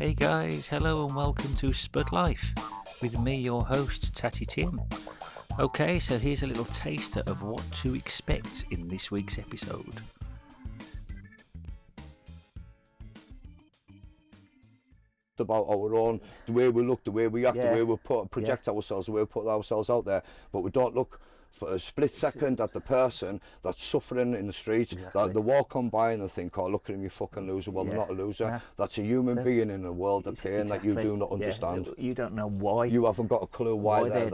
Hey guys, hello and welcome to Spud Life with me, your host, Tatty Tim. Okay, so here's a little taster of what to expect in this week's episode. About our own, the way we look, the way we act, the way we project ourselves, the way we put ourselves out there, but we don't look for a split second at the person that's suffering in the street. That they walk on by and they think, oh, look at him, you fucking loser. Well, they're not a loser. That's a human being in a world of pain that you do not understand. You don't know why. You haven't got a clue why they're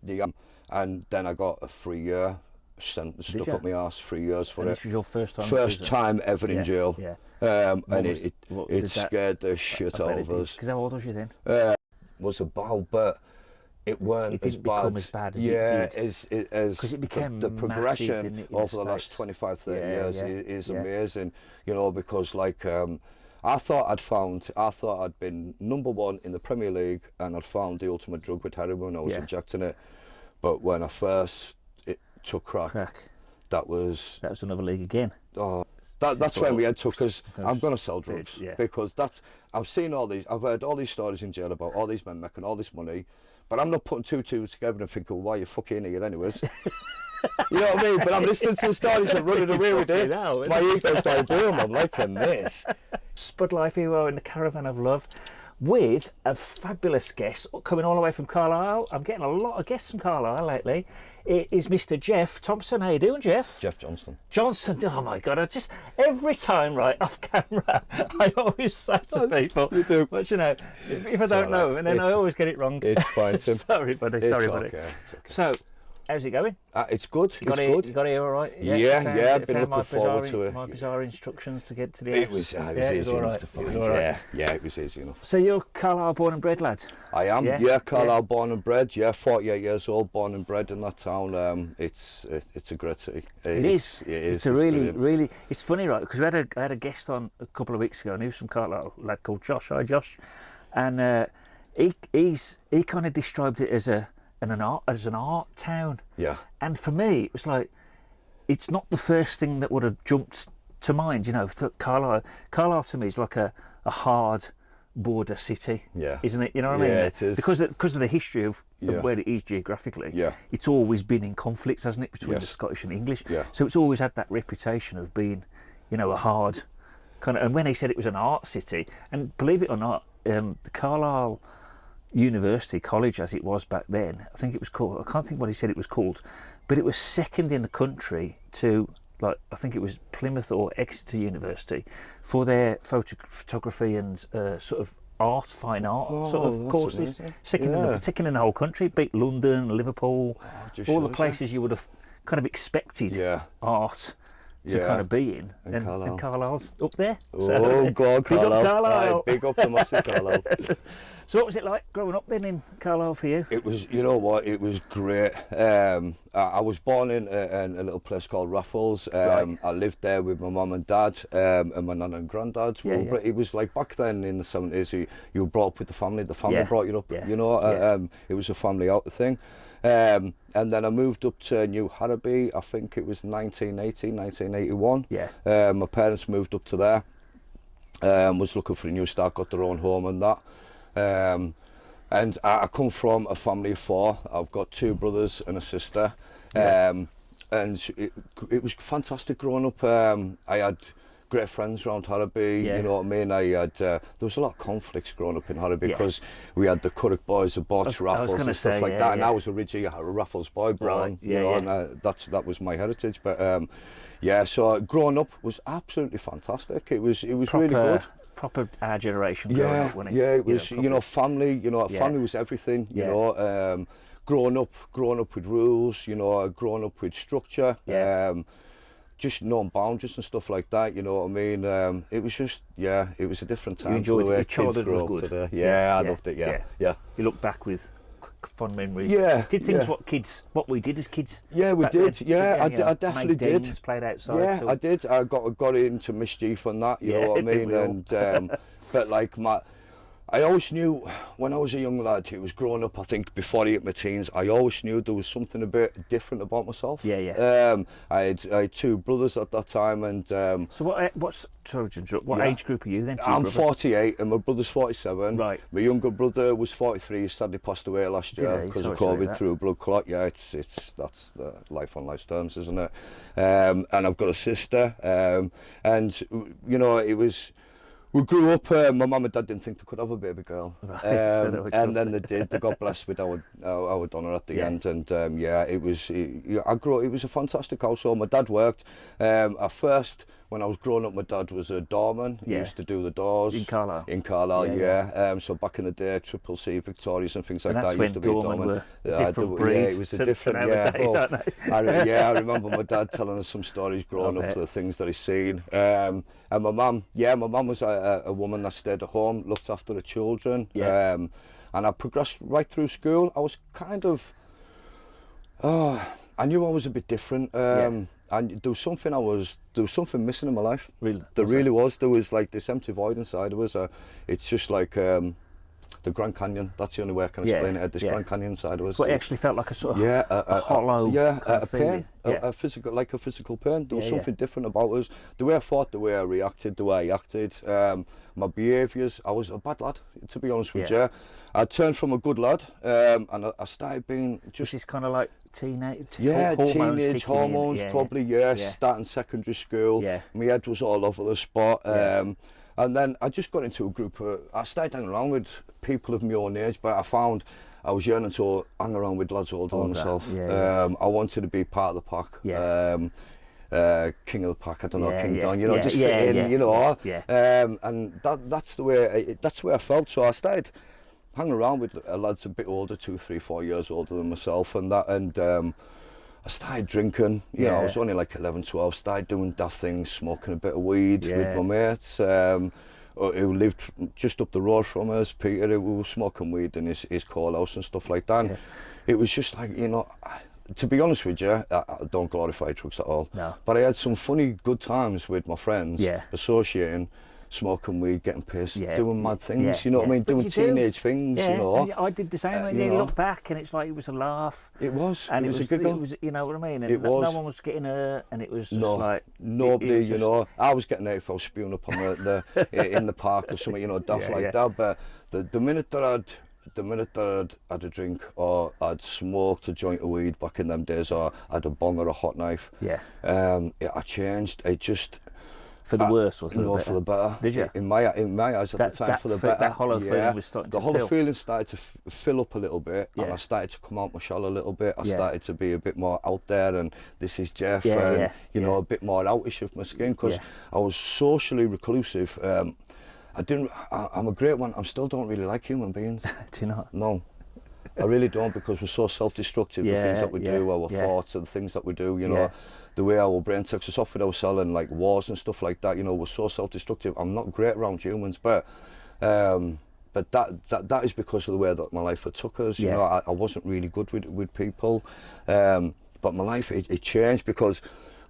there. And then I got a 3 year stuck up my arse, 3 years for and it. This was your first time? First time ever in jail. And it scared the shit out of us. Because how old was you then? Was about, but it weren't as bad. As bad as it did. As it became the progression massive, over the last 25, 30 years is amazing. You know, because like I thought I'd been number one in the Premier League, and I'd found the ultimate drug with heroin. I was injecting it, but when I first took crack, that was another league again. Oh, that's when we had to, because I'm going to sell drugs, because I've seen I've heard all these stories in jail about all these men making all this money, but I'm not putting two together and thinking, well, why are you fucking here anyways? You know what I mean? But I'm listening to the stories and running away with it. My ego's going boom, I'm liking this. Spud Life Hero in the Caravan of Love, with a fabulous guest coming all the way from Carlisle. I'm getting a lot of guests from Carlisle lately. It is Mr. Jeff Thompson. How you doing, Jeff? Jeff Johnson. Oh my God! Every time, right off camera, I always say to people, you do. But you know, if I don't know, and then I always get it wrong. It's fine, Tim. Sorry, buddy. It's buddy. Okay. So, how's it going? It's good. You got here all right? Yeah. I've been looking forward to it. My bizarre instructions to get to the house. It was easy enough to find. Yeah, it was easy enough. So you're Carlisle born and bred lad? I am. Yeah, Carlisle born and bred. Yeah, 48 years old, born and bred in that town. It's a great city. It is. It's a really. It's funny, right? Because I had a guest on a couple of weeks ago, and he was from Carlisle, a lad called Josh. Hi, Josh. And he kind of described it as an art town. Yeah. And for me, it was like, it's not the first thing that would have jumped to mind. You know, Carlisle to me is like a hard border city. Yeah. Isn't it? You know what I mean? Yeah, it is. Because of the history of where it is geographically. Yeah. It's always been in conflicts, hasn't it, between the Scottish and English. Yeah. So it's always had that reputation of being, you know, a hard kind of. And when they said it was an art city, and believe it or not, the Carlisle University College, as it was back then, I think it was called, I can't think what he said it was called, but it was second in the country to, like, I think it was Plymouth or Exeter University for their photography and sort of fine art sort of courses. Second in the whole country, beat London, Liverpool, all the places you would have kind of expected art to kind of be in, and Carlisle's up there. Oh, God, Carlisle. Big up to massive Carlisle. So what was it like growing up then in Carlisle for you? It was, you know what, it was great. I was born in a little place called Raffles. I lived there with my mum and dad and my nan and granddad. It was like back then in the 70s, you were brought up with the family brought you up, you know. It was a family out thing. And then I moved up to New Harrowing, I think it was 1981. My parents moved up to there, was looking for a new start, got their own home and that. And I come from a family of four. I've got two brothers and a sister. And it was fantastic growing up. I had great friends around Harrowing, you know what I mean? There was a lot of conflicts growing up in Harrowing because we had the Currick boys, the Botch, Raffles and stuff like that. And I was originally a Raffles boy, Brown, you know, and that was my heritage. But so growing up was absolutely fantastic. It was really good. Proper our generation growing up, wasn't it? Yeah, it was, you know, family, family was everything, you know. Growing up with rules, you know, growing up with structure. Just known boundaries and stuff like that, you know what I mean? It was just, it was a different time. You enjoyed it? Your childhood was good? I loved it, yeah. You look back with fond memories. Did things what we did as kids? Yeah, we did. Then, I definitely did. Games, played outside. I did. I got into mischief and that, you know what I mean? And but like I always knew when I was a young lad who was growing up, I think before I hit my teens, I always knew there was something a bit different about myself. I had two brothers at that time, and so what age group are you then? I'm 48 and my brother's 47. Right. My younger brother was 43. He sadly passed away last year because of COVID through a blood clot. Yeah, that's the life on life's terms, isn't it? And I've got a sister, and you know, it was. We grew up, my mum and dad didn't think they could have a baby girl. Right, and then they did. They got blessed with our donor at the end. And it was a fantastic household. My dad worked. At first, when I was growing up, my dad was a doorman. He used to do the doors. In Carlisle? In Carlisle, so back in the day, Triple C, Victorias and things like that. Used to be a doorman. Different breed. Yeah, it was a different, I remember my dad telling us some stories growing up, the things that he's seen. And my mum was a woman that stayed at home, looked after the children. And I progressed right through school. I was kind of, I knew I was a bit different. And there was something missing in my life. Really? There really was. There was like this empty void inside of us. It's just like the Grand Canyon. That's the only way I can explain it. This Grand Canyon inside of us. But it actually felt like a sort of a hollow kind of pain, a physical pain. There was something different about us. The way I thought, the way I reacted, the way I acted, my behaviours. I was a bad lad, to be honest with you. I turned from a good lad, and I started being just. Which is kind of like teenage hormones, probably. Starting secondary school. My head was all over the spot. And then I just got into a group. I started hanging around with people of my own age, but I found I was yearning to hang around with lads older than myself. I wanted to be part of the pack. King of the pack, I don't know, King Don, you know, just fit in, you know. And that's the way I felt. So I started hanging around with lads a bit older, 2, 3, 4 years older than myself, and I started drinking, you know, I was only like 11, 12, started doing daft things, smoking a bit of weed with my mates, who lived just up the road from us, Peter, who was smoking weed in his call house and stuff like that. And it was just like, you know, to be honest with you, I don't glorify drugs at all. No. But I had some funny, good times with my friends, associating, smoking weed, getting pissed, doing mad things, you know what I mean, doing teenage things, you know. I did the same. You look back and it's like it was a laugh. It was. And it was a giggle. It was, you know what I mean? And it was. No one was getting hurt, and it was just like nobody, you know. I was getting out if I was spewing up on the in the park or something, you know, daft like that. But the minute that I'd had a drink or I'd smoked a joint of weed back in them days, or I had a bong or a hot knife, I changed. It just. For the worse, was it? No, for the better. Did you? In my eyes at the time, for the better. That hollow feeling was starting to fill. The hollow feeling started to fill up a little bit, and I started to come out my shell a little bit. I started to be a bit more out there, and this is Jeff, and you know, a bit more outish of my skin, because I was socially reclusive. I'm a great one. I still don't really like human beings. Do you not? No. I really don't, because we're so self-destructive, the things that we do, our thoughts, and the things that we do, you know, the way our brain takes us off with ourselves, and like wars and stuff like that, you know, we're so self-destructive. I'm not great around humans, but that is because of the way that my life had took us. You know, I wasn't really good with people, but my life, it changed, because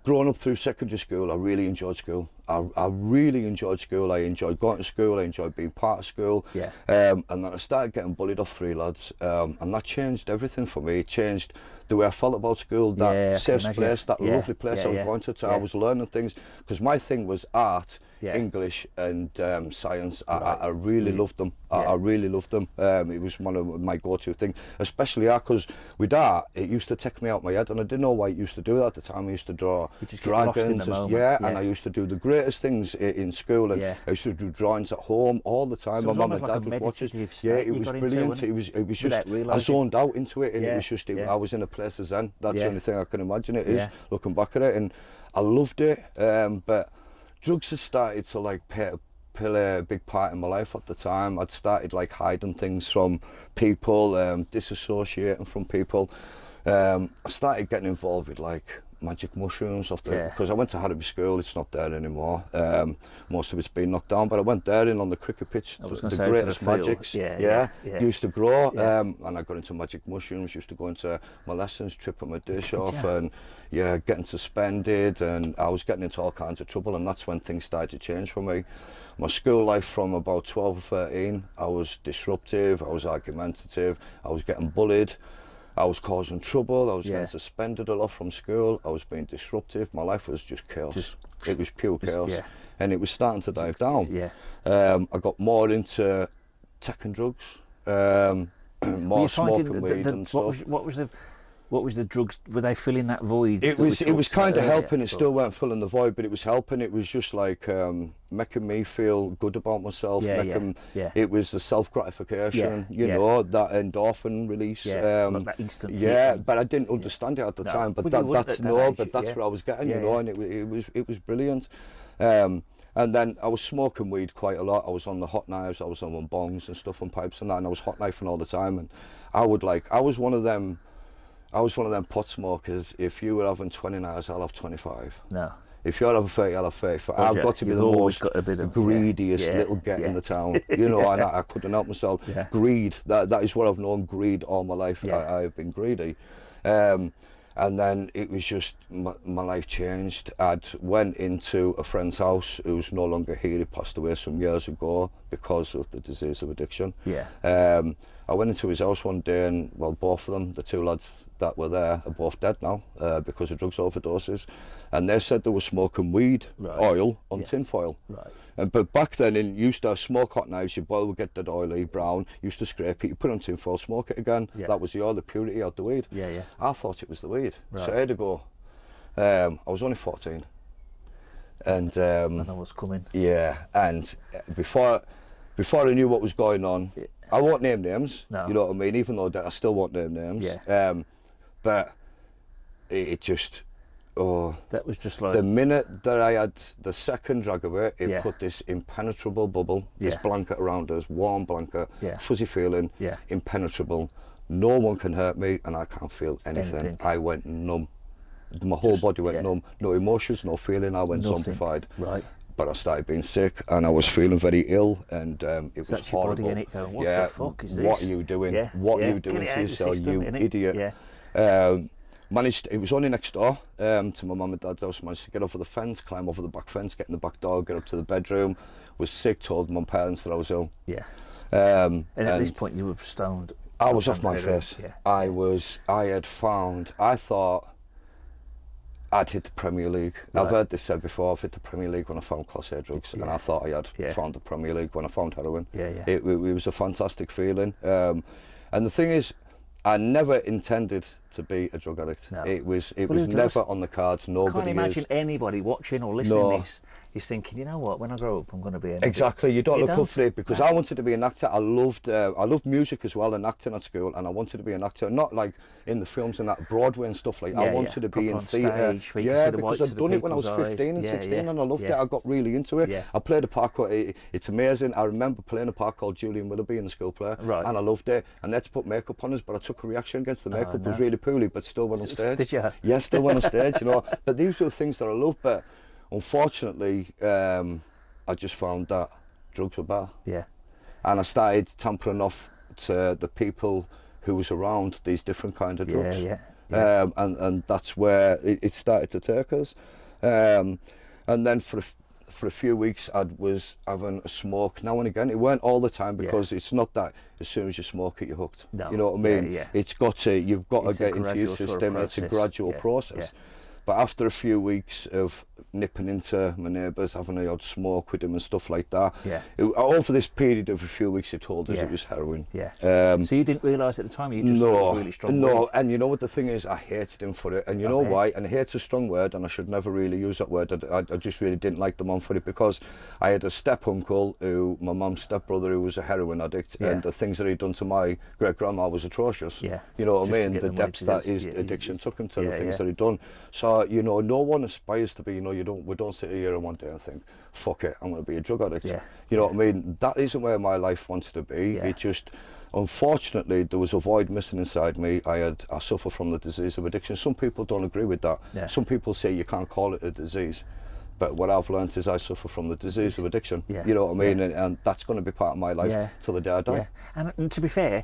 growing up through secondary school, I really enjoyed school. I really enjoyed school. I enjoyed going to school. I enjoyed being part of school. And then I started getting bullied off 3 lads, and that changed everything for me. It changed the way I felt about school, that safe place, that lovely place I was going to. I was learning things, because my thing was art, English and science. I really loved them. I really loved them. It was one of my go-to things, especially art, because with art, it used to take me out my head, and I didn't know why it used to do that at the time. I used to draw dragons, and I used to do the greatest things in school, and I used to do drawings at home all the time. So my mum and dad would watch it. It was brilliant. It was just, I zoned out into it, and it was just, I was in a place of zen. That's the only thing I can imagine it is, looking back at it, and I loved it. But drugs had started to like play a big part in my life at the time. I'd started like hiding things from people, disassociating from people. I started getting involved with like magic mushrooms off the, Yeah. because I went to Harrowing school, it's not there anymore. Most of it's been knocked down, but I went there and on the cricket pitch, I was the gonna say, greatest to the field. magics Yeah. used to grow. Yeah. And I got into magic mushrooms, used to go into my lessons, tripping my dish Did off, ya? and getting suspended, and I was getting into all kinds of trouble, and that's when things started to change for me. My school life from about 12 or 13, I was disruptive, I was argumentative, I was getting bullied, I was causing trouble, I was getting suspended a lot from school, I was being disruptive, my life was just chaos. It was pure chaos. Yeah. And it was starting to dive down. Yeah. I got more into tech and drugs, more smoking weed and stuff. What was the drugs? Were they filling that void? It that we was talked kind of about helping. earlier? It still weren't filling the void, but it was helping. It was just like making me feel good about myself. Yeah. It was the self gratification, you Yeah. know, that endorphin release. Like that instant. But I didn't understand it at the time. But that's where I was getting, you know, and it was brilliant. And then I was smoking weed quite a lot. I was on the hot knives. I was on bongs and stuff and pipes and that, and I was hot knifing all the time. And I was one of them pot smokers. If you were having 20 knives, I'll have 25. No. If you're having 30, I'll have 35. Roger. I've got to be You've the always most got a bit of- greediest yeah, little get yeah. in the town. You know, and I couldn't help myself. Yeah. Greed, that is what I've known, greed all my life. Yeah. I've been greedy. And then it was just, my life changed. I'd went into a friend's house who's no longer here. He passed away some years ago because of the disease of addiction. Yeah. I went into his house one day and, well, both of them, the two lads that were there, are both dead now because of drugs overdoses. And they said they were smoking weed, oil on tin foil. Right. But back then, you used to smoke hot knives, your boil would get that oily brown, you used to scrape it, you put it on tin foil, smoke it again. Yeah. That was the oil, the purity of the weed. Yeah. I thought it was the weed. Right. So I had to go. I was only 14. And I know what's coming. yeah, and before I knew what was going on, I won't name names, No. you know what I mean, even though I still won't name names. Yeah. But it just, That was just like the minute that I had the second drag of it, it Yeah. put this impenetrable bubble, this Yeah. blanket around us, warm blanket, Yeah. fuzzy feeling, Yeah. impenetrable. No one can hurt me and I can't feel anything. I went numb. My whole body went numb. No emotions, no feeling. I went Nothing. zombified. Right. But I started being sick and I was feeling very ill, and it was That's your horrible. body in it going, what the fuck is this? What are you doing? Yeah, What are yeah. you doing Get it to out of the yourself, system, you innit? idiot? Yeah. Managed. It was only next door to my mum and dad's house. Managed to get over the fence, climb over the back fence, get in the back door, get up to the bedroom. Was sick. Told my parents that I was ill. Yeah. And And at this point, you were stoned. I was off my heroin. face. Yeah. I thought I'd hit the Premier League. Right. I've heard this said before, I've hit the Premier League when I found Class A drugs, and I thought I had found the Premier League when I found heroin. Yeah. It was a fantastic feeling. And the thing is, I never intended to be a drug addict. No. It was who never does? on the cards. Nobody Can't imagine is. anybody watching or listening No. to this is thinking, you know what, when I grow up, I'm going to be an Exactly, you don't You look don't. up for it, because I wanted to be an actor. I loved music as well and acting at school, and I wanted to be an actor, not like in the films and that Broadway and stuff like. I wanted to be in theatre. Yeah, because I'd done it when I was 15 and 16, and I loved it. I got really into it. Yeah. I played a part called, it's amazing. I remember playing a part called Julian Willoughby in the school play, Right. and I loved it. And they had to put makeup on us, but I took a reaction against the makeup. It was really poorly, but still went on stage. Did you? Yeah, still went on stage, you know. But these were the things that I loved. But unfortunately, I just found that drugs were bad. Yeah. And I started tampering off to the people who was around these different kind of drugs. Yeah. And that's where it started to take us. And then for a few weeks I was having a smoke now and again. It weren't all the time, because it's not that as soon as you smoke it you're hooked. No. You know what I mean? Yeah. You've got to It's get a into your gradual sort of system, and it's a process. gradual Yeah. process. Yeah. But after a few weeks of nipping into my neighbours, having a odd smoke with them and stuff like that, over this period of a few weeks, they told us it was heroin. Yeah. So you didn't realise at the time, you just thought it was really strong. No, and you know what the thing is, I hated him for it, and you know why? And hate's a strong word, and I should never really use that word. I just really didn't like the man for it, because I had a step uncle, my mum's stepbrother, who was a heroin addict, and the things that he'd done to my great grandma was atrocious. Yeah. You know what I Just to mean? get The them where depths it that is. his addiction took him to, the Yeah, things yeah. that he'd done. So, you know, no one aspires to be know, we don't sit here and one day and think, fuck it, I'm going to be a drug addict. Yeah. You know what I mean? That isn't where my life wanted to be. Yeah. It just, unfortunately, there was a void missing inside me. I suffer from the disease of addiction. Some people don't agree with that. Yeah. Some people say you can't call it a disease. But what I've learnt is I suffer from the disease of addiction. Yeah. You know what I mean? Yeah. And that's going to be part of my life till the day I die. Yeah. And to be fair,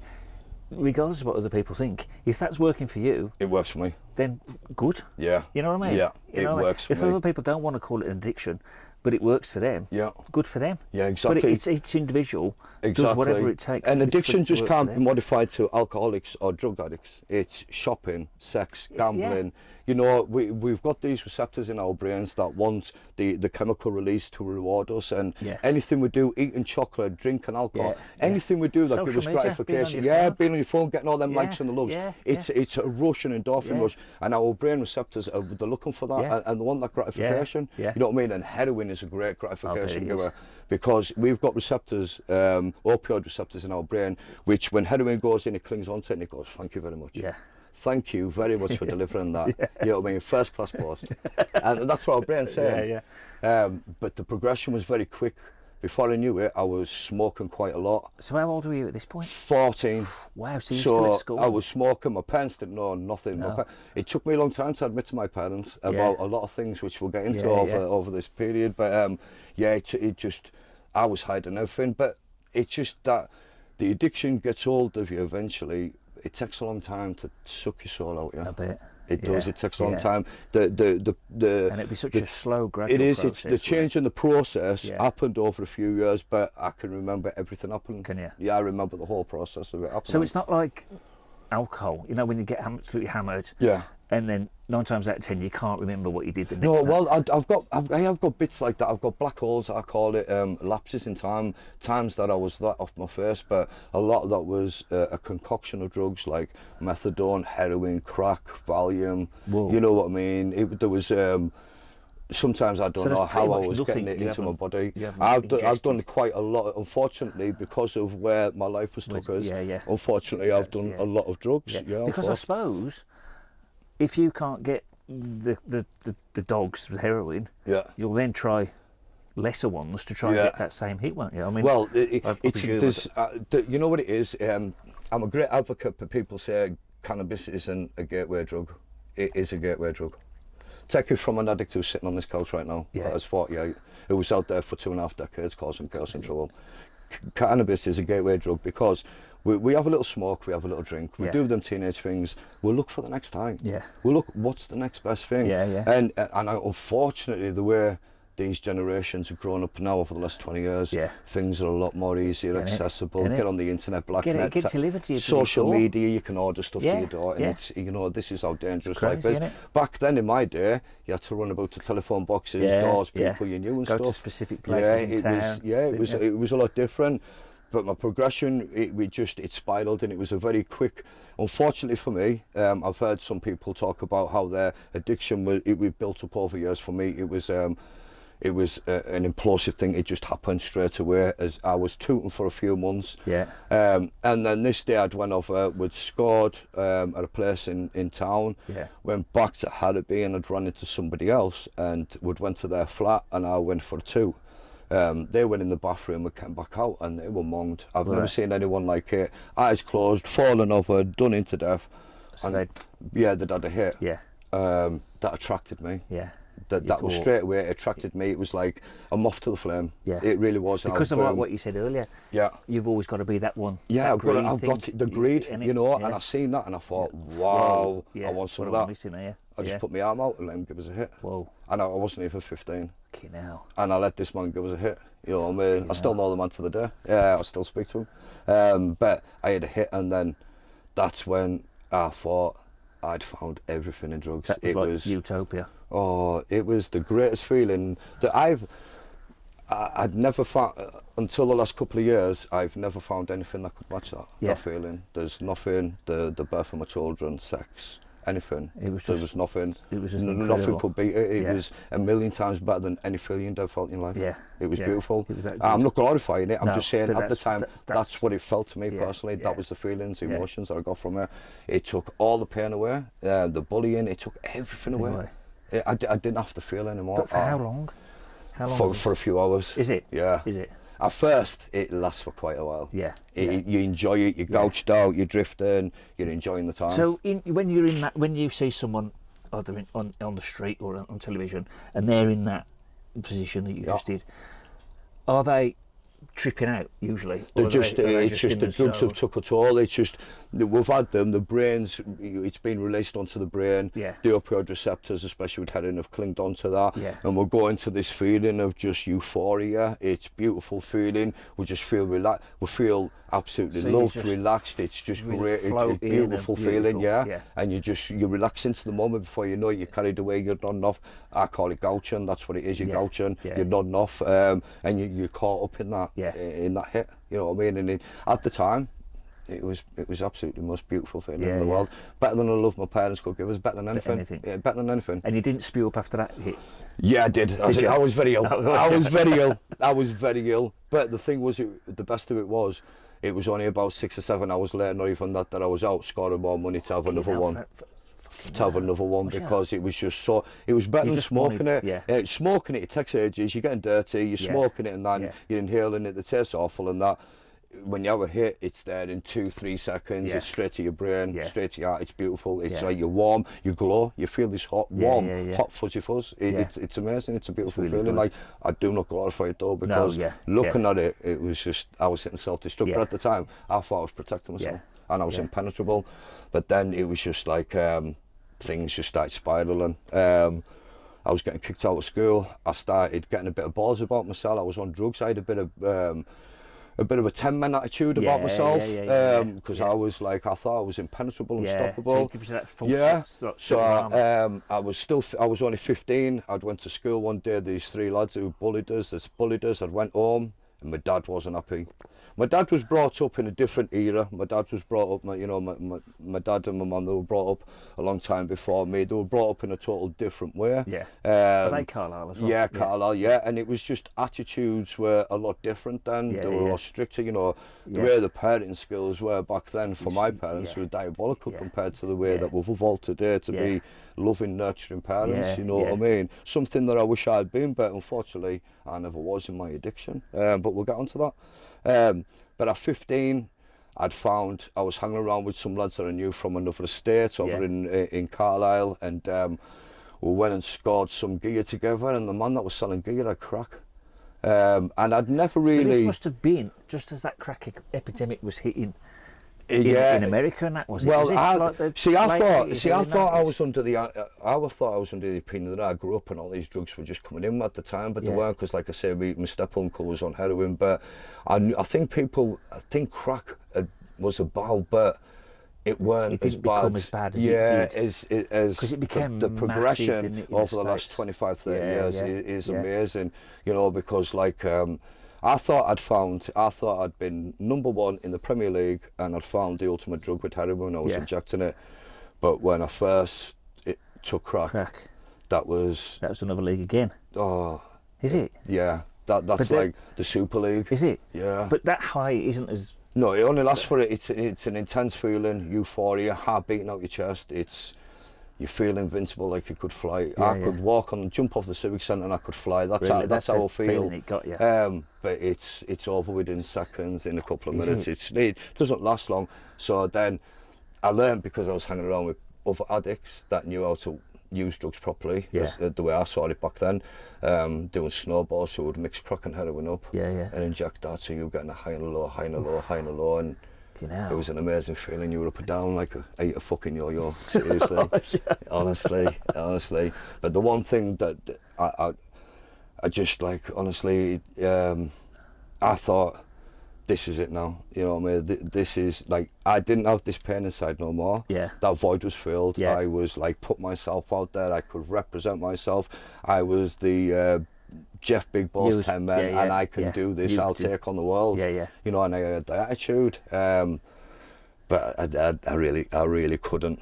regardless of what other people think, if that's working for you, it works for me. Then good. Yeah. You know what I mean? Yeah, you know it works for if me. other people don't want to call it an addiction, but it works for them, good for them. Yeah, exactly. But it's each individual does whatever it takes. And addiction to just work can't for be them. modified to alcoholics or drug addicts. It's shopping, sex, gambling. You know, we've got these receptors in our brains that want the chemical release to reward us, and anything we do, eating chocolate, drinking alcohol, anything we do that Social gives us media, gratification. being Being on your phone, getting all them likes and the loves. It's a rush, an endorphin rush, and our brain receptors they're looking for that, and they want that gratification. You know what I mean? And heroin is a great gratification giver, because we've got receptors, opioid receptors in our brain, which when heroin goes in, it clings onto it and it goes, thank you very much. Thank you very much for delivering that. You know what I mean? First class post. And that's what our brain's saying. But the progression was very quick. Before I knew it, I was smoking quite a lot. So how old were you at this point? 14. Wow, so you were still at school? I was smoking. My parents didn't know nothing. No. It took me a long time to admit to my parents about a lot of things which we'll get into over this period. But it just, I was hiding everything. But it's just that the addiction gets hold of you eventually. It takes a long time to suck your soul out, I bet. It does. It takes a long time. And it'd be such a slow, gradual process. It's the change in the process happened over a few years, but I can remember everything happening. Can you? Yeah, I remember the whole process of it happening. So it's not like alcohol, you know, when you get absolutely hammered. And then 9 times out of 10 you can't remember what you did the next night. Well, I have got bits like that. I've got black holes, I call it, lapses in time, times that I was that off my face, but a lot of that was a concoction of drugs like methadone, heroin, crack, Valium. Whoa. You know what I mean? There was sometimes I don't know how I was getting it into my body. I've done quite a lot, unfortunately, because of where my life was took us. Unfortunately, I've done a lot of drugs. Because I suppose if you can't get the dogs with heroin, you'll then try lesser ones to try and get that same hit, won't you? I mean, well, you know what it is. I'm a great advocate for people say cannabis isn't a gateway drug. It is a gateway drug. Take it from an addict who's sitting on this couch right now, that's 48, who was out there for 2.5 decades causing chaos and trouble. Cannabis is a gateway drug because we have a little smoke, we have a little drink, we do them teenage things, we'll look for the next time. We'll look, what's the next best thing? And unfortunately, the way these generations have grown up now over the last 20 years, things are a lot more easier, accessible. Get on the internet, blacknet, get delivered to you social media, you can order stuff to your door, and it's, you know, this is how dangerous life is. Back then in my day, you had to run about to telephone boxes, doors, people you knew and go stuff. To specific places in town. It was a lot different. But my progression, it spiraled, and it was a very quick. Unfortunately for me, I've heard some people talk about how their addiction was built up over years. For me, it was an implosive thing. It just happened straight away as I was tooting for a few months. And then this day I'd went over, we'd scored at a place in town, went back to Harrowing, and I'd run into somebody else, and we'd went to their flat, and I went for two. They went in the bathroom, we came back out, and they were monged. I've never seen anyone like it. Eyes closed, fallen over, done into death. So and they'd had a hit. That attracted me. That was straight away, it attracted me. It was like a moth to the flame. It really was. Because of like what you said earlier. You've always got to be that one. I've got the greed, you know, and I seen that, and I thought, wow, I want some of that. I just put my arm out and let him give us a hit. And I wasn't even 15. And I let this man give us a hit. You know what I mean? I still know the man to the day. I still speak to him. But I had a hit, and then that's when I thought I'd found everything in drugs. It was utopia. Oh, it was the greatest feeling that I'd never found, until the last couple of years, I've never found anything that could match that feeling. There's nothing, the birth of my children, sex, anything. There was nothing. It was just nothing could beat it. It was a million times better than any feeling you'd ever felt in life. It was beautiful. I'm not glorifying it. I'm just saying at the time, that's what it felt to me personally. That was the feelings, the emotions that I got from it. It took all the pain away, the bullying. It took everything away. I didn't have to feel anymore. But for how long? How long? For a few hours. Is it? Yeah. Is it? At first, it lasts for quite a while. Yeah. You enjoy it. You're gouched out. You're drifting. You're enjoying the time. So when you're in that, when you see someone either on the street or on television, and they're in that position that you just did, are they tripping out usually? They're just, it's just the drugs have took a toll. It's just, we've had them, the brains, it's been released onto the brain. Yeah. The opioid receptors, especially with heroin, have clinged onto that. Yeah. And we're going to this feeling of just euphoria. It's beautiful feeling. We just feel relaxed. We feel absolutely loved, relaxed. It's just really great. It's beautiful feeling, yeah. And you relax into the moment before you know it. You're carried away. You're nodding off. I call it gouching. That's what it is. You're gouching. You're nodding off, and you're caught up in that. In that hit, you know what I mean? And at the time, it was absolutely the most beautiful feeling in the world. Better than the love my parents could give us. Better than anything. Yeah, better than anything. And you didn't spew up after that hit? Yeah, I did. I was very ill. I was very ill. I was very ill. But the thing was, the best of it was only about 6 or 7 hours later, not even that I was out scoring more money to have another one. Because it was just so, it was better than smoking it. Smoking it takes ages, you're getting dirty, you're smoking it and then you're inhaling it, the tastes awful and that. When you have a hit, it's there in 2-3 seconds, it's straight to your brain, straight to your heart, it's beautiful, it's like you're warm, you glow, you feel this hot, warm, hot fuzzy fuzz. It's amazing, it's a beautiful feeling. Good. Like, I do not glorify it though, because looking at it, it was just, I was hitting self-destruct, but at the time, I thought I was protecting myself, and I was impenetrable, but then it was just like, things just started spiraling. I was getting kicked out of school. I started getting a bit of balls about myself. I was on drugs. I had a bit of a 10-man attitude about myself, because I was like, I thought I was impenetrable, unstoppable. So I was only 15. I'd went to school one day. These 3 lads who bullied us. I went home, and my dad wasn't happy. My dad was brought up in a different era. My dad was brought up, my dad and my mum, they were brought up a long time before me. They were brought up in a total different way. Are they Carlisle as well? Yeah, Carlisle, and it was just attitudes were a lot different then. They were a lot stricter, the way the parenting skills were back then for my parents were diabolical compared to the way that we've evolved today to be loving, nurturing parents, you know what I mean? Something that I wish I had been, but unfortunately I never was in my addiction. But we'll get onto that. But at 15, I'd found I was hanging around with some lads that I knew from another estate over in Carlisle, and we went and scored some gear together, and the man that was selling gear had crack. And I'd never really... So this must have been just as that crack epidemic was hitting in America, and that was it. Well, I thought I was under the opinion that I grew up and all these drugs were just coming in at the time, but they weren't, because, like I say, my step uncle was on heroin. But I think crack was about, but it weren't as bad. As bad as it did. As it became the progression massive, over the last 25, 30 years is amazing. Because like. I thought I'd been number 1 in the Premier League, and I'd found the ultimate drug with heroin when I was injecting it. But when I first took crack, that was another league again. Oh, is it? Yeah, that's like the Super League. Is it? Yeah. But that high isn't as. No, it only lasts for it's an intense feeling, euphoria, heart beating out your chest. You feel invincible, like you could fly. I could jump off the Civic Centre and I could fly. That's how I feel. It got you. But it's over within seconds, in a couple of minutes. It doesn't last long. So then I learned, because I was hanging around with other addicts that knew how to use drugs properly, the way I saw it back then, doing snowballs, who would mix crack and heroin up and inject that, so you were getting a high and a low, high and a low, high and a low, and it was an amazing feeling. You were up and down like a fucking yo-yo, seriously. honestly. But the one thing that I just, like, honestly, I thought, this is it now, you know what I mean? This is, like, I didn't have this pain inside no more. That void was filled. I was, like, put myself out there. I could represent myself. I was the Jeff Big Boss 10 men, and I can do this. I'll take on the world. You know, and I had the attitude. But I really couldn't.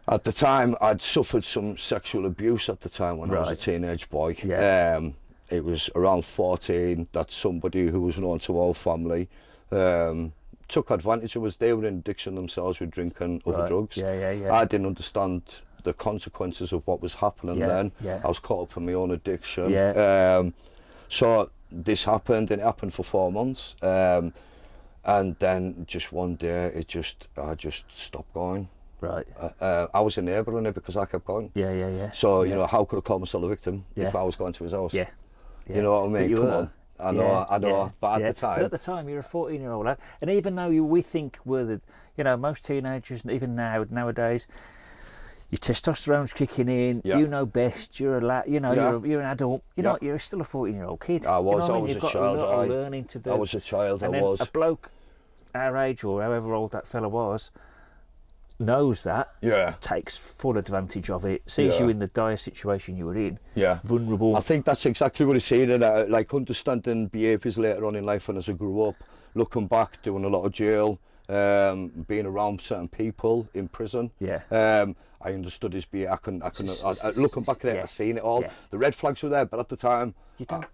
At the time, I'd suffered some sexual abuse at the time when I was a teenage boy. It was around 14 that somebody who was known to our family took advantage of us. They were in addiction themselves with drinking other drugs. I didn't understand the consequences of what was happening Yeah, then. yeah. I was caught up in my own addiction. Yeah. So this happened, and it happened for 4 months. And then just one day, I just stopped going. Right. I was enabling it because I kept going. Yeah. So, you know, how could I call myself a victim if I was going to his house? Yeah. You know what I mean? You Come were. on. I know. But at the time... But at the time, you're a 14-year-old lad. And even though we think we're the... You know, most teenagers, even nowadays, your testosterone's kicking in, you know best, you're a lad, you know, you're an adult. You're not, you're still a 14-year-old kid. I was, you know I was You've a got child. a lot of learning to do. I was a child, and I was. A bloke our age, or however old that fella was, knows that, takes full advantage of it, sees you in the dire situation you were in, vulnerable. I think that's exactly what he's saying, and like understanding behaviours later on in life, and as I grew up, looking back, doing a lot of jail, being around certain people in prison. I understood his behaviour. Looking back at it, I've seen it all. The red flags were there, but at the time,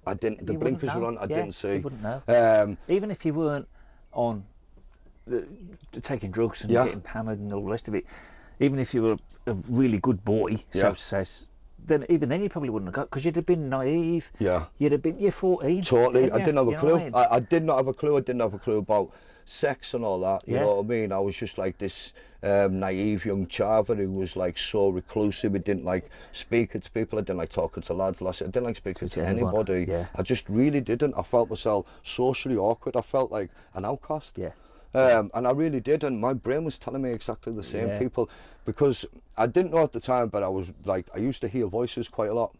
I didn't. The blinkers were on. I didn't see. You wouldn't know. Even if you weren't on taking drugs and getting hammered and all the rest of it, even if you were a really good boy, so to say, then even then you probably wouldn't have got, because you'd have been naive. You'd have been. You're 14. Totally. I didn't have a clue. I mean? I did not have a clue. I didn't have a clue about sex and all that. You know what I mean? I was just like this naive young chava who was like so reclusive. I didn't like speaking to people. I didn't like talking to lads. I didn't like speaking to anybody. I just really didn't. I felt myself socially awkward. I felt like an outcast. And I really did, and my brain was telling me exactly the same. People, because I didn't know at the time, but I was like, I used to hear voices quite a lot.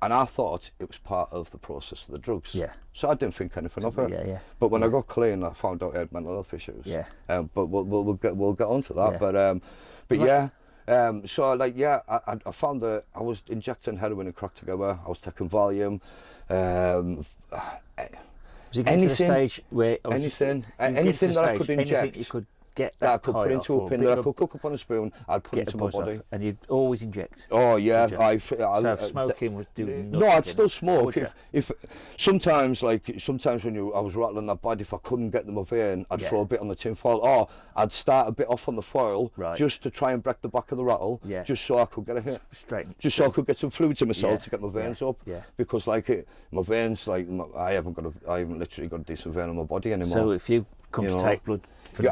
And I thought it was part of the process of the drugs. So I didn't think anything of it. But when I got clean, I found out I had mental health issues. But we'll get onto that. So like I found that I was injecting heroin and crack together. I was taking Valium. Was you getting to the stage where anything that I could inject, anything you could get that I could put into a pin, that I could cook up on a spoon, I'd put into my body. And you'd always inject. Oh yeah, so if smoking was doing nothing. No, I'd still smoke. If sometimes when I was rattling that bad, if I couldn't get them a vein, I'd throw a bit on the tin foil, or I'd start a bit off on the foil, just to try and break the back of the rattle, just so I could get a hit. So I could get some fluid to myself to get my veins up. Because my veins, I haven't literally got a decent vein on my body anymore. So if you come to take blood,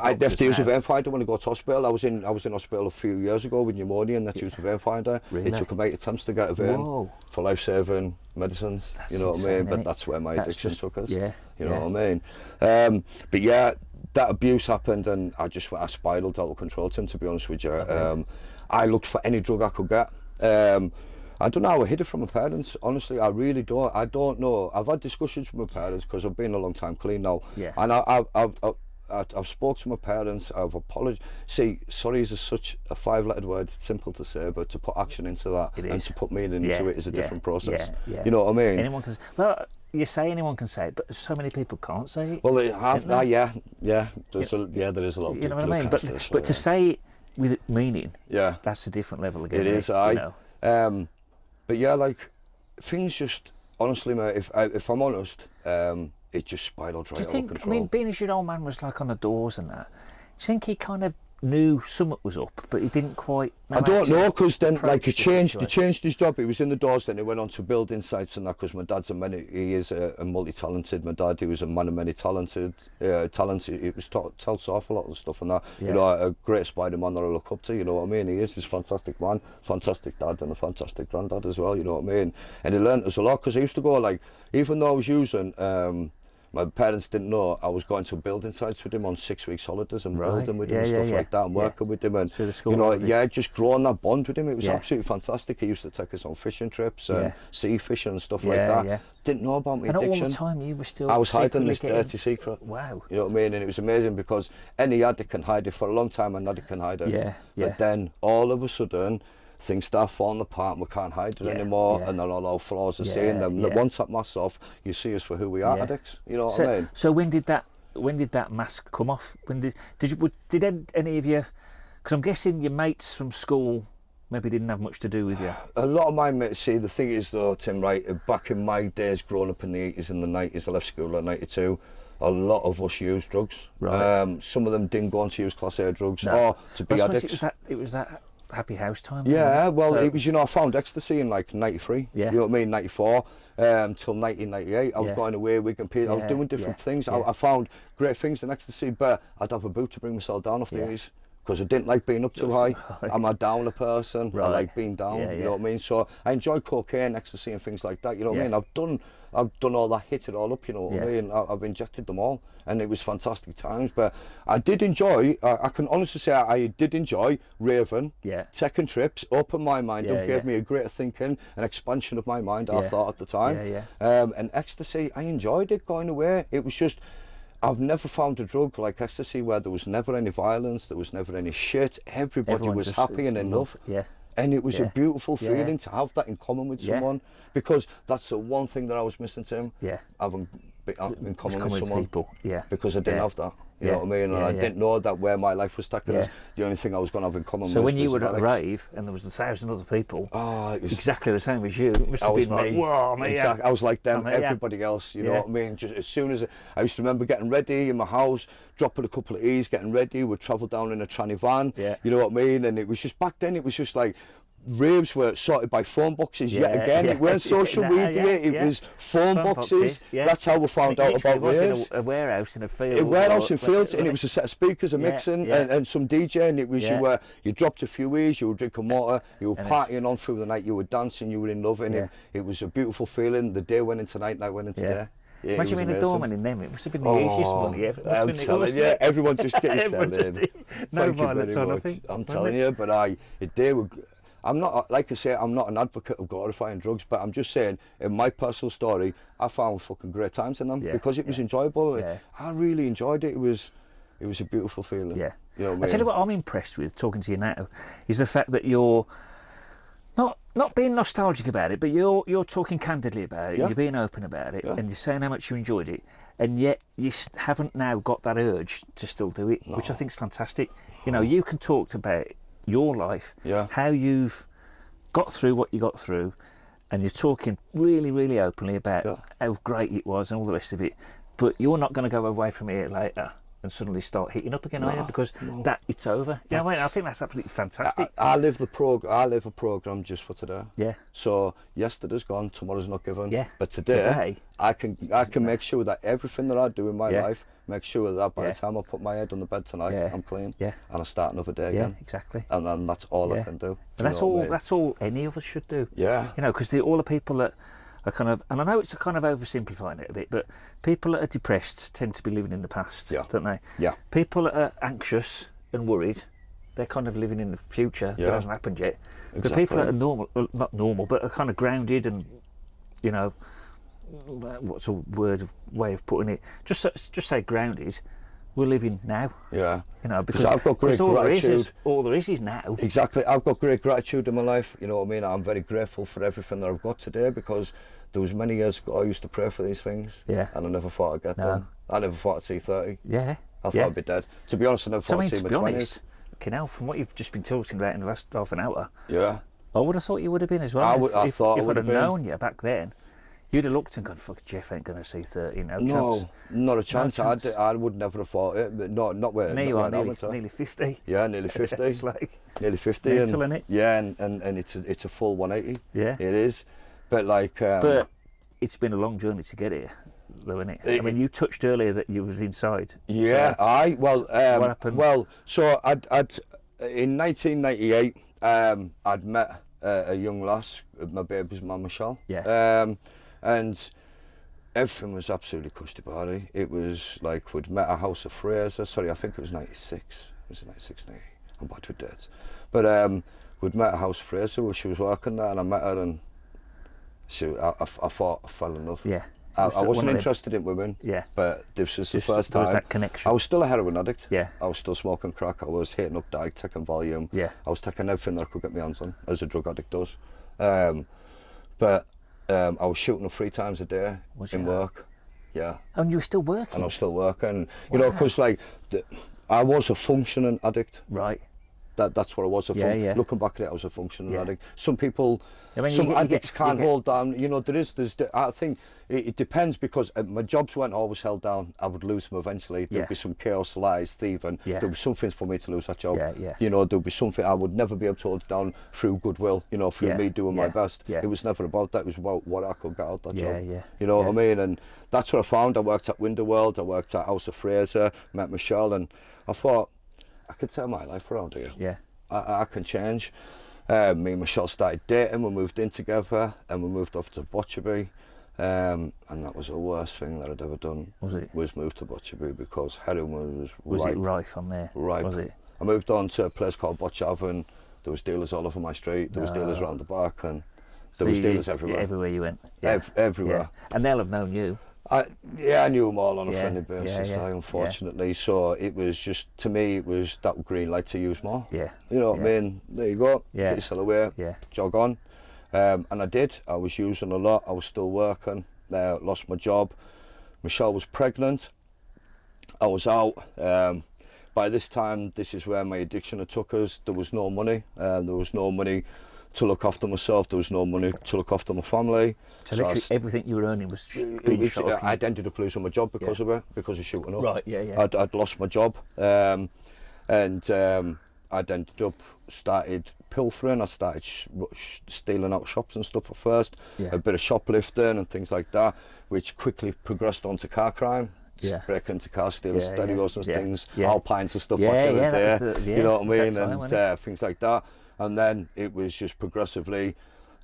I'd have to use a vein finder when I go to hospital. I was in hospital a few years ago with pneumonia, and that's used a vein finder. It took about 8 attempts to get a vein for life-saving medicines. You know what I mean? But that's where my addiction took us. You know what I mean? But yeah, that abuse happened, and I spiraled out of control, Tim, to be honest with you. I looked for any drug I could get. I don't know how I hid it from my parents. Honestly, I really don't. I don't know. I've had discussions with my parents because I've been a long time clean now. And I've spoke to my parents. I've apologized. See, sorry is such a 5-lettered word. It's simple to say, but to put action into that and to put meaning into it is a different process. You know what I mean? Anyone can. Well, you say anyone can say it, but so many people can't say it. Well, they have. There is a lot of people. You know what I mean? But to say it with meaning, that's a different level again. It is. But yeah, like things just honestly, mate. If I'm honest, it just spiraled right out of control. I mean, being as your old man was like on the doors and that, do you think he kind of knew something was up, but he didn't quite? I don't know, because then he changed his job. He was in the doors, then he went on to building sites and that, because my dad's he is a multi-talented. My dad, he was a man of many talents. He was tells off a lot of stuff and that. You know, a great Spider-Man that I look up to. You know what I mean? He is this fantastic man, fantastic dad, and a fantastic granddad as well. You know what I mean? And he learned us a lot, because I used to go even though I was using. My parents didn't know I was going to building sites with him on 6 weeks holidays and building with him and stuff like that, and working with him, and just growing that bond with him. It was absolutely fantastic. He used to take us on fishing trips and sea fishing and stuff like that. Didn't know about my addiction. And all the time you were still. I was hiding this dirty secret. Wow. You know what I mean? And it was amazing, because any addict can hide it for a long time. An addict can hide it. But then all of a sudden, things start falling apart and we can't hide it anymore, and then all our flaws are seen. Then once that mask's off, you see us for who we are, addicts. You know what I mean? So when did that mask come off? Did any of you? Because I'm guessing your mates from school maybe didn't have much to do with you. A lot of my mates, see, the thing is though, Tim, right, back in my days growing up in the 80s and the 90s, I left school at 92. A lot of us used drugs. Some of them didn't go on to use Class A drugs or to be addicts. It was that happy house time. Yeah, well, so, it was, you know, I found ecstasy in like 93, Yeah. you know what I mean, 94, till 1998. I was Yeah. going away, weekend period, I was Yeah, doing different yeah, things. yeah. I found great things in ecstasy, but I'd have a boot to bring myself down off the Yeah. ease. Because I didn't like being up too high. I'm a downer person. I Right. like being down. Yeah, You yeah. know what I mean. So I enjoy cocaine, ecstasy, and things like that. You know what I Yeah. mean. I've done all that, hit it all up. You know what Yeah. I mean. I've injected them all, and it was fantastic times. But I did enjoy. I can honestly say I did enjoy raving, Yeah. taking trips, opened my mind Yeah, up, gave yeah. me a greater thinking, an expansion of my mind. I Yeah. thought at the time. Yeah, And ecstasy, I enjoyed it going away. It was just. I've never found a drug like ecstasy where there was never any violence, there was never any shit. Everybody Everyone was just happy and in love. Yeah. And it was a Yeah. beautiful Yeah. feeling to have that in common with Yeah. someone, because that's the one thing that I was missing, Tim. Yeah. Having in common with With someone. people. Yeah. Because I didn't Yeah. have that. You Yeah. know what I mean? And Yeah, I yeah. didn't know that where my life was taking us. Yeah. The only thing I was going to have in common So was when you were at a addicts. rave and there was 1,000 other people, Oh, it was exactly the same as you, it must I have was been like, me. whoa, man. Exactly. I was like them, I'm here. everybody else, you know Yeah. what I mean? Just as soon as I used to remember getting ready in my house, dropping a couple of E's, getting ready, we'd travel down in a tranny van, Yeah. you know what I mean? And it was just, back then it was just like, raves were sorted by phone boxes yet Yeah, again. yeah. It weren't social Nah, media, yeah, it yeah. was phone boxes. Yeah. That's how we found out Literally about was raves. in a warehouse in a field. A warehouse or- in fields, and it was a set of speakers, a Yeah, mixing, yeah. and some DJ, and it was Yeah. you dropped a few E's, you were drinking water, you were And partying on through the night, you were dancing, you were in love, and Yeah. it was a beautiful feeling. The day went into night went into Yeah. day. Yeah, it Imagine was being a amazing. doorman in them. It must have been the easiest money ever. It must have I'm been the- telling wasn't you, it? everyone just get Everyone yourself just- in. no Thank you violence very or much. nothing, I'm wasn't telling it? you, but they were. I'm not, like I say, I'm not an advocate of glorifying drugs, but I'm just saying, in my personal story, I found fucking great times in them Yeah, because it was yeah. enjoyable. Yeah. I really enjoyed it. It was a beautiful feeling. Yeah. You know what I I mean? tell you what I'm impressed with, talking to you now, is the fact that you're not being nostalgic about it, but you're talking candidly about it, Yeah. you're being open about it, Yeah. and you're saying how much you enjoyed it, and yet you haven't now got that urge to still do it, which I think is fantastic. You know, you can talk about your life, Yeah. how you've got through what you got through, and you're talking really, really openly about Yeah. how great it was and all the rest of it, but you're not going to go away from here later and suddenly start hitting up again, are you? Because that it's over. You know what I mean? I think that's absolutely fantastic. I live a program just for today. Yeah. So yesterday's gone, tomorrow's not given. Yeah. But today, Today- I can make sure that everything that I do in my Yeah. life, make sure that by Yeah. the time I put my head on the bed tonight, Yeah. I'm clean. Yeah. And I start another day Yeah, again. exactly. And then that's all I Yeah. can do. And that's You know what I all. mean? That's all any of us should do. Yeah. You know, because all the people that are kind of, and I know it's a kind of oversimplifying it a bit, but people that are depressed tend to be living in the past, Yeah. don't they? Yeah. People that are anxious and worried, they're kind of living in the future that Yeah. hasn't happened yet. The Exactly. people that are normal, well, not normal, but are kind of grounded and, you know, what's a way of putting it? Just say grounded. We're living now. Yeah. You know, because I've got great all gratitude. all there is now. Exactly. I've got great gratitude in my life. You know what I mean? I'm very grateful for everything that I've got today, because there was many years ago I used to pray for these things. Yeah. And I never thought I'd get No. them. I never thought I'd see 30. Yeah. I thought yeah. I'd be dead. To be honest, I never So, I thought mean, I'd see to my be 20s. honest, from what you've just been talking about in the last half an hour, Yeah. I would have thought you would have been as well. I thought I if would I'd have have been. known you back then, you'd have looked and gone, "Fuck, Jeff ain't going to see 30. No chance." No, not a chance. chance. I would never have thought it. But not where. And here you not are, where I nearly, went to. nearly 50. Yeah, nearly 50. It's like, Nearly 50. mental, and, innit? Yeah, and it's a full 180. yeah. It is. But like. But it's been a long journey to get here, though, isn't it? I mean, you touched earlier that you was inside. Yeah, So, well, what happened? Well, so I'd in 1998, I'd met a young lass, my baby's mum, Michelle. Yeah. And everything was absolutely cushy-barty. It was like we'd met at House of Fraser. Sorry, I think it was 96. It was 96, 98. I'm bad with dates. But we'd met at House of Fraser where she was working there, and I met her, and I thought I fell in love. Yeah. I wasn't interested in women. Yeah. But this was the Just first there was time. that connection. I was still a heroin addict. Yeah. I was still smoking crack. I was hitting up Dyke, taking volume. Yeah. I was taking everything that I could get my hands on, as a drug addict does. But I was shooting up 3 times a day Was in you? work. Yeah. Oh, and you were still working? And I was still working. You know, because like, I was a functioning addict. Right. that's what I was. Looking back at it, I was a functioning addict. Some people, some addicts can't hold down. You know, I think it depends, because my jobs weren't always held down. I would lose them eventually. There'd be some chaos, lies, thieving. There'd be something for me to lose that job. You know, there'd be something I would never be able to hold it down through goodwill. You know, through me doing my best. It was never about that. It was about what I could get out that job. You know what I mean? And that's what I found. I worked at Window World. I worked at House of Fraser. Met Michelle, and I thought, I could turn my life around here. I can change. Me and Michelle started dating. We moved in together, and we moved up to Botcherby. And that was the worst thing that I'd ever done. Was it? Was move to Botcherby, because heroin was ripe. It rife on there? Ripe. Was it? I moved on to a place called Botchavon. There was dealers all over my street. There was dealers around the back, and there was dealers everywhere. Everywhere you went. Everywhere. And they'll have known you. I knew them all on a friendly basis, unfortunately. So it was just, to me, it was that green light to use more. You know what I mean? There you go. Get yourself away. Jog on. And I did. I was using a lot. I was still working. Lost my job. Michelle was pregnant. I was out. By this time, this is where my addiction had took us. There was no money. There was no money to look after myself. There was no money to look after my family. So literally everything you were earning was being shot. I'd ended up losing my job because of it, because of shooting up. Right, I'd lost my job, and I'd ended up started pilfering. I started stealing out shops and stuff at first. A bit of shoplifting and things like that, which quickly progressed onto car crime. Break into cars, stealing stereos and things, Alpines and stuff back in the day. You know what I mean? And things like that. And then it was just progressively,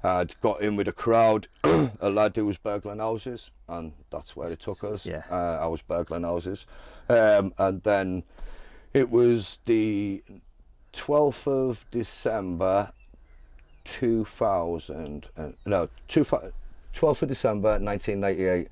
I'd got in with a crowd, a lad who was burgling houses, and that's where it took us. I was burgling houses. And then it was the 12th of December 2000, 12th of December 1998.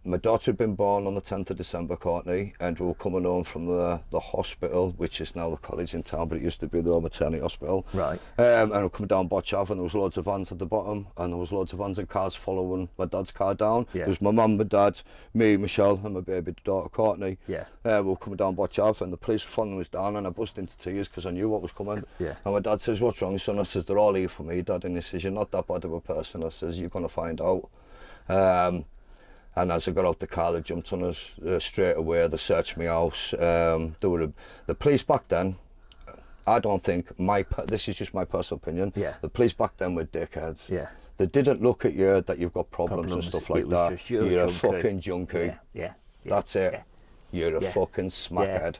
My daughter had been born on the 10th of December, Courtney, and we were coming home from the hospital, which is now the college in town, but it used to be the maternity hospital. Right. And we were coming down Botch Ave, and there was loads of vans at the bottom, and there was loads of vans and cars following my dad's car down. There was my mum, my dad, me, Michelle, and my baby daughter, Courtney. We were coming down Botch Ave, and the police were following us down, and I burst into tears because I knew what was coming. And my dad says, "What's wrong, son?" I says, "They're all here for me, Dad." And he says, "You're not that bad of a person." I says, "You're going to find out." And as I got out the car, they jumped on us straight away. They searched my house. The police back then, I don't think, this is just my personal opinion, the police back then were dickheads. They didn't look at you that you've got problems and stuff like that. You're a fucking junkie. That's it. You're a fucking smackhead.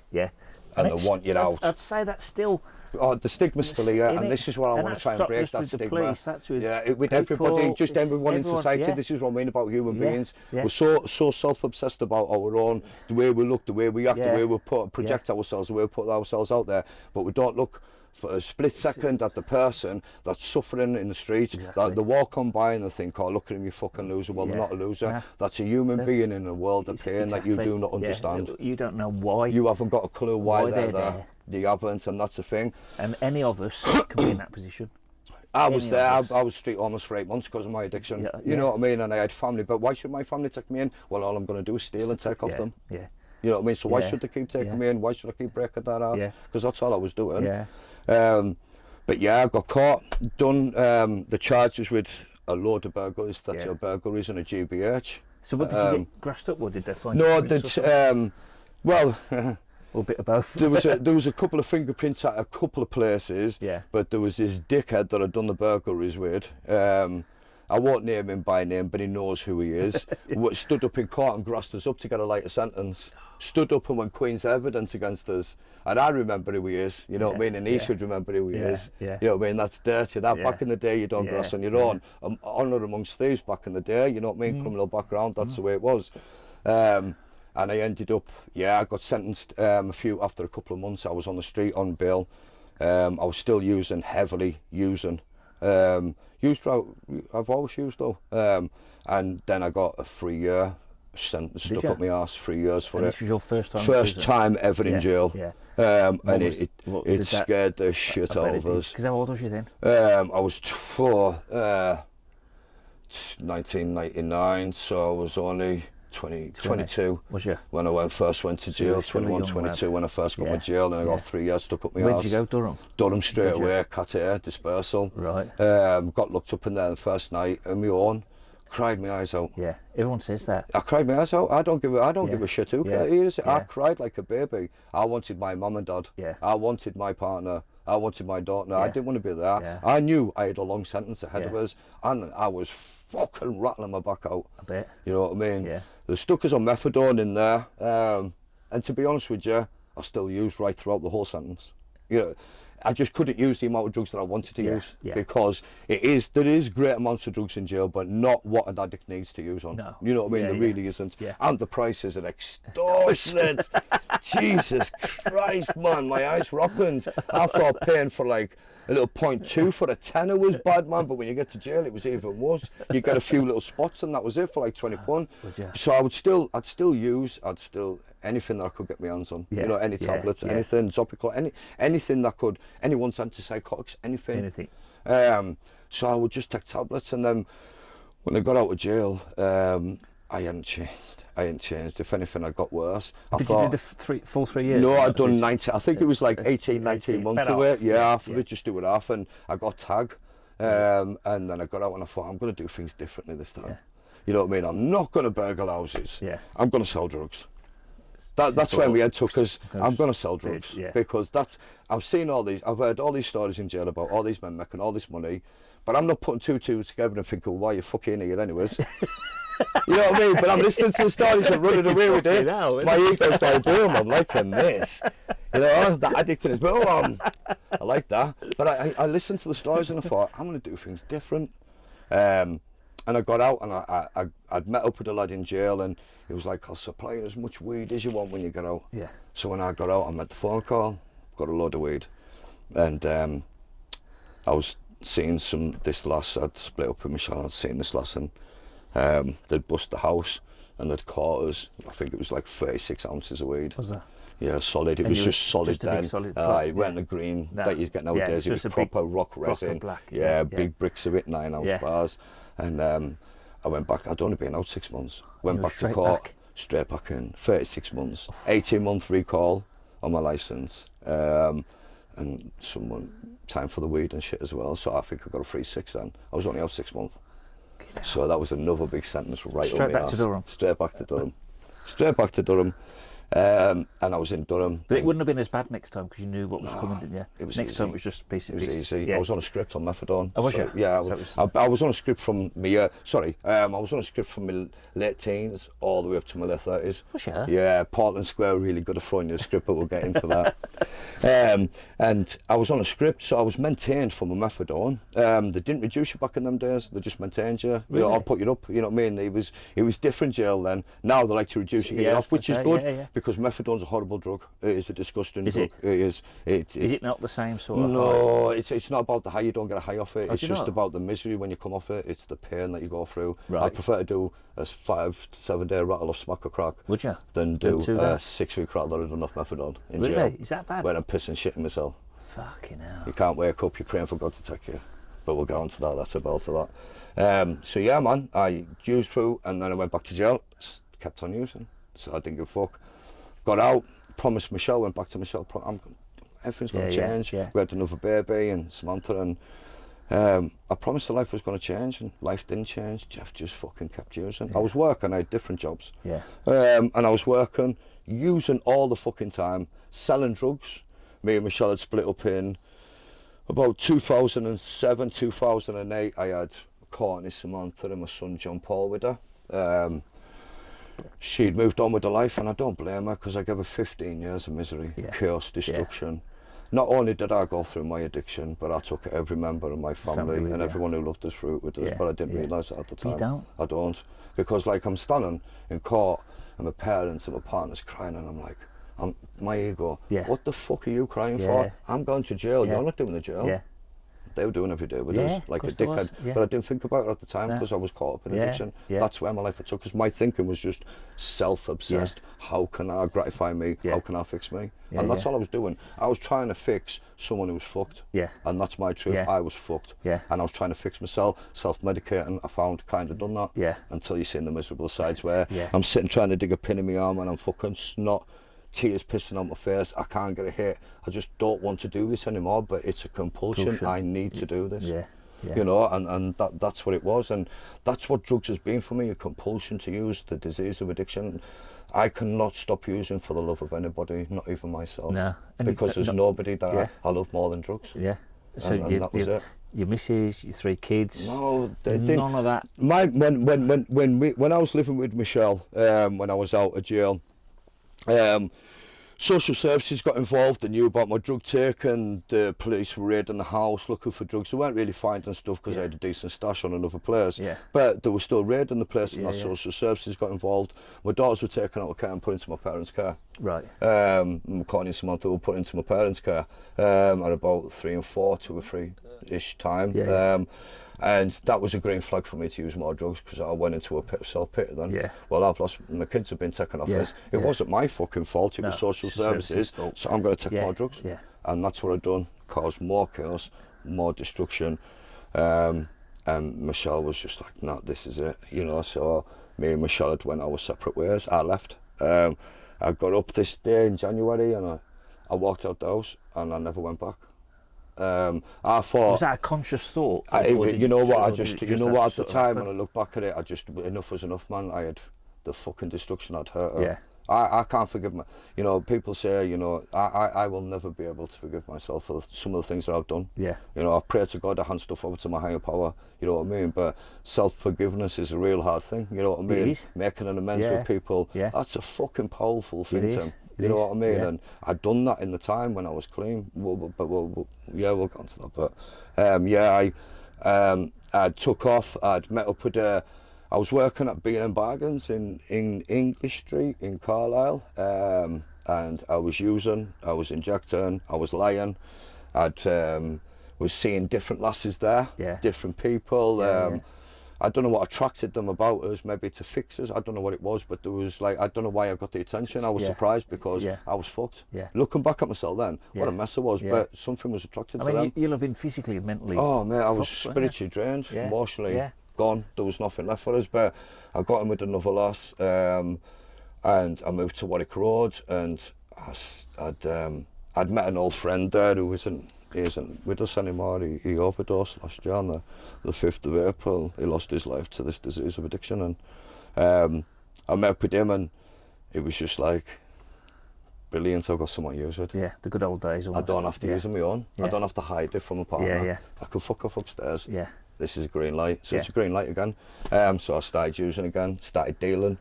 And they want you out. I'd say that's still... Oh, the stigma's still here, and this is what I want to try and break, that stigma. Police, that's with with people, everybody, just everyone in society. This is what I mean about human beings. We're so self-obsessed about our own, the way we look, the way we act, the way we project ourselves, the way we put ourselves out there, but we don't look for a split second at the person that's suffering in the street. They walk on by and they think, "Oh, look at him, you fucking loser." Well, they're not a loser. That's a human being in a world of pain that you do not understand. You don't know why. You haven't got a clue why they're there. You haven't, and that's the thing. And any of us can be in that position. I was there. I was street homeless for 8 months because of my addiction. You know what I mean? And I had family, but why should my family take me in? Well, all I'm going to do is steal and take off them. You know what I mean? So why should they keep taking me in? Why should I keep breaking that out? Because that's all I was doing. But yeah, I got caught, done the charges with a load of burglaries, that's your burglaries and a GBH. So what did you get grassed up, or did they find? No, well, or a bit of both. there was a couple of fingerprints at a couple of places, but there was this dickhead that I'd done the burglaries with. I won't name him by name, but he knows who he is. Stood up in court and grassed us up to get a lighter sentence. Stood up and went Queen's evidence against us. And I remember who he is, you know what I mean? And he should remember who he is. You know what I mean? That's dirty. Back in the day, you don't grass on your own. Honour amongst thieves back in the day, you know what I mean? Criminal background, that's the way it was. And I ended up, I got sentenced after a couple of months. I was on the street on bail. I was still heavily using. I've always used though. And then I got a 3 year sentence stuck up my arse, 3 years for it. This was your first time? First time ever in jail. And it scared the shit out of us. Because how old was you then? I was 1999, so I was only 22 Was you? when I first went to jail, still a 21, young 22 lad. when I first got Yeah. my jail, and I Yeah. got 3 years stuck up my Where arse. did you go, Durham? Durham straight Did you? away, cat hair, dispersal. Right. Got looked up in there the first night on my own, cried my eyes out. Yeah, everyone says that. I cried my eyes out. I don't give a shit who Yeah. cares. I Yeah. cried like a baby. I wanted my mum and dad. Yeah. I wanted my partner. I wanted my daughter. I Yeah. didn't want to be there. Yeah. I knew I had a long sentence ahead of Yeah. us, and I was fucking rattling my back out. I bet. You know what I mean? Yeah. They stuck us on methadone in there, and to be honest with you, I still used right throughout the whole sentence. You know, I just couldn't use the amount of drugs that I wanted to use because there is great amounts of drugs in jail, but not what an addict needs to use on. No. You know what I mean? Yeah, there yeah. really isn't. Yeah. And the prices are extortionate. Jesus Christ, man, my eyes were opened. I thought paying for like a little 0.2 for a tenner was bad, man, but when you get to jail, it was even worse. You get a few little spots, and that was it for like 20 £20. Would you? So I'd still use anything that I could get my hands on. Yeah. You know, any Yeah. tablets, Yeah. anything, Zopical, anything that could, anyone's antipsychotics, anything. Anything. So I would just take tablets, and then when I got out of jail, I hadn't changed. If anything, I got worse. I Did thought, you do the full 3 years? no, I'd done Did- 90. I think it was like 18, 19 months Fed away. off. Yeah, Yeah, half of yeah. it, just do it half, and I got tagged. And then I got out, and I thought, I'm going to do things differently this time. Yeah. You know what I mean? I'm not going to burgle houses. Yeah. I'm going to sell drugs. That's where my head took us. I'm going to sell drugs Yeah. because I've heard all these stories in jail about all these men making all this money, but I'm not putting two together and thinking, why you fucking here anyways? You know what I mean? But I'm listening to the stories and running away with it. My ego's going, boom, I'm liking this. You know, I was that addict in his boom. I like that. But I listened to the stories and I thought, I'm going to do things different. And I got out, and I'd met up with a lad in jail, and he was like, I'll supply you as much weed as you want when you get out. Yeah. So when I got out, I made the phone call, got a load of weed, and I was seeing this lass. I'd split up with Michelle. I'd seen this lass, and they'd bust the house, and they'd caught us. I think it was like 36 ounces of weed. Was that? Yeah, solid. It was just solid just a big then. solid It block, weren't the green No. that you get nowadays. it's It was just a proper big- rock proper resin. black, Yeah, yeah. big bricks of it, 9-ounce Yeah. bars. And I went back. I'd only been out 6 months. Went You were back to straight court. back? Straight back in. 36 months. 18-month recall on my licence. And time for the weed and shit as well. So I think I got a 3-6 then. I was only out 6 months. So that was another big sentence right Straight up my back to arse. Durham? Straight back to Durham. Straight back to Durham. And I was in Durham. But it wouldn't have been as bad next time because you knew what was coming, didn't you? It was next easy. time it was just a piece It of was piece. easy. Yeah. I was on a script on methadone. Oh, was so, you? Yeah, So it was- I was on a script from my I was on a script from my late teens all the way up to my late 30s. Was you? Yeah, Portland Square really good at throwing you a script, but we'll get into that. And I was on a script, so I was maintained for my methadone. They didn't reduce you back in them days; they just maintained you. You know, Really? I'll put you up. You know what I mean? It was different jail then. Now they like to reduce you, get you Yeah, off, which is okay, good yeah. because methadone's a horrible drug. It is a disgusting Is drug. it? It is. Is it not the same sort of high? No, it's not about the high. You don't get a high off it. Oh, It's do you just not? about the misery when you come off it. It's the pain that you go through. I Right. prefer to do a 5 to 7 day rattle of smack or crack Would you? than do do a that? 6-week rattle that I've done off methadone in Really? jail. Is that bad? When I'm pissing shit in myself. Fucking hell. You can't wake up. You're praying for God to take you. But we'll get on to that. That's about to that. So yeah, man, I used through, and then I went back to jail. Kept on using. So I didn't give a fuck. Got out. Promised Michelle. Went back to Michelle. Everything's going to change. Yeah. We had another baby and Samantha, and I promised her life was going to change, and life didn't change. Jeff just fucking kept using. I was working. I had different jobs. Yeah. And I was working, using all the fucking time, selling drugs. Me and Michelle had split up in about 2007, 2008. I had Courtney, Samantha, and my son John Paul with her. She'd moved on with her life, and I don't blame her because I gave her 15 years of misery, chaos, destruction. Not only did I go through my addiction, but I took every member of my family with and you. everyone who loved us through it with us. Yeah, But I didn't yeah. realise it at the time. You don't? I don't. Because like I'm standing in court and my parents and my partner's crying, and I'm like, my ego, Yeah. what the fuck are you crying Yeah. for? I'm going to jail, Yeah. you're not doing the jail. Yeah. they were doing every day with Yeah, us, like a of course there was, dickhead. yeah. But I didn't think about it at the time No. because I was caught up in Yeah, addiction. yeah. That's where my life took, because my thinking was just self-obsessed. How can I gratify me? Yeah. How can I fix me? Yeah, And that's yeah. all I was doing. I was trying to fix someone who was fucked. Yeah. And that's my truth. Yeah. I was fucked. Yeah. And I was trying to fix myself, self-medicating. I found kind of done that. Yeah. Until you see the miserable sides where Yeah. I'm sitting trying to dig a pin in my arm and I'm fucking snot, tears pissing on my face. I can't get a hit. I just don't want to do this anymore, but it's a compulsion. I need to do this. Yeah. Yeah. You know, and that's what it was, and that's what drugs has been for me, a compulsion to use, the disease of addiction. I cannot stop using for the love of anybody, not even myself. No. And because there's nobody that yeah. I love more than drugs. Yeah. So and that was it. Your missus, your 3 kids. No, they didn't. None of that. When I was living with Michelle, when I was out of jail, social services got involved. They knew about my drug take, and the police were raiding the house looking for drugs. They weren't really finding stuff because I had a decent stash on another place. Yeah. But they were still raiding the place, and Yeah, that yeah. social services got involved. My daughters were taken out of care and put into my parents' care. Right. Courtney and Samantha were put into my parents' care at about 3 and 4, 2 or 3-ish time. Yeah, yeah. And that was a green flag for me to use more drugs, because I went into a pit of self-pity then. Yeah. Well, I've lost, my kids have been taken off Yeah, this. It wasn't my fucking fault, it was social services, fault. so I'm going to take Yeah, more drugs. yeah. And that's what I've done, caused more chaos, more destruction. And Michelle was just like, no, this is it, you know. So me and Michelle had went our separate ways. I left. I got up this day in January, and I walked out the house, and I never went back. I thought, Was that a conscious thought? you know what, at the sort of time when happen? I look back at it, enough was enough, man. I had the fucking destruction I'd hurt her. Yeah. I can't forgive my, you know, people say, you know, I will never be able to forgive myself for some of the things that I've done. Yeah. You know, I pray to God, I hand stuff over to my higher power, you know what I mean? But self-forgiveness is a real hard thing, you know what I mean? It is. Making an amends Yeah. with people, Yeah. that's a fucking powerful thing, is. Tim. It You know is. what I mean? Yeah. And I'd done that in the time when I was clean. We'll get onto that. But I took off. I'd met up with I was working at B&M Bargains in English Street in Carlisle, and I was using, I was injecting, I was lying. Was seeing different lasses there, Yeah. different people. Yeah. I don't know what attracted them about us, maybe to fix us. I don't know what it was, but there was like, I don't know why I got the attention. I was Yeah. surprised because Yeah. I was fucked. Yeah. Looking back at myself then, what a Yeah. mess I was, Yeah. but something was attracted I to mean, them. you'll have been physically and mentally. Oh man, I was fucked, weren't spiritually drained, Yeah. emotionally Yeah. gone. There was nothing left for us, but I got in with another lass, and I moved to Warwick Road, and I'd met an old friend there who he isn't with us anymore. He overdosed last year on the 5th of April. He lost his life to this disease of addiction, and I met up with him, and it was just like, brilliant, I've got someone to use it. Yeah, the good old days. Almost. I don't have to use it on my own. Yeah. I don't have to hide it from a partner. Yeah, yeah. I can fuck off upstairs. Yeah. This is a green light. So Yeah. it's a green light again. So I started using again, started dealing.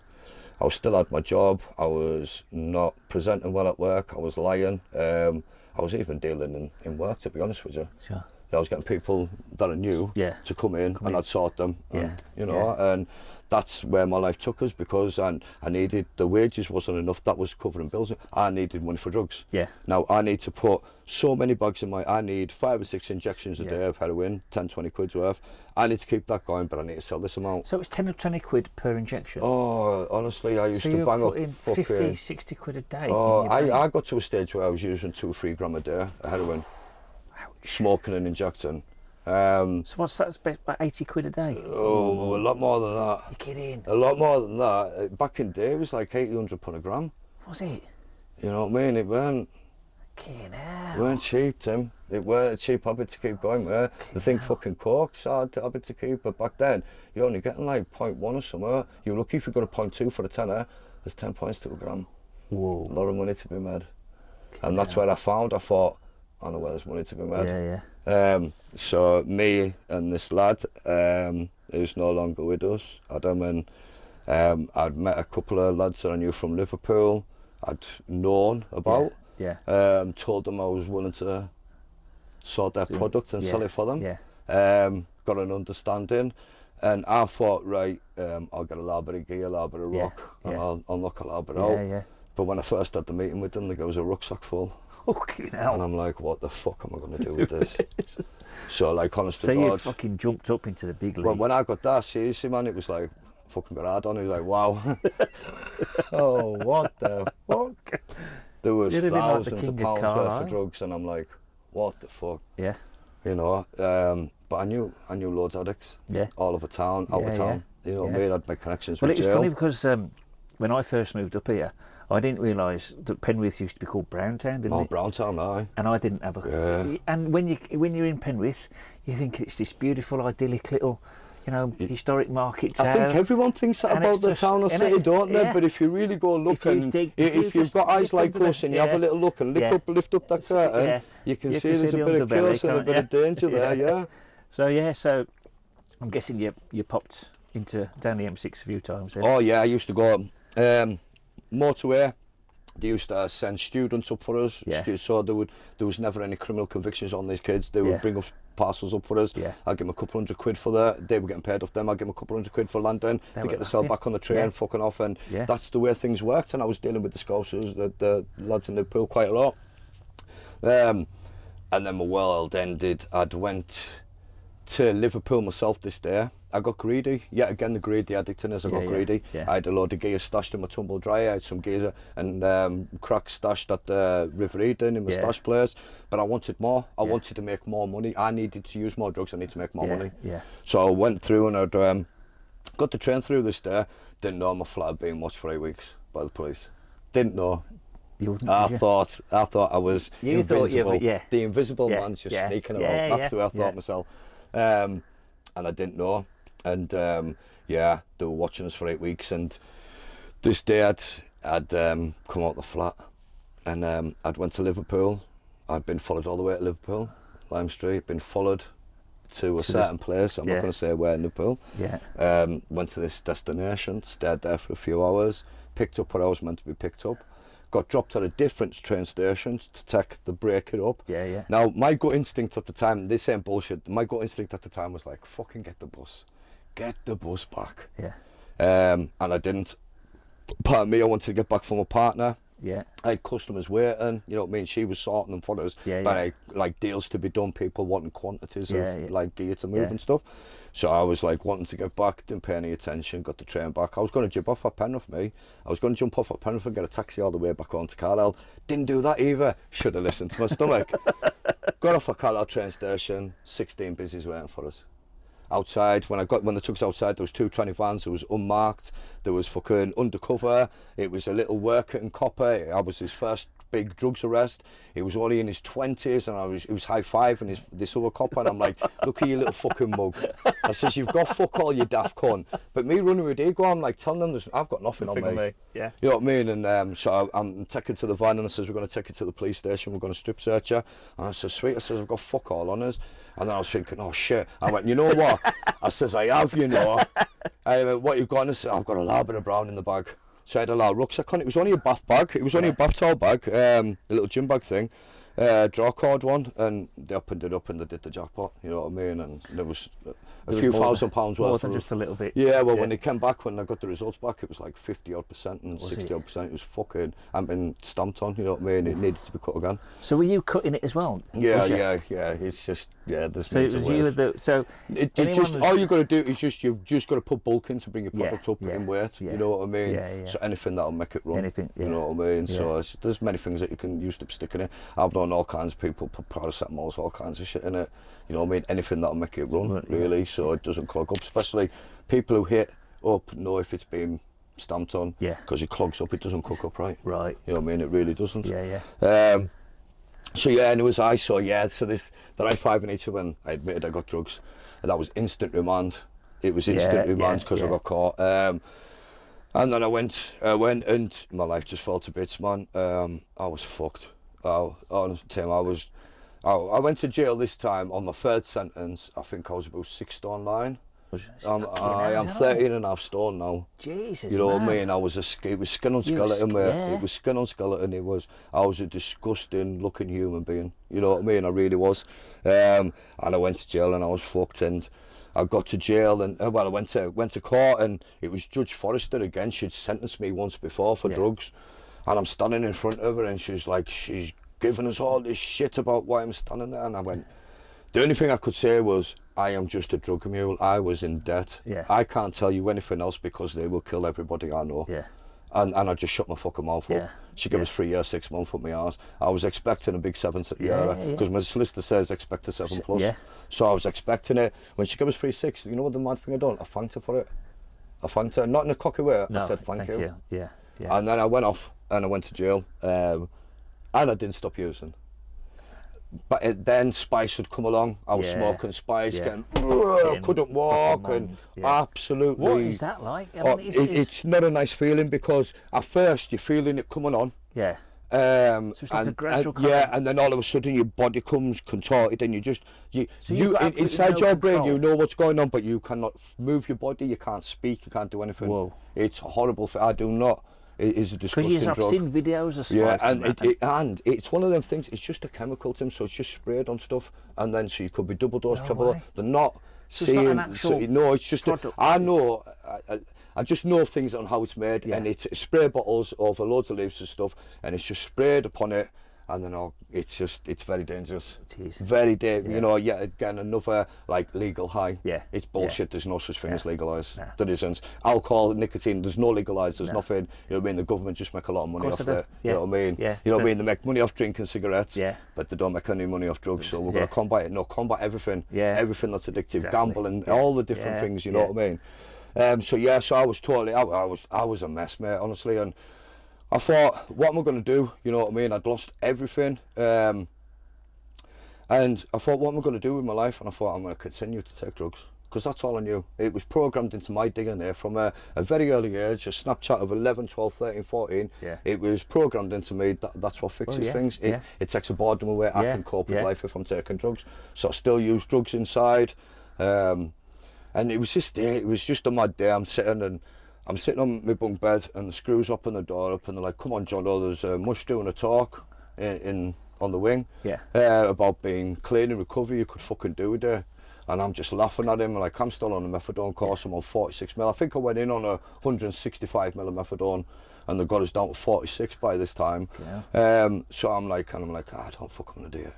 I still had my job. I was not presenting well at work. I was lying. I was even dealing in work, to be honest with you. Sure. I was getting people that I knew Yeah. to come in, and I'd sort them. Yeah. And, you know, and that's where my life took us, because I needed, the wages wasn't enough. That was covering bills. I needed money for drugs. Yeah. Now I need to put so many bags in I need 5 or 6 injections a Yeah. day of heroin, 10, 20 quid's worth. I need to keep that going, but I need to sell this amount. So it's 10 or 20 quid per injection. Oh, honestly, I used so to you're bang up putting fucking 50, 60 quid a day. Oh, in your bank. I got to a stage where I was using 2 or 3 gram a day of heroin, smoking and injecting. So what's that? It's about 80 quid a day. Oh, a lot more than that. You're kidding. A lot more than that. Back in the day, it was like 800 £1 a gram. Was it? You know what I mean? It weren't cheap, Tim. It weren't a cheap habit to keep going with. I think fucking coke's hard habit to keep, but back then, you're only getting like 0.1 or something. You're lucky if you got a 0.2 for a tenner. There's 10 points to a gram. Whoa. A lot of money to be made. And that's where I thought, I know where there's money to be made. Yeah, yeah. So me and this lad, who's no longer with us, Adam, and I'd met a couple of lads that I knew from Liverpool, I'd known about, Yeah. told them I was willing to sort their product and sell it for them. Yeah. Got an understanding, and I thought, right, I'll get a little bit of gear, a little bit of rock, and I'll knock a little bit out. Yeah. But when I first had the meeting with them, there was a rucksack full. Fucking hell. And I'm like, what the fuck am I going to do with this? So, like, honest to So God. you fucking jumped up into the big league. Well, when I got that, seriously, man, it was like, fucking got hard on. It was like, wow. Oh, what the fuck? There was thousands of pounds worth of drugs, and I'm like, what the fuck? Yeah. You know, but I knew loads of addicts. Yeah. All over town, out of town. Yeah. You know what I mean? I'd make connections well, with jail. Well, it's funny because when I first moved up here, I didn't realise that Penrith used to be called Browntown, didn't it? Browntown, aye. And I didn't have a... Yeah. And when you're in Penrith, you think it's this beautiful, idyllic little, you know, historic market town. I think everyone thinks that about the town or city, don't they? But if you really go look if you've got eyes like us and you have a little look and lift up that curtain, you can see there's a bit of chaos and a bit of danger there, yeah. So I'm guessing you popped down the M6 a few times. Oh yeah, I used to go motorway. They used to send students up for us, so there was never any criminal convictions on these kids. They would bring up parcels up for us. I'd give them a couple £100 for that. They were getting paid off them. I'd give them a couple £100 for landing. They get themselves back on the train, fucking off, and that's the way things worked. And I was dealing with the Scousers, the lads in Liverpool, quite a lot. And then my world ended. I'd went to Liverpool myself this day. I got greedy. Yet again, the addict in us. I got greedy. I had a load of gear stashed in my tumble dryer. I had some gear and crack stashed at the River Eden in my stash place. But I wanted more. I wanted to make more money. I needed to use more drugs. I need to make more money. So I went through and I'd got the train through this day. Didn't know my flat had been watched for 8 weeks by the police. Didn't know. I thought I was invincible. The invisible man's just sneaking around. That's who I thought myself. And I didn't know. And they were watching us for 8 weeks. And this day I'd come out the flat, and I'd went to Liverpool. I'd been followed all the way to Liverpool, Lime Street. Been followed to a certain place. I'm not going to say where in Liverpool. Went to this destination, stayed there for a few hours, picked up what I was meant to be picked up. Got dropped at a different train station to break it up. Now, my gut instinct at the time, this ain't bullshit, my gut instinct at the time was like, fucking get the bus back. And I didn't. Part of me, I wanted to get back from my partner. I had customers waiting, you know what I mean? She was sorting them for us. But I, like, deals to be done, people wanting quantities of like gear to move and stuff. So I was like wanting to get back, didn't pay any attention, got the train back. I was going to jump off at Penrith, I was going to jump off at Penrith and get a taxi all the way back home to Carlisle. Didn't do that either. Should have listened to my stomach. Got off at Carlisle train station, 16 busies waiting for us. Outside, when they took us outside, there was 2 tranny vans. There was unmarked. There was fucking undercover. It was a little worker in copper. I was his first big drugs arrest. He was only in his 20s, and he was high-fiving this other copper, and I'm like, look at you little fucking mug. I says, you've got fuck all, you daft cunt. But me running with ego, I'm like telling them, I've got nothing on me. You know what I mean? And so I'm taken to the van, and I says, we're going to take it to the police station. We're going to strip search her. And I says, sweet. I says, I've got fuck all on us. And then I was thinking, oh shit. I went, you know what? I says, I have, you know. I went, what you got? And I said, I've got a little bit of brown in the bag. So I had a little rucksack on. It was only a bath bag. It was only a bath towel bag, a little gym bag thing, draw cord one, and they opened it up and they did the jackpot. You know what I mean? And there was a few £1,000 worth. More than just a little bit. Yeah, well, when they came back, when I got the results back, it was like 50-odd% and 60-odd%. It was fucking, hadn't been stamped on. You know what I mean? It needed to be cut again. So were you cutting it as well? Yeah. It's just there's so it was you all you got to do is you've just got to put bulk in to bring your product up in weight. You know what I mean? So anything that'll make it run. Anything. You know what I mean? So there's many things that you can use to stick in it. I've known all kinds of people put paracetamols, all kinds of shit in it. You know what I mean? Anything that'll make it run, really, so it doesn't clog up. Especially people who hit up know if it's been stamped on, because it clogs up, it doesn't cook up right. Right. You know what I mean? It really doesn't. So and it was so this that I 5 and 8 when I admitted I got drugs, and that was instant remand. It was instant remand because I got caught. And then I went and my life just fell to bits, man. I was fucked. Honestly, Tim, I went to jail this time on my 3rd sentence. I think I was about 6 stone 9. I'm 13 and a half stone now. Jesus, you know what I mean? It was skin on skeleton, mate. It was skin on skeleton. I was a disgusting looking human being. You know what I mean? I really was. And I went to jail and I was fucked. And I got to jail and I went to court, and it was Judge Forrester again. She'd sentenced me once before for drugs. And I'm standing in front of her and she's giving us all this shit about why I'm standing there. And I went, the only thing I could say was, I am just a drug mule. I was in debt. Yeah. I can't tell you anything else because they will kill everybody I know. Yeah. And I just shut my fucking mouth up. She gave us 3 years, 6 months with my ass. I was expecting a big 7 year because my solicitor says expect a 7+. Yeah. So I was expecting it. When she gave us 3-6, you know what the mad thing I done? I thanked her for it. I thanked her, not in a cocky way. No, I said thank you. Yeah. Yeah. And then I went off and I went to jail. And I didn't stop using. But then Spice had come along. I was smoking Spice, getting couldn't walk, and absolutely. What is that like? I mean, it's not a nice feeling because at first you're feeling it coming on. Yeah. So it's like a gradual kind of... and then all of a sudden your body comes contorted, and you inside no your brain control. you know what's going on, but you cannot move your body. You can't speak. You can't do anything. Whoa. It's horrible. I do not. It is a disgusting drug. Because I've seen videos of Spice. Yeah, and it's one of them things. It's just a chemical, Tim. So it's just sprayed on stuff, and then so you could be double dose, triple dose. They're not so seeing. It's not an actual no, it's just. I know. I just know things on how it's made, and it's spray bottles over loads of leaves and stuff, and it's just sprayed upon it, and then it's very dangerous. It is. Very dangerous. You know, again, another legal high. Yeah. It's bullshit. There's no such thing as legalised. No. There isn't. Alcohol, nicotine, there's no legalised. There's nothing. You know what I mean? The government just make a lot of money off it. You know what I mean? Yeah. You know what I mean? They make money off drinking cigarettes, but they don't make any money off drugs. So we're going to combat it. No, combat everything. Yeah. Everything that's addictive, Exactly. gambling, all the different things. You know what I mean? So I was totally, I was a mess, mate, honestly, and I thought, what am I going to do? You know what I mean? I'd lost everything, and I thought, what am I going to do with my life? And I thought, I'm going to continue to take drugs, because that's all I knew. It was programmed into my DNA from a very early age, a Snapchat of 11, 12, 13, 14. It was programmed into me, that's what fixes things. It takes a boredom away. I can cope with life if I'm taking drugs. So I still use drugs inside. And it was just a mad day. I'm sitting on my bunk bed, and the screws open the door up, and they're like, "Come on, John, there's Mush doing a talk on the wing about being clean and recovery. You could fucking do it there." And I'm just laughing at him, like, I'm still on a methadone course. I'm on 46 mil. I think I went in on a 165 mil of methadone, and they got us down to 46 by this time. So I'm like, I don't fucking want to do it.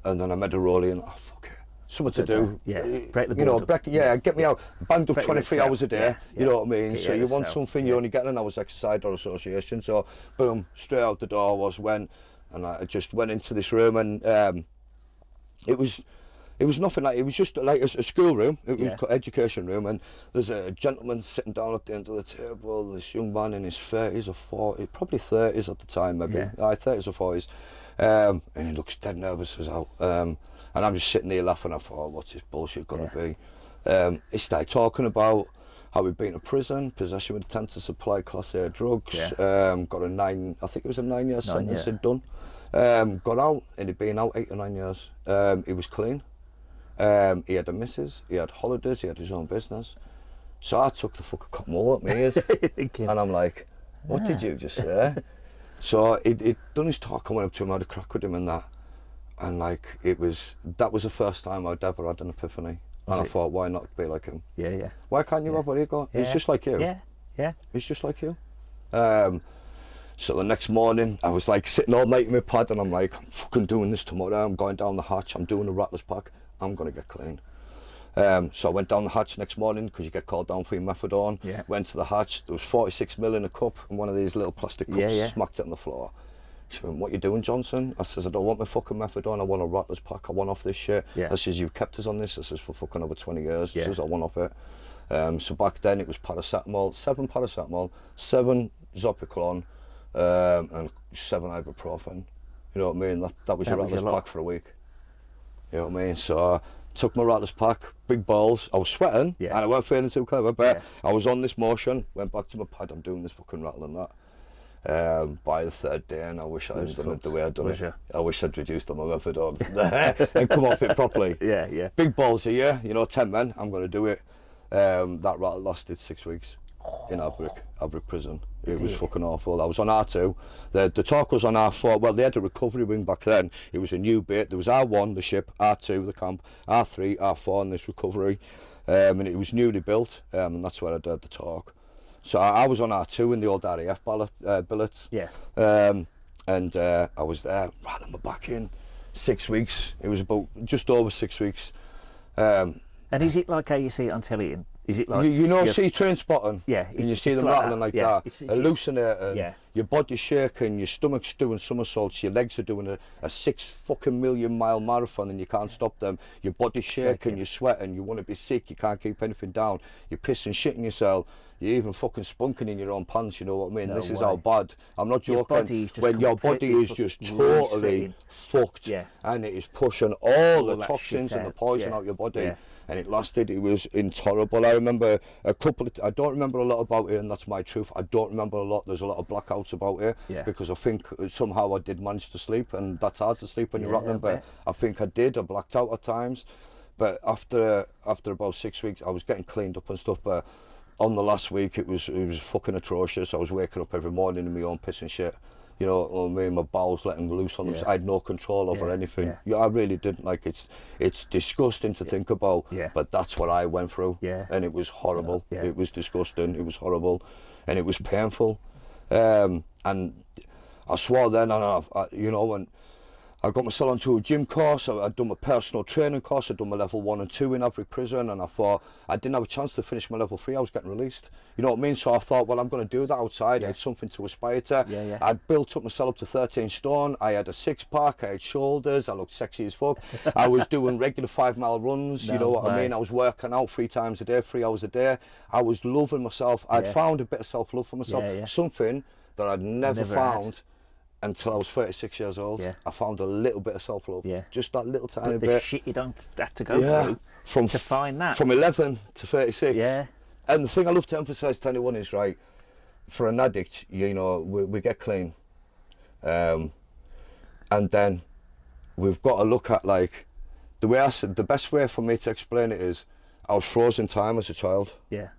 And then I made a rollie, and fuck it. Something to do, break the board up. Get me out, banged up 23 hours a day, you know what I mean, so you want something, you only get an hour's exercise or association, so boom, straight out the door and I just went into this room, and it was nothing like, it was just like a school room, it was an education room, and there's a gentleman sitting down at the end of the table, this young man in his 30s or 40s, probably 30s at the time maybe, 30s or 40s, and he looks dead nervous as hell. And I'm just sitting there laughing. I thought, what's this bullshit going to be? He started talking about how he'd been to prison, possession with intent to supply Class A drugs, got a 9, I think it was a 9-year sentence he'd done. Got out, and he'd been out 8 or 9 years. He was clean. He had a missus, he had holidays, he had his own business. So I took the fucking cotton wool up my ears, and I'm like, what did you just say? So he'd done his talk, I went up to him, I had a crack with him and that. And like, that was the first time I'd ever had an epiphany. And I thought, why not be like him? Why can't you have what he got? He's just like you. He's just like you. So the next morning, I was like sitting all night in my pad, and I'm like, I'm fucking doing this tomorrow. I'm going down the hatch, I'm doing a ratless pack, I'm gonna get clean. So I went down the hatch next morning, because you get called down for your methadone. Went to the hatch, there was 46 mil in a cup, and one of these little plastic cups, smacked it on the floor. She went, what you doing, Johnson? I says, I don't want my fucking methadone, I want a ratless pack, I want off this shit. I says, you've kept us on this, I says, for fucking over 20 years. She says, I want off it. So back then it was paracetamol, 7 paracetamol, 7 Zopiclone, and 7 ibuprofen. You know what I mean? That was your ratless pack for a week. You know what I mean? So I took my ratless pack, big balls, I was sweating, and I weren't feeling too clever, but I was on this motion, went back to my pad, I'm doing this fucking rattle and that. By the 3rd day, and I wish I had done it the way I'd done it. I wish I'd reduced on my methadone and come off it properly. Big balls a year, 10 men, I'm going to do it. That rattle lasted 6 weeks in Abrick prison. It was fucking awful. I was on R2. The talk was on R4. Well, they had a recovery wing back then. It was a new bit. There was R1, the ship, R2, the camp, R3, R4, and this recovery. And it was newly built, and that's where I did the talk. So I was on R2 in the old RAF billets. Yeah. And I was there, rattling my back in. 6 weeks. It was about just over 6 weeks. And is it like how you see it on telly? Is it like you know, see train spotting? Yeah. And you see them rattling like that. Hallucinating. Yeah. Your body's shaking, your stomach's doing somersaults, your legs are doing a 6 fucking million mile marathon and you can't stop them. Your body's shaking, you're sweating, you want to be sick, you can't keep anything down. You're pissing, shitting yourself. You're even fucking spunking in your own pants, you know what I mean? No This is way. how bad. I'm not joking. When your body is just totally fucked, and it is pushing all the toxins and the poison out your body. Yeah. And it lasted, it was intolerable. I remember I don't remember a lot about it, and that's my truth. I don't remember a lot. There's a lot of blackouts about it, because I think somehow I did manage to sleep, and that's hard to sleep when you're rattling, but I think I blacked out at times. But after about 6 weeks, I was getting cleaned up and stuff, but on the last week, it was fucking atrocious. I was waking up every morning in my own piss and shit. You know, my bowels letting loose on them. I had no control over anything. Yeah, I really didn't. Like, it's disgusting to think about, but that's what I went through. Yeah. And it was horrible. It was disgusting. It was horrible, and it was painful. And I swore then, and you know, when I got myself onto a gym course, I'd done my personal training course, I'd done my level 1 and 2 in every prison, and I thought I didn't have a chance to finish my level 3, I was getting released. You know what I mean? So I thought, well, I'm going to do that outside, I had something to aspire to. I'd built up myself up to 13 stone, I had a 6-pack, I had shoulders, I looked sexy as fuck. I was doing regular 5-mile runs, you know what I mean? I was working out 3 times a day, 3 hours a day. I was loving myself. I'd found a bit of self-love for myself, something that I'd never found until I was 36 years old. I found a little bit of self-love, just that little tiny bit. The shit you don't have to go through to find that. From 11 to 36. Yeah. And the thing I love to emphasise to anyone is, right, for an addict, you know, we get clean, and then we've got to look at, like, the way I said, the best way for me to explain it is, I was frozen time as a child. Yeah.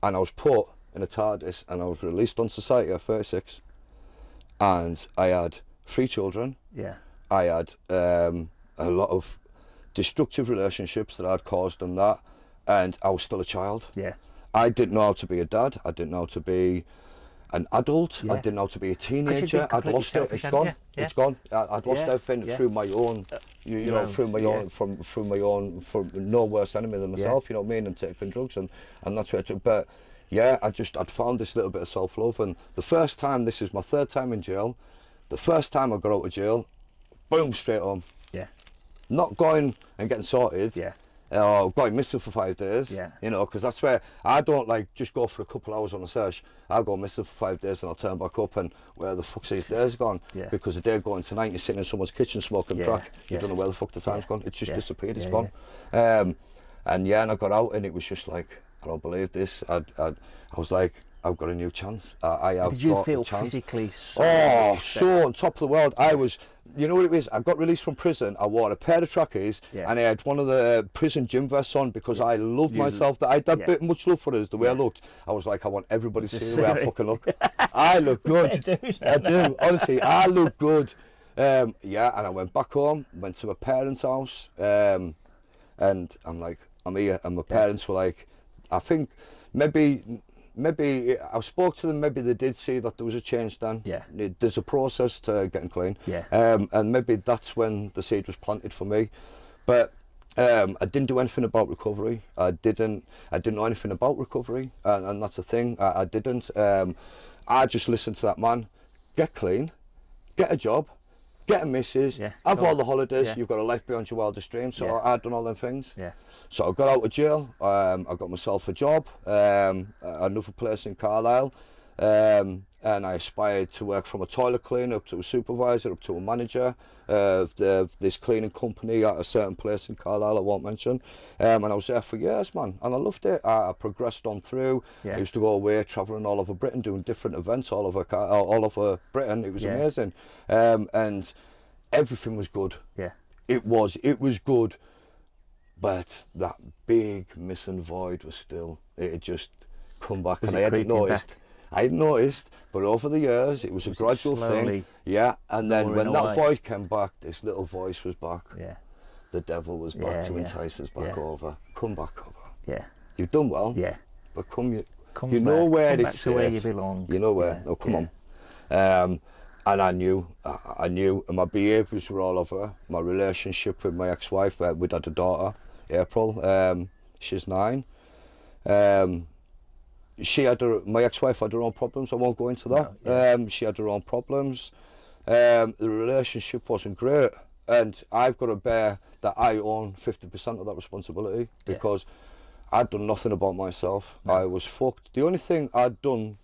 And I was put in a TARDIS and I was released on society at 36. And I had 3 children. Yeah. I had a lot of destructive relationships that I'd caused and that, and I was still a child. Yeah. I didn't know how to be a dad. I didn't know how to be an adult. I didn't know how to be a teenager. I'd lost it. It's gone. It's gone. I'd lost everything through my own, you know, through my own, from my own, from no worse enemy than myself. You know what I mean? And taking drugs and that's where. But yeah, I'd found this little bit of self-love, and the first time, this is my 3rd time in jail, the first time I got out of jail, boom, straight home. Yeah. Not going and getting sorted. Yeah. Or going missing for 5 days. Yeah. You know, because that's where I don't like just go for a couple hours on a search. I'll go missing for 5 days and I'll turn back up, and where the fuck's these days gone? Yeah. Because the day going tonight, you're sitting in someone's kitchen smoking crack. You don't know where the fuck the time's gone. It's just disappeared. It's gone. And I got out, and it was just like, I don't believe this. I was like, I've got a new chance. I have. Did you got feel a chance. physically so on top of the world? I was, you know what it is? I got released from prison. I wore a pair of trackies, and I had one of the prison gym vests on because I loved myself. I had that bit much love for us, the way I looked. I was like, I want everybody to see the way I fucking look. I look good. I do. Honestly, I look good. And I went back home, went to my parents' house, and I'm like, I'm here, and my parents were like, I think maybe I spoke to them, maybe they did see that there was a change then. Yeah. There's a process to getting clean. Yeah. And maybe that's when the seed was planted for me. But I didn't do anything about recovery. I didn't know anything about recovery, and that's the thing. I didn't. I just listened to that man. Get clean, get a job, get a missus, have all the holidays. You've got a life beyond your wildest dreams. So I'd done all them things. Yeah. So I got out of jail, I got myself a job, another place in Carlisle, and I aspired to work from a toilet cleaner up to a supervisor, up to a manager of this cleaning company at a certain place in Carlisle I won't mention, and I was there for years, man, and I loved it. I progressed on through. I used to go away, travelling all over Britain, doing different events all over Britain. It was amazing, and everything was good. Yeah, it was good. But that big missing void was still, it had just come back, and I hadn't noticed, but over the years it was a gradual thing. Yeah, and then when that void came back, this little voice was back. Yeah. The devil was back to entice us back over. Come back over. Yeah. You've done well. Yeah. But come You know where it's safe. Where you belong. You know where. Oh, come on. And I knew, and my behaviours were all over. My relationship with my ex-wife, we'd had a daughter, April. She's 9. My ex-wife had her own problems. I won't go into that. She had her own problems. The relationship wasn't great, and I've got to bear that I own 50% of that responsibility because I'd done nothing about myself. No. I was fucked. The only thing I'd done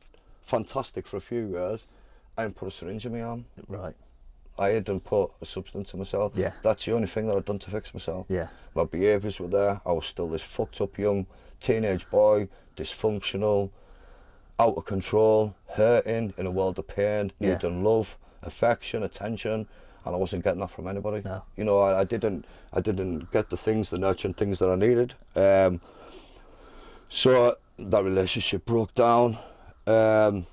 fantastic for a few years, I hadn't put a syringe in my arm. Right. I hadn't put a substance in myself. Yeah. That's the only thing that I'd done to fix myself. Yeah. My behaviours were there. I was still this fucked up young teenage boy, dysfunctional, out of control, hurting in a world of pain, needing love, affection, attention, and I wasn't getting that from anybody. No. You know, I didn't get the nurturing things that I needed. So that relationship broke down. I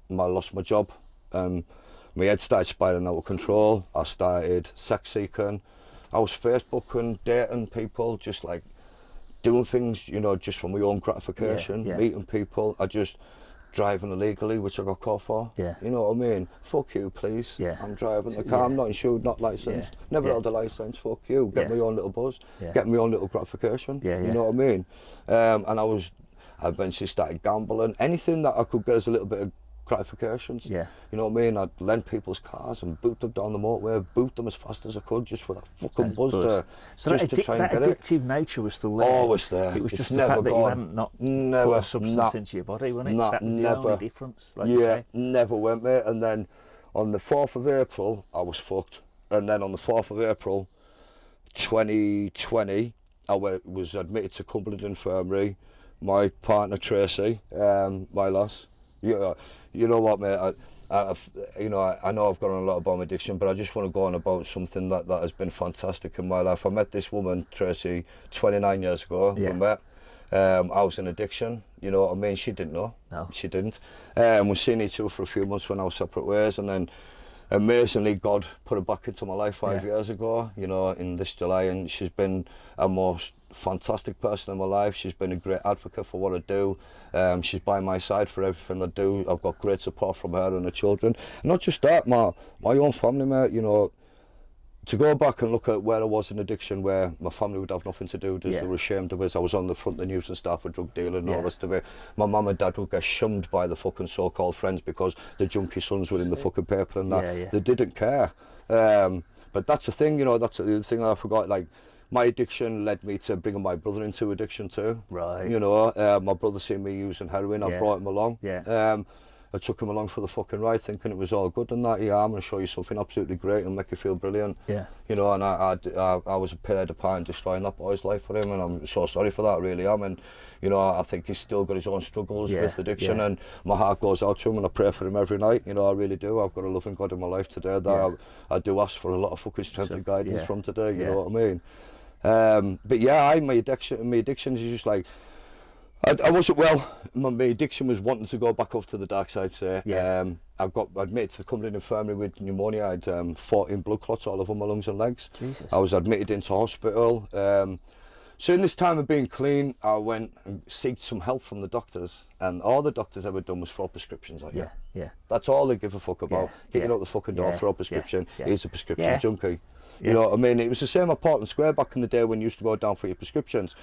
lost my job. My head started spiraling out of control. I started sex seeking. I was Facebooking, dating people, just like doing things, you know, just for my own gratification, meeting people. I just driving illegally, which I got caught for. Yeah. You know what I mean? Fuck you, please. Yeah. I'm driving the car. I'm not insured, not licensed. Never held a license. Fuck you. Get my own little buzz. Get my own little gratification. You know what I mean? And I eventually started gambling. Anything that I could get as a little bit of gratifications. You know what I mean? I'd lend people's cars and boot them down the motorway, boot them as fast as I could just for that fucking buzz there. So just to try and get it. That addictive nature was still there. Always there. It was just the fact that you hadn't put a substance into your body, wasn't it? That was the only difference. Like you say. Never went, mate. And then on the 4th of April, I was fucked. And then on the 4th of April, 2020, I was admitted to Cumberland Infirmary. My partner Tracy, my lass. You know what, mate? I know I've gone on a lot about my addiction, but I just want to go on about something that has been fantastic in my life. I met this woman, Tracy, 29 years ago. We met. I was in addiction. You know what I mean? She didn't know. No. She didn't. We seen each other for a few months when I was separate ways, and then amazingly God put her back into my life 5 years ago. You know, in this July, and she's been a most fantastic person in my life. She's been a great advocate for what I do. She's by my side for everything I do. I've got great support from her and her children. And not just that, my own family, mate. You know, to go back and look at where I was in addiction, where my family would have nothing to do, they were ashamed of us. I was on the front of the news and stuff for drug dealing and all this of it. My mum and dad would get shunned by the fucking so-called friends because the junkie sons were in the fucking paper and that. They didn't care. But that's the thing, you know, that's the thing that I forgot. Like, my addiction led me to bringing my brother into addiction too. Right. You know, my brother seen me using heroin. I brought him along. I took him along for the fucking ride, thinking it was all good and that. I'm going to show you something absolutely great and make you feel brilliant. You know, and I was a played a part in destroying that boy's life for him, and I'm so sorry for that, I really am. And you know, I think he's still got his own struggles with addiction, and my heart goes out to him, and I pray for him every night. You know, I really do. I've got a loving God in my life today that I do ask for a lot of fucking strength and guidance from today. You know what I mean? But yeah, my addiction is just like, I wasn't well. My addiction was wanting to go back up to the dark side, say. I got admitted to the Cumberland Infirmary with pneumonia. I had 14 blood clots all over my lungs and legs. Jesus. I was admitted into hospital. So in this time of being clean, I went and sought some help from the doctors, and all the doctors ever done was throw prescriptions at you. That's all they give a fuck about. Get you out the fucking door, throw a prescription. Here's a prescription junkie. You know what I mean? It was the same at Portland Square back in the day when you used to go down for your prescriptions.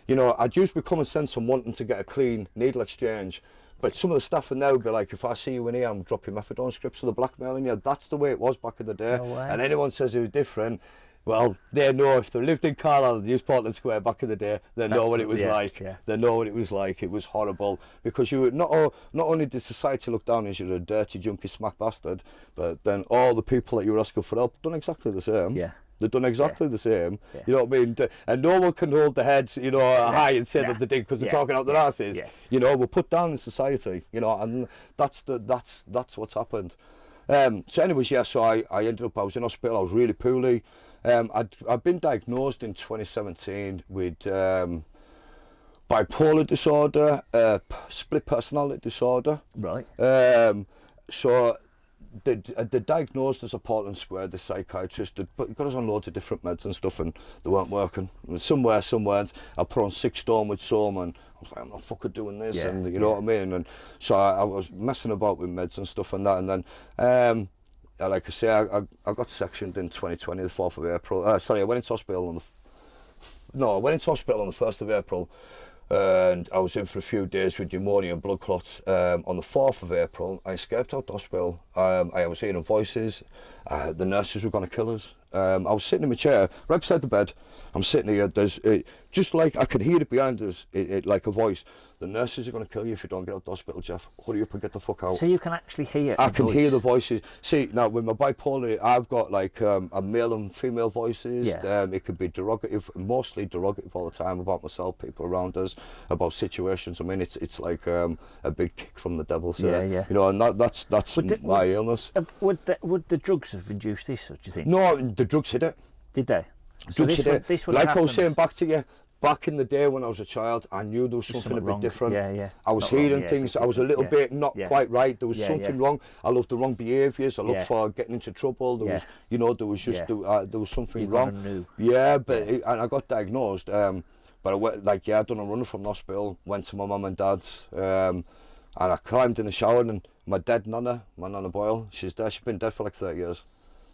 You know, I'd used to be common sense and wanting to get a clean needle exchange, but some of the staff in there would be like, if I see you in here, I'm dropping methadone scripts, so they're blackmailing you. That's the way it was back in the day. No way. And anyone says it was different, well, they know. If they lived in Carlisle and used Portland Square back in the day, they know what it was like. They know what it was like. It was horrible, because you were not only did society look down as you're a dirty, junkie, smack bastard, but then all the people that you were asking for help done exactly the same. They've done exactly the same. You know what I mean? And no one can hold their head, you know, high and say that they did because they're talking out their asses. You know, we're put down in society. You know, and that's what's happened. So anyways, so I ended up, I was in hospital. I was really poorly. I'd been diagnosed in 2017 with bipolar disorder, split personality disorder. Right. So they diagnosed us at Portland Square, the psychiatrist. They got us on loads of different meds and stuff, and they weren't working. Somewhere, I put on 6 stone with some, and I was like, I'm not fucking doing this, and you know what I mean? And so I was messing about with meds and stuff and that, and then, like I say, I got sectioned in 2020, the 4th of April. Sorry, I went into hospital on the 1st of April, and I was in for a few days with pneumonia and blood clots. On the 4th of April, I escaped out the hospital. I was hearing voices. The nurses were going to kill us. I was sitting in my chair, right beside the bed. I'm sitting here, just like I could hear it behind us, like a voice. The nurses are going to kill you if you don't get out of the hospital, Jeff. Hurry up and get the fuck out. So you can actually hear I can hear the voices. See, now with my bipolar, I've got like a male and female voices. It could be derogative, mostly derogative all the time about myself, people around us, about situations. I mean, it's like a big kick from the devil. So, you know, and that's my illness. Would the drugs have induced this, do you think? No, the drugs hit it. Did they? So this would like I was saying back to you, back in the day when I was a child, I knew there was something a bit different. I was hearing things, I was a little bit not quite right, there was something wrong. I loved the wrong behaviours, I looked for getting into trouble, there was, you know, there was just, there was something wrong. And I got diagnosed, but I went, like, I done a run from the hospital, went to my mum and dad's, and I climbed in the shower, and my dead nana, my nana Boyle, she's there, she's been dead for like 30 years.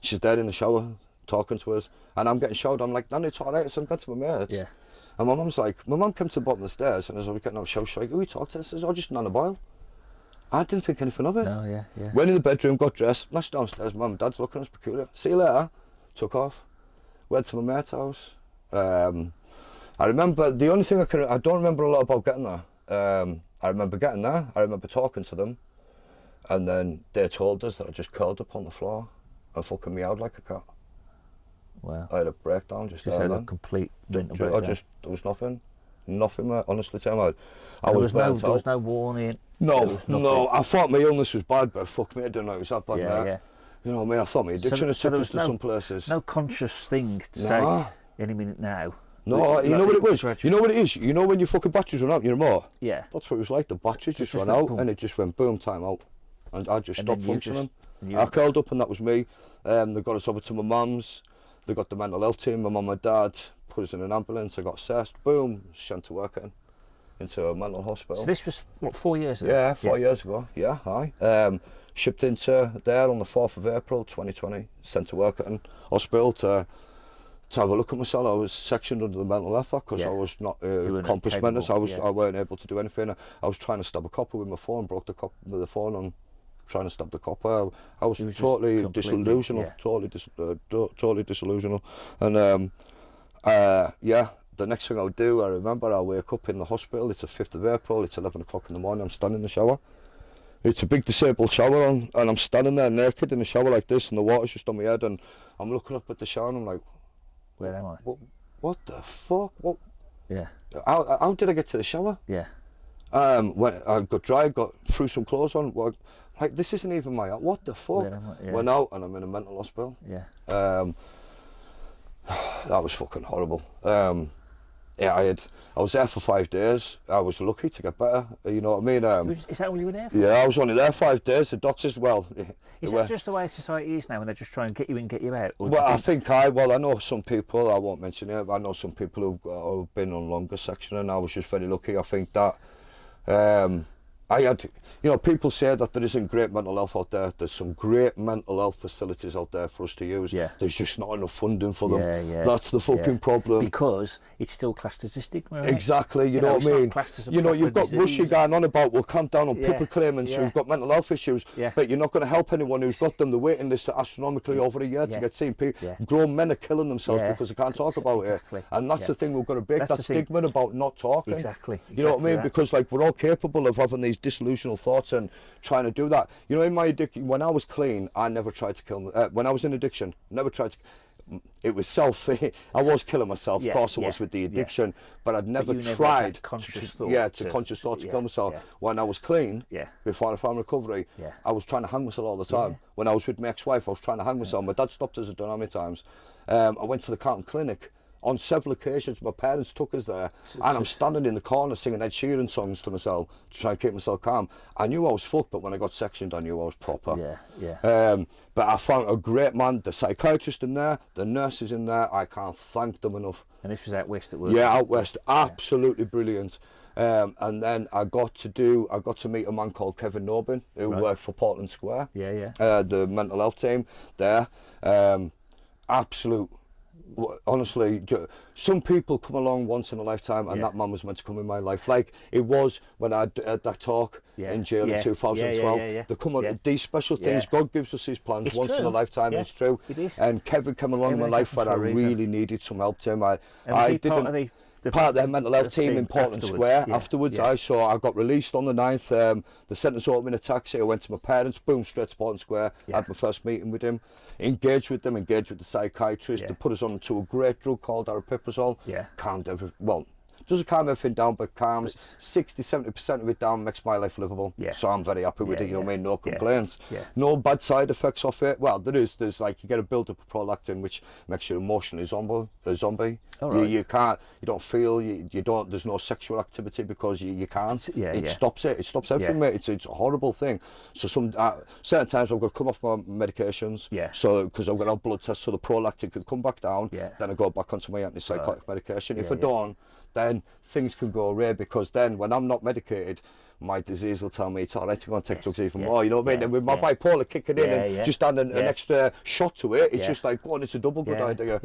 She's dead in the shower, talking to us, and I'm getting showered. I'm like, Nana, it's all right. So I'm going to my mates. And my mum's like, my mum came to the bottom of the stairs, and as I was getting out of the shower, she's like, who we talked to? I says, oh, just Nana Boyle. I didn't think anything of it. Went in the bedroom, got dressed, lashed downstairs. Mum and dad's looking at us peculiar. See you later. Took off. Went to my mate's house. I remember, the only thing I don't remember a lot about getting there. I remember getting there, I remember talking to them, and then they told us that I just curled up on the floor and fucking meowed like a cat. Wow. I had a breakdown just had there. A complete mental breakdown. There was nothing, mate, honestly tell you. There was no warning. No, I thought my illness was bad, but fuck me, I didn't know it was that bad, mate. You know what I mean? I thought my addiction had took us to some places. No conscious thing to say any minute now. No, you know what it was? You know what it is? You know when your fucking batteries run out in your remote? Yeah. That's what it was like. The batteries just ran out, and it just went boom, time out. And I just stopped functioning. I curled up, and that was me. They got us over to my mum's. They got the mental health team, my mum and dad, put us in an ambulance, I got assessed, boom, sent to work into a mental hospital. So this was, what, 4 years ago? Yeah, 4 years ago, aye. Shipped into there on the 4th of April 2020, sent to work at an hospital to have a look at myself. I was sectioned under the mental health act because I was not compass mentis. I weren't able to do anything. I was trying to stab a copper with my phone, broke the copper with the phone on trying to stop the copper. I was totally disillusional, totally disillusional. And the next thing I would do, I remember I wake up in the hospital, it's the 5th of April, it's 11 o'clock in the morning, I'm standing in the shower. It's a big disabled shower and I'm standing there naked in the shower like this, and the water's just on my head, and I'm looking up at the shower and I'm like, where am I? What the fuck? What? Yeah. How did I get to the shower? Yeah. When I got dry, threw some clothes on, like, this isn't even my, what the fuck? Went out and I'm in a mental hospital. Yeah. That was fucking horrible. I was there for 5 days. I was lucky to get better, you know what I mean? Is that all you were there for? Yeah, I was only there 5 days. The doctors, is that just the way society is now, when they just try and get you in, get you out? I know some people, I won't mention it, but I know some people who've been on longer section, and I was just very lucky. I think that I had, you know, people say that there isn't great mental health out there. There's some great mental health facilities out there for us to use. There's just not enough funding for them. That's the fucking problem. Because it's still classed as a stigma, right? Exactly, you know what I mean? You know, you've got Russia going on about, we'll clamp down on people claimants who've got mental health issues, but you're not going to help anyone who's got them. The waiting list astronomically over a year to get seen. Grown men are killing themselves because they can't talk about it. And that's the thing we've got to break, that stigma about not talking. You know what I mean? Because, like, we're all capable of having these disillusional thoughts and trying to do that. You know, in my addiction, when I was clean, I never tried to kill when I was in addiction, never tried to. It was I was killing myself, of course I was with the addiction, but I'd never tried conscious thought to kill myself. When I was clean, before I found recovery, I was trying to hang myself all the time. When I was with my ex-wife, I was trying to hang myself. My dad stopped us a done how many times. I went to the Carlton Clinic on several occasions, my parents took us there, and I'm standing in the corner singing Ed Sheeran songs to myself to try and keep myself calm. I knew I was fucked, but when I got sectioned, I knew I was proper. But I found a great man, the psychiatrist in there, the nurses in there. I can't thank them enough. And this was out west at work? Yeah, out west. Absolutely brilliant. And then I got to meet a man called Kevin Norbin, who worked for Portland Square. The mental health team there. Absolute. Honestly, some people come along once in a lifetime, and that man was meant to come in my life. Like it was when I had that talk in jail in 2012. They come on these special things. God gives us his plans once in a lifetime. It's true. It is. And Kevin came along in my life when I really needed some help to him. I didn't. Part of their mental health team in Portland Square. Afterwards, I got released on the 9th. They sent us over in a taxi. I went to my parents, boom, straight to Portland Square. Had my first meeting with him. Engaged with them, engaged with the psychiatrist. They put us on to a great drug called aripiprazole. Calmed everything. Well, doesn't calm everything down, but calms 60-70% of it down, makes my life livable. So I'm very happy with it, you know what I mean? No complaints. No bad side effects off it. Well, there's like, you get a build-up of prolactin, which makes you emotionally a zombie. You can't, you don't feel, you don't, there's no sexual activity because you can't. It stops it. It stops everything, mate. It's a horrible thing. So certain times I've got to come off my medications. So, because I've got to have blood tests so the prolactin can come back down. Then I go back onto my antipsychotic medication. If I don't, then things can go awry, because then when I'm not medicated, my disease will tell me it's all right to go and take drugs even more, you know what I mean? And with my bipolar kicking in and just adding an extra shot to it, it's just like, it's a double good idea.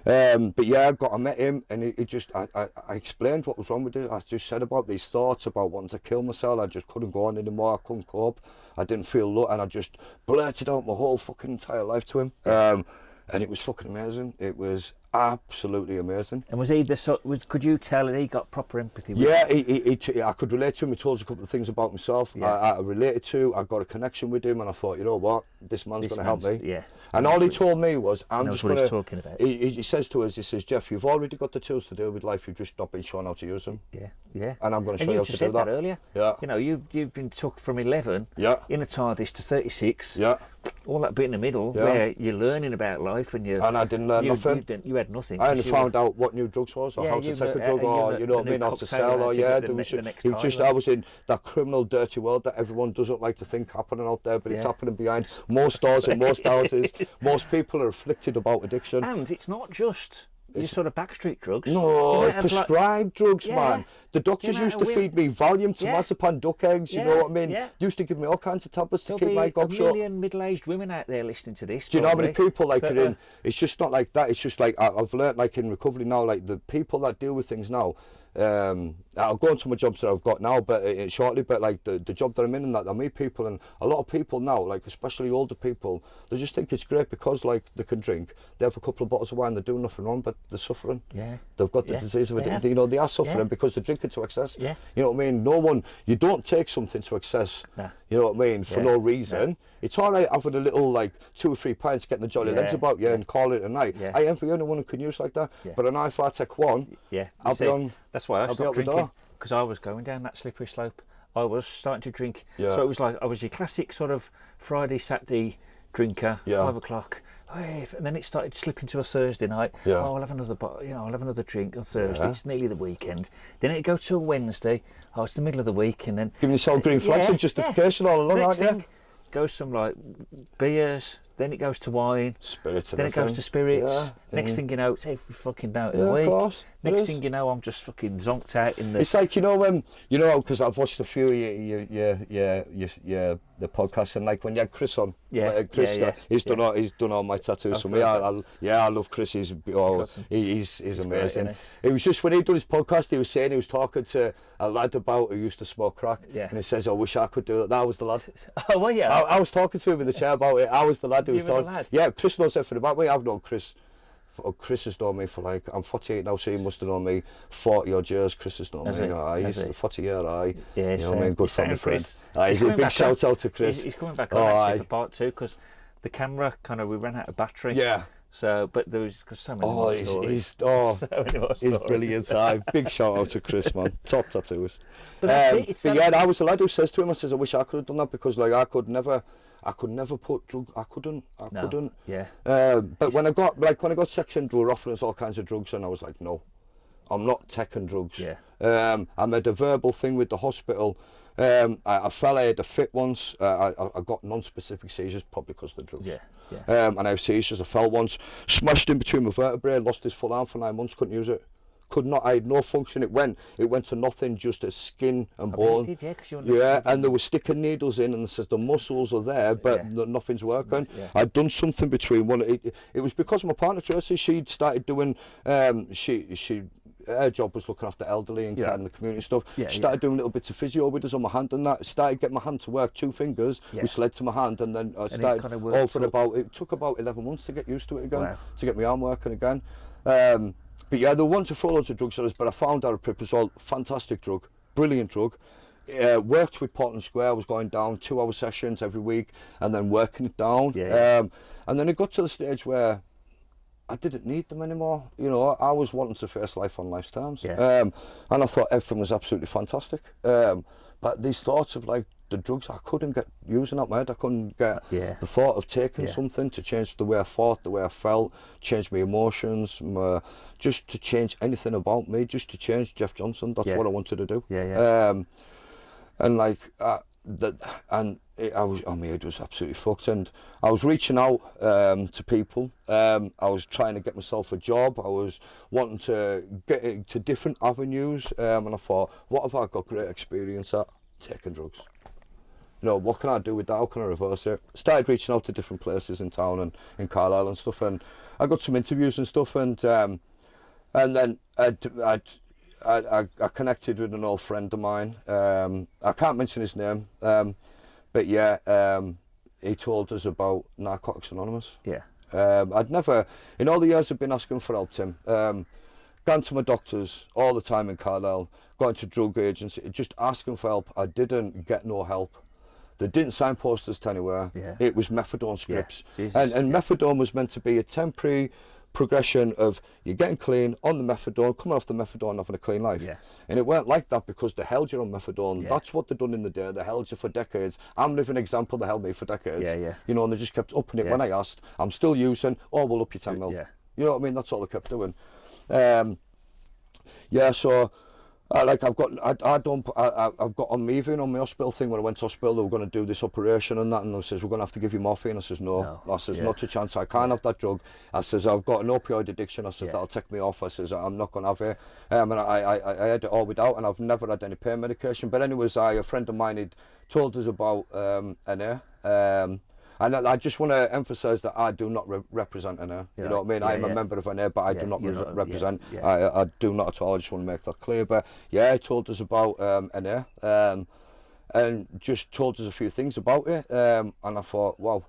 But I met him, and I explained what was wrong with it. I just said about these thoughts about wanting to kill myself. I just couldn't go on anymore. I couldn't cope. I didn't feel and I just blurted out my whole fucking entire life to him. And it was fucking amazing. It was absolutely amazing. And was he could you tell that he got proper empathy with you? I could relate to him. He told us a couple of things about himself. I related to, I got a connection with him, and I thought, you know what, this man's going to help me. And all he told me was, I'm just going to, he says to us, he says, Jeff, you've already got the tools to deal with life, you've just not been shown how to use them. And I'm going to show you how to do that. Earlier. You know, you've been took from 11 in a TARDIS to 36. All that bit in the middle where you're learning about life, and I didn't learn nothing. You had nothing. I only found out what new drugs was, or how to take a drug, or you know what I mean, how to sell, or I was in that criminal, dirty world that everyone doesn't like to think happening out there, but it's happening behind most doors in most houses. Most people are afflicted about addiction. And it's not just your sort of backstreet drugs. No, prescribed drugs, man. The doctors used to feed me Valium, Temazepam, duck eggs, you know what I mean? Used to give me all kinds of tablets to keep my gob shut. There'll be a million middle-aged women out there listening to this. Do you know how many people are in? It's just not like that. It's just like, I've learnt, like in recovery now, like the people that deal with things now, I'll go into my jobs that I've got now, but shortly. But like the job that I'm in, and that I meet people, and a lot of people now, like especially older people, they just think it's great because like they can drink. They have a couple of bottles of wine, they're doing nothing wrong, but they're suffering. They've got the disease of it. You know, they are suffering because they're drinking to excess. You know what I mean? You don't take something to excess. You know what I mean? For no reason. It's all right having a little, like 2 or 3 pints, getting the jolly legs about you and call it a night. I am the only one who can use like that. But I know if I take one, I'll be on. That's why I stopped drinking, because I was going down that slippery slope. I was starting to drink. So it was like, I was your classic sort of Friday, Saturday drinker, 5 o'clock. And then it started slipping to a Thursday night. I'll have another I'll have another drink on Thursday. It's nearly the weekend. Then it'd go to a Wednesday. It's the middle of the week, and then giving yourself green flags and justification all along, aren't you? Goes some like beers. Then it goes to wine. Spirits. Then it goes to spirits. Next thing you know, it's every fucking night of the week. Of course. Next thing you know, I'm just fucking zonked out in the. It's like, you know, because I've watched a few of the podcasts, and like when you had Chris on, he's done all my tattoos for me. I love Chris. He's amazing. It was just when he done his podcast, he was saying he was talking to a lad about who used to smoke crack, and he says, "I wish I could do that." That was the lad. Oh, well, yeah. I was talking to him in the chair about it. I was the lad who was talking. Yeah, Chris knows everything about me. I've known Chris. Chris has known me for like, I'm 48 now, so he must have known me 40 odd years. Chris has known me. He's 40 year, you know what I mean, good family friend. He's a big shout out to Chris. He's coming back on for part 2, because the camera we ran out of battery. So, but there was so many more stories. He's brilliant. Big shout out to Chris, man. Top tattooist. But that's it. I was the lad who says to him, I wish I could have done that, because like I could never I could never put drugs. I couldn't. Yeah. But when I got sectioned, they were offering us all kinds of drugs, and I was like, no, I'm not taking drugs. Yeah. I made a verbal thing with the hospital. I fell. I had a fit once. I got non-specific seizures, probably because of the drugs. Yeah. Yeah. And I have seizures. I fell once, smashed in between my vertebrae, lost this full arm for 9 months. Couldn't use it. Could not. I had no function. It went to nothing, just as skin and bone. Did, yeah, 'cause you're And they were sticking needles in, and it says the muscles are there, but nothing's working. Yeah. I'd done something between one. It was because of my partner Tracy. She'd started doing. Her job was looking after elderly and care in the community and stuff. Yeah, She started doing little bits of physio with us on my hand and that. Started getting my hand to work, 2 fingers, which led to my hand, and then I started kind of it took about 11 months to get used to it again, Wow. to get my arm working again. But yeah, there were one to throw loads of drugs at us, but I found aripiprazole, fantastic drug, brilliant drug. Worked with Portland Square. I was going down 2-hour sessions every week and then working it down. And then it got to the stage where I didn't need them anymore. You know, I was wanting to face life on life's terms. And I thought everything was absolutely fantastic. But these thoughts of like the drugs, I couldn't get using out my head. I couldn't get the thought of taking something to change the way I thought, the way I felt, change my emotions, just to change anything about me, just to change Jeff Johnson. That's what I wanted to do. And like my head was absolutely fucked, and I was reaching out to people. I was trying to get myself a job. I was wanting to get into different avenues, and I thought, what have I got great experience at? Taking drugs. You know, what can I do with that? How can I reverse it? Started reaching out to different places in town and in Carlisle and stuff, and I got some interviews and stuff, and then I connected with an old friend of mine. I can't mention his name, but yeah, he told us about Narcotics Anonymous. I'd never, in all the years I've been asking for help, Tim, gone to my doctors all the time in Carlisle, going to drug agents, just asking for help. I didn't get no help. They didn't signpost us to anywhere. It was methadone scripts. And methadone was meant to be a temporary progression of you getting clean on the methadone, coming off the methadone, having a clean life. And it weren't like that, because they held you on methadone. That's what they done in the day. They held you for decades. I'm a living example. They held me for decades. You know, and they just kept upping it. When I asked, I'm still using. Oh, we'll up you 10 mil. You know what I mean? That's all they kept doing. So I've got on me even on my hospital thing. When I went to hospital, they were going to do this operation and that, and they says, we're going to have to give you morphine. I says, no. I says, not a chance. I can't have that drug. I says, I've got an opioid addiction. I says, that'll take me off. I says, I'm not going to have it. And I had it all without, and I've never had any pain medication. But anyways, a friend of mine had told us about NA. And I just want to emphasise that I do not represent NA. You know what I mean? I am a member of NA, but I do not represent. I do not at all. I just want to make that clear. But yeah, he told us about NA, and just told us a few things about it. And I thought, wow,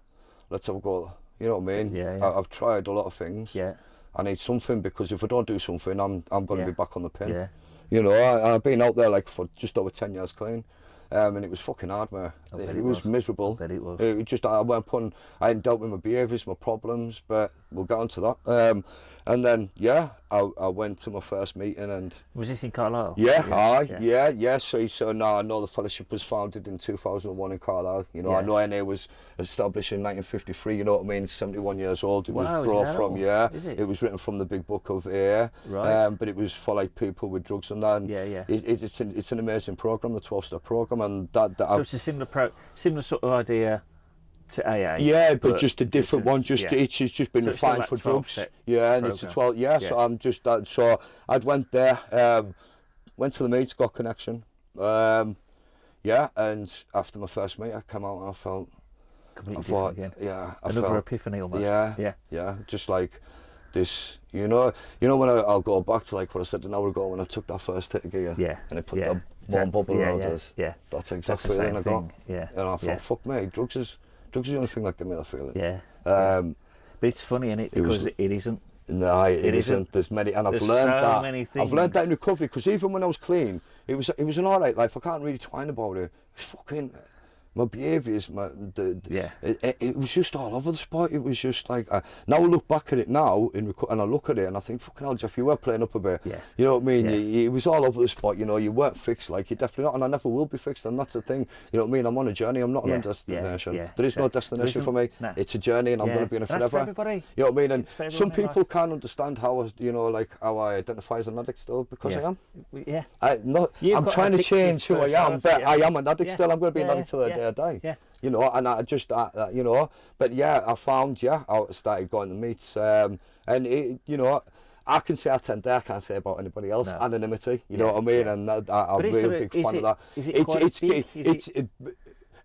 let's have a go. You know what I mean? I've tried a lot of things. I need something, because if I don't do something, I'm going to be back on the pin. You know, I've been out there like for just over 10 years clean. And it was fucking hard, man. It was miserable. I bet it was. It just, I hadn't dealt with my behaviours, my problems, but we'll get on to that. And then, I went to my first meeting, and... Was this in Carlisle? So now I know the fellowship was founded in 2001 in Carlisle. You know, I know NA was established in 1953, you know what I mean, 71 years old. It was brought from, it was written from the big book of AA. But it was for like people with drugs and that. And it's an amazing programme, the 12-step programme, and that so it's a similar sort of idea to AA. But just a different one. It's just been refined like for drugs. And it's a 12. So I'm just that. So I went there, went to the meets, got connection. And after my first meet, I came out and I felt completely different again. Another epiphany almost. Just like this, you know when I'll go back to like what I said an hour ago when I took that first hit of gear, and I put that warm bubble around us. That's exactly what I got. And I thought, fuck me, drugs is the only thing that gave me that feeling. But it's funny, isn't it? Because it isn't. No, it isn't. There's many, and I've learned that. Many things. I've learned that in recovery, because even when I was clean, it was an alright life. I can't really twine about it. my behaviours, Yeah. it was just all over the spot. It was just like, now I look back at it now, and I look at it and I think, fucking hell, Jeff, you were playing up a bit. Yeah. You know what I mean? Yeah. It was all over the spot, you know, you weren't fixed, like, you're definitely not, and I never will be fixed, and that's the thing. You know what I mean? I'm on a journey, I'm not on a destination. Yeah. There is no destination for me. No. It's a journey, and I'm going to be in it That's forever. for everybody. You know what I mean? And some people life. can't understand how, you know, like, how I identify as an addict still, because I am. Yeah. I'm trying to change who I am, but I am an addict still. I'm going to be an addict till the day I die. Yeah. You know, and I just, you know, but yeah, I found, I started going to meets, and it, you know, I can say I can't say about anybody else. No. Anonymity, you know what I mean? And I'm really big fan of that. Is it quite big?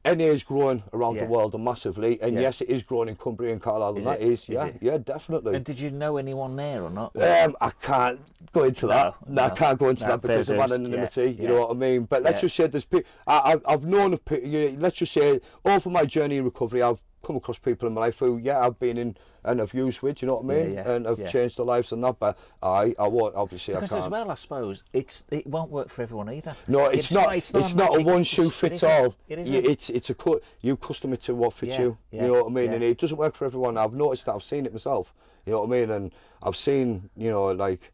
NA is growing around Yeah. the world massively, and yes, it is growing in Cumbria and Carlisle, and that is, yeah, definitely. And did you know anyone there or not? I can't go into that. No, I can't go into that because of there's- anonymity. You know what I mean? But let's just say there's people. I've known of people. You know, let's just say over my journey in recovery, I've come across people in my life who, I've been in and I've used with. You know what I mean? And I've changed their lives and that. But I won't. Obviously, because I can't. as well, I suppose it won't work for everyone either. No, it's not. It's not a one shoe fits all. It's a cut. You custom it to what fits you. Yeah, You know what I mean? And it doesn't work for everyone. I've noticed that. I've seen it myself. You know what I mean? And I've seen, you know, like,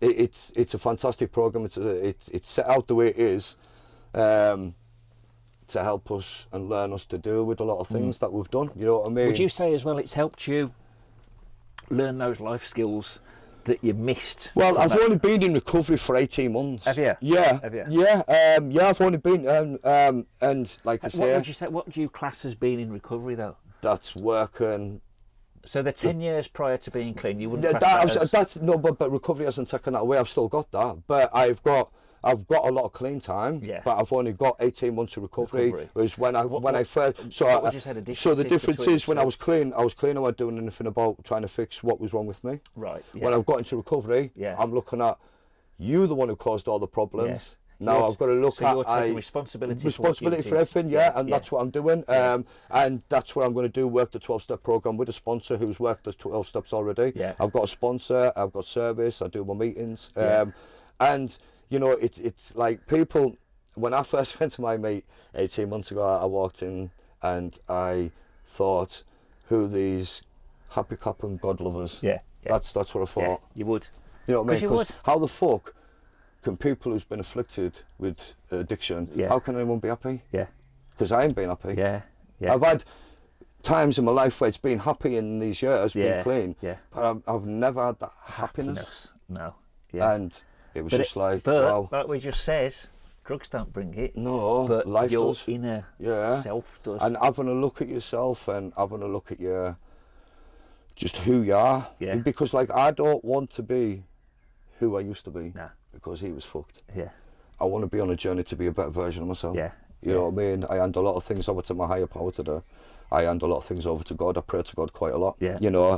it's a fantastic program. It's set out the way it is, to help us and learn us to deal with a lot of things that we've done. You know what I mean? Would you say as well it's helped you learn those life skills that you missed? Well, I've only been in recovery for 18 months. Have you? Yeah. Have you? Yeah. I've only been, and like I say, What would you say? What do you class as being in recovery though? that's working. So the 10 years prior to being clean, you wouldn't class that as... That's no, but recovery hasn't taken that away. I've still got that, but I've got a lot of clean time. Yeah. But I've only got 18 months of recovery. Whereas when I first, what would you say the difference so the is difference between is when I was clean, I wasn't doing anything about trying to fix what was wrong with me. Right. Yeah. When I've got into recovery, I'm looking at you, the one who caused all the problems. Now I've got to look at you're taking responsibility for everything, and that's what I'm doing. And that's what I'm going to do, work the 12-step program with a sponsor who's worked the 12 steps already. Yeah. I've got a sponsor, I've got service, I do my meetings. And, you know, it's like people, when I first went to my meet 18 months ago, I walked in and I thought, who are these happy clapping God lovers? Yeah. That's what I thought. Yeah, you would. You know what I mean? You would. How the fuck can people who's been afflicted with addiction, how can anyone be happy? Yeah. Because I ain't been happy. Yeah. Yeah. I've had times in my life where it's been happy in these years, being clean, but I've never had that happiness. No. Yeah. And it was just like, but wow. like we just said, drugs don't bring it. No, but life your does. inner self does. And having a look at yourself and having a look at your, just who you are. Yeah. Because like, I don't want to be who I used to be. Nah. Because he was fucked. Yeah. I want to be on a journey to be a better version of myself. Yeah. You know what I mean? I hand a lot of things over to my higher power today. I hand a lot of things over to God. I pray to God quite a lot. Yeah. You know,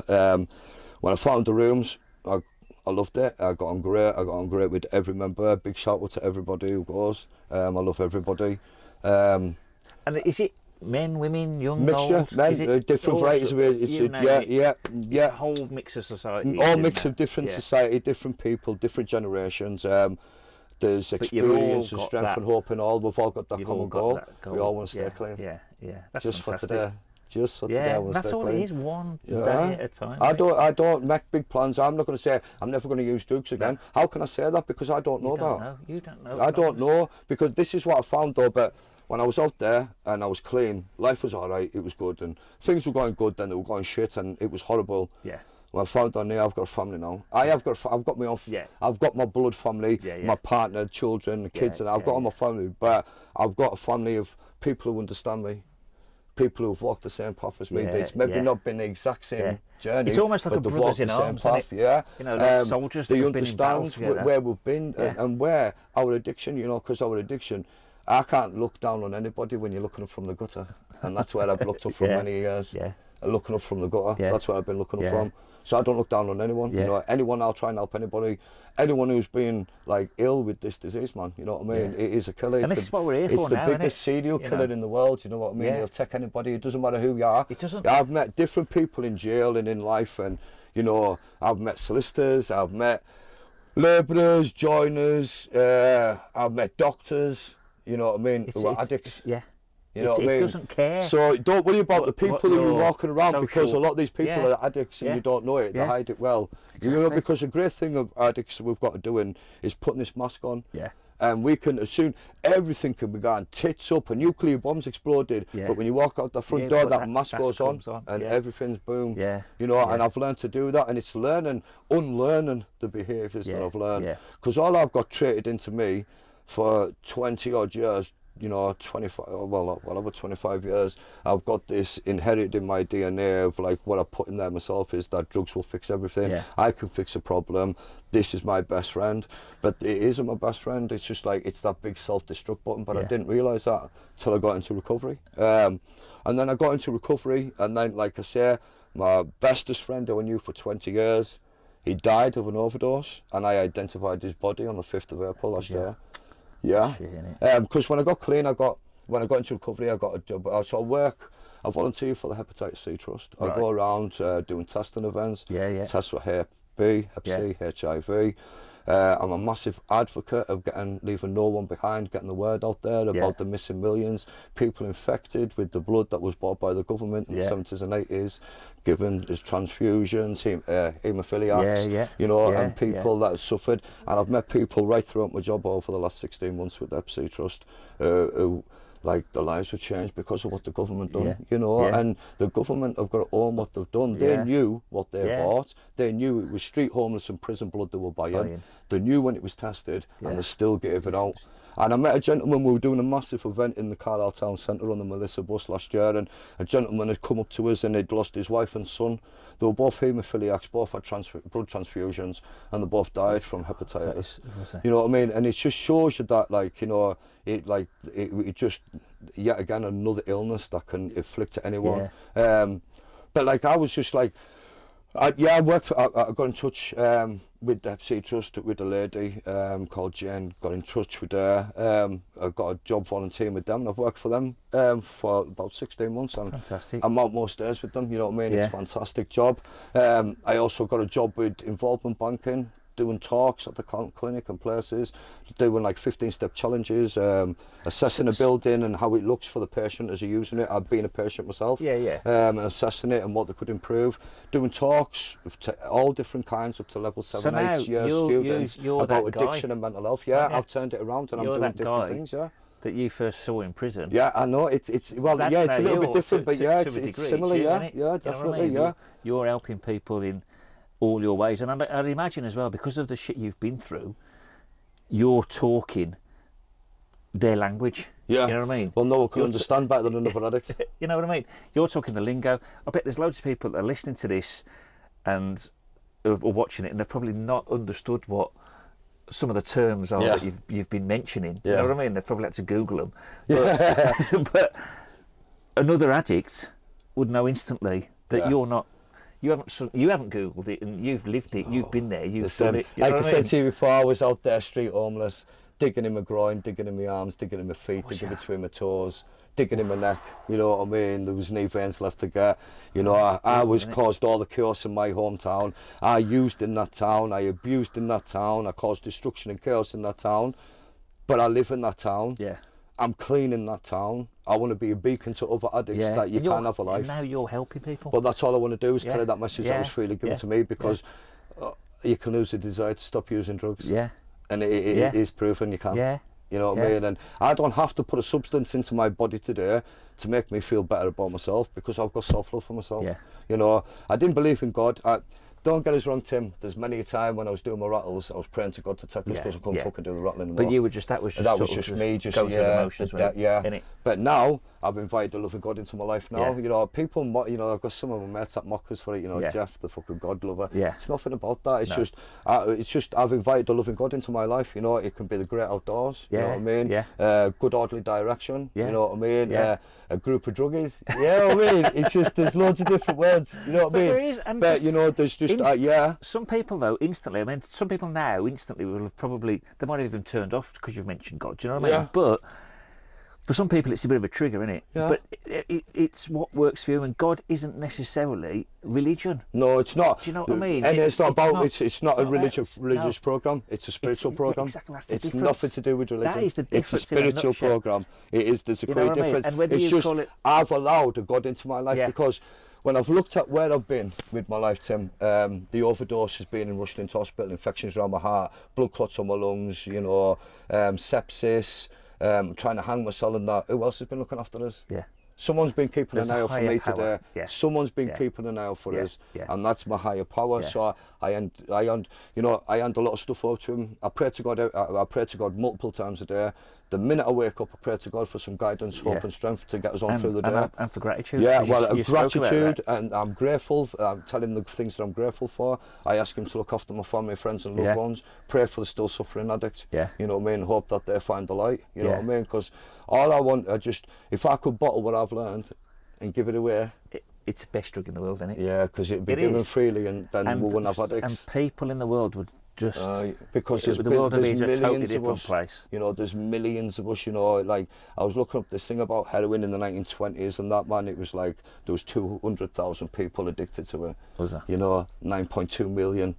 when I found the rooms, I loved it. I got on great. I got on great with every member. Big shout out to everybody who goes. I love everybody. And is it men, women, young, mixture, old? men, Is it different varieties of it. It's a whole mix of society. All mix of different society, different people, different generations. There's experience and strength and hope in all. We've all got that common goal. We all want to stay clean. Yeah. That's just fantastic. for today. Just for today, I want to stay clean. That's all it is. One day at a time. I don't make big plans. I'm not going to say I'm never going to use drugs again. How can I say that? Because I don't know that. You don't know. I don't know, because this is what I found though. But when I was out there and I was clean, life was all right. It was good, and things were going good. Then they were going shit, and it was horrible. Yeah. When I found down here, I've got a family now. I've got my own. I've got my blood family, my partner, children, kids, and I've got all my family. But I've got a family of people who understand me, people who've walked the same path as me. It's maybe not been the exact same journey. It's almost like but a brothers in arms, isn't it? Yeah. You know, like soldiers that they have been in battle understand together. where we've been and where our addiction. You know, because our addiction. I can't look down on anybody when you're looking up from the gutter, and that's where I've looked up for many years. Yeah. Looking up from the gutter. That's where I've been looking up from. So I don't look down on anyone. You know, anyone, I'll try and help anybody. Anyone who's been like ill with this disease, man. You know what I mean? It is a killer. And this is what we're here for now, It's the biggest serial killer in the world. You know what I mean? He'll take anybody. It doesn't matter who you are. It doesn't. I've met different people in jail and in life, and you know, I've met solicitors. I've met labourers, joiners. I've met doctors. You know what I mean? Who are addicts. You know what I mean? It doesn't care. So don't worry about the people who are walking around, because a lot of these people are addicts and you don't know it. They hide it well. Exactly. You know, because the great thing of addicts that we've got to do is putting this mask on. Yeah. And we can assume everything can be gone tits up, and nuclear bombs exploded. Yeah. But when you walk out the front door, that mask goes on, on, and everything's boom. Yeah. You know, and I've learned to do that, and it's unlearning the behaviours that I've learned. Because all I've got traded into me for 20 odd years, you know, 25, well, over 25 years, I've got this inherited in my DNA of like what I put in there myself is that drugs will fix everything. Yeah. I can fix a problem. This is my best friend, but it isn't my best friend. It's just like, it's that big self-destruct button, but I didn't realise that till I got into recovery. And then I got into recovery, and then, like I say, my bestest friend who I knew for 20 years, he died of an overdose, and I identified his body on the 5th of April last year. Yeah, because when I got clean, when I got into recovery, I got a job. So I volunteer for the Hepatitis C Trust. I go around doing testing events, tests for Hep B, Hep C, HIV. I'm a massive advocate of leaving no one behind, getting the word out there about the missing millions, people infected with the blood that was bought by the government in the 70s and 80s, given as transfusions, haemophiliacs, you know, and people that have suffered. And I've met people right throughout my job over the last 16 months with the Hep C Trust who, like, their lives were changed because of what the government done, you know, and the government have got to own what they've done. They knew what they bought. They knew it was street homeless and prison blood they were buying. They knew when it was tested, and they still gave it out. And I met a gentleman, we were doing a massive event in the Carlisle Town Centre on the Melissa bus last year, and a gentleman had come up to us and he'd lost his wife and son. They were both haemophiliacs, both had blood transfusions, and they both died from hepatitis. You know what I mean? And it just shows you that, like, you know, it just, yet again, another illness that can inflict to anyone. But like, I was just like, I got in touch with the Hep C Trust with a lady called Jane, got in touch with her. I got a job volunteering with them, and I've worked for them for about 16 months. And fantastic. I'm out most days with them, you know what I mean? It's a fantastic job. I also got a job with involvement banking, doing talks at the clinic and places, doing like 15-step challenges, assessing a building and how it looks for the patient as they're using it. I've been a patient myself. And assessing it and what they could improve. Doing talks to all different kinds up to level 7, 8 year students about addiction and mental health. I've turned it around and I'm doing different things. That you first saw in prison. Yeah, I know. It's well, that's it's a little bit different, but it's degree, similar. Yeah, definitely. You know what I mean? You're helping people in all your ways, and I'd imagine as well, because of the shit you've been through, you're talking their language. Yeah. You know what I mean? Well, no one can understand better than another addict. You know what I mean? You're talking the lingo. I bet there's loads of people that are listening to this and are watching it, and they've probably not understood what some of the terms are that you've been mentioning. You know what I mean? They've probably had to Google them. But, but another addict would know instantly that you're not. You haven't Googled it, and you've lived it. You've been there. You've done it. Like I said to you before, I was out there street homeless, digging in my groin, digging in my arms, digging in my feet, digging between my toes, digging in my neck. You know what I mean? There was no veins left to get. You know, I was caused all the chaos in my hometown. I used in that town. I abused in that town. I caused destruction and chaos in that town. But I live in that town. Yeah. I'm clean in that town. I want to be a beacon to other addicts that you can't have a life. And now you're helping people. But that's all I want to do is carry that message that was freely given to me, because you can lose the desire to stop using drugs. And it is proven you can. You know what I mean? And I don't have to put a substance into my body today to make me feel better about myself, because I've got self-love for myself. You know, I didn't believe in God. Don't get us wrong, Tim. There's many a time when I was doing my rattles, I was praying to God to take us, because I couldn't fucking do the rattling anymore. But you were just, that was just me, just emotions, But now I've invited the love of God into my life now. You know, people, you know, I've got some of my mates that mock us for it. You know, Jeff, the fucking God lover. It's nothing about that. It's just I've invited the loving God into my life. You know, it can be the great outdoors. You know what I mean? Good orderly direction. You know what I mean? A group of druggies. You know what I mean? It's just, there's loads of different words. You know what I mean? There is, but you know, there's just some people though instantly. I mean, some people now instantly will have probably, they might have even turned off because you've mentioned God. Do you know what I mean? But for some people it's a bit of a trigger, isn't it? Yeah. But it's what works for you, and God isn't necessarily religion. No, it's not. Do you know what I mean? And it's not a religious religious program. It's a spiritual program. Exactly, that's the it's difference. nothing to do with religion. That is the It's a difference in a spiritual nutshell. program. It is. There's a You know great what I mean? difference. And whether It's you just call it- I've allowed a God into my life Yeah. because when I've looked at where I've been with my life, Tim, the overdose has been in rushed into hospital, infections around my heart, blood clots on my lungs, you know, sepsis, trying to hang myself and that. Who else has been looking after us? Yeah. Someone's been keeping There's an a eye out for higher me power. today. Yeah. Someone's been Yeah. keeping an eye out for Yeah. us, Yeah. and that's my higher power. Yeah. So I hand a lot of stuff over to him. I pray to God. I pray to God multiple times a day. The minute I wake up, I pray to God for some guidance, hope, Yeah. and strength to get us on through the day. And for gratitude. Yeah, 'cause well, you spoke about gratitude, that. and I'm grateful. I'm telling him the things that I'm grateful for. I ask him to look after my family, friends, and loved Yeah. ones. Pray for the still suffering addict. Yeah. You know what I mean? Hope that they find the light. You know Yeah. what I mean? Because all I want, if I could bottle what I've learned and give it away. It's the best drug in the world, isn't it? Yeah, because it'd be It given is. freely, and then we wouldn't have addicts. And people in the world would just because the world would be a totally different place. You know, there's millions of us. You know, like I was looking up this thing about heroin in the 1920s, and that man, it was like there was 200,000 people addicted to it. Was there? You know, 9.2 million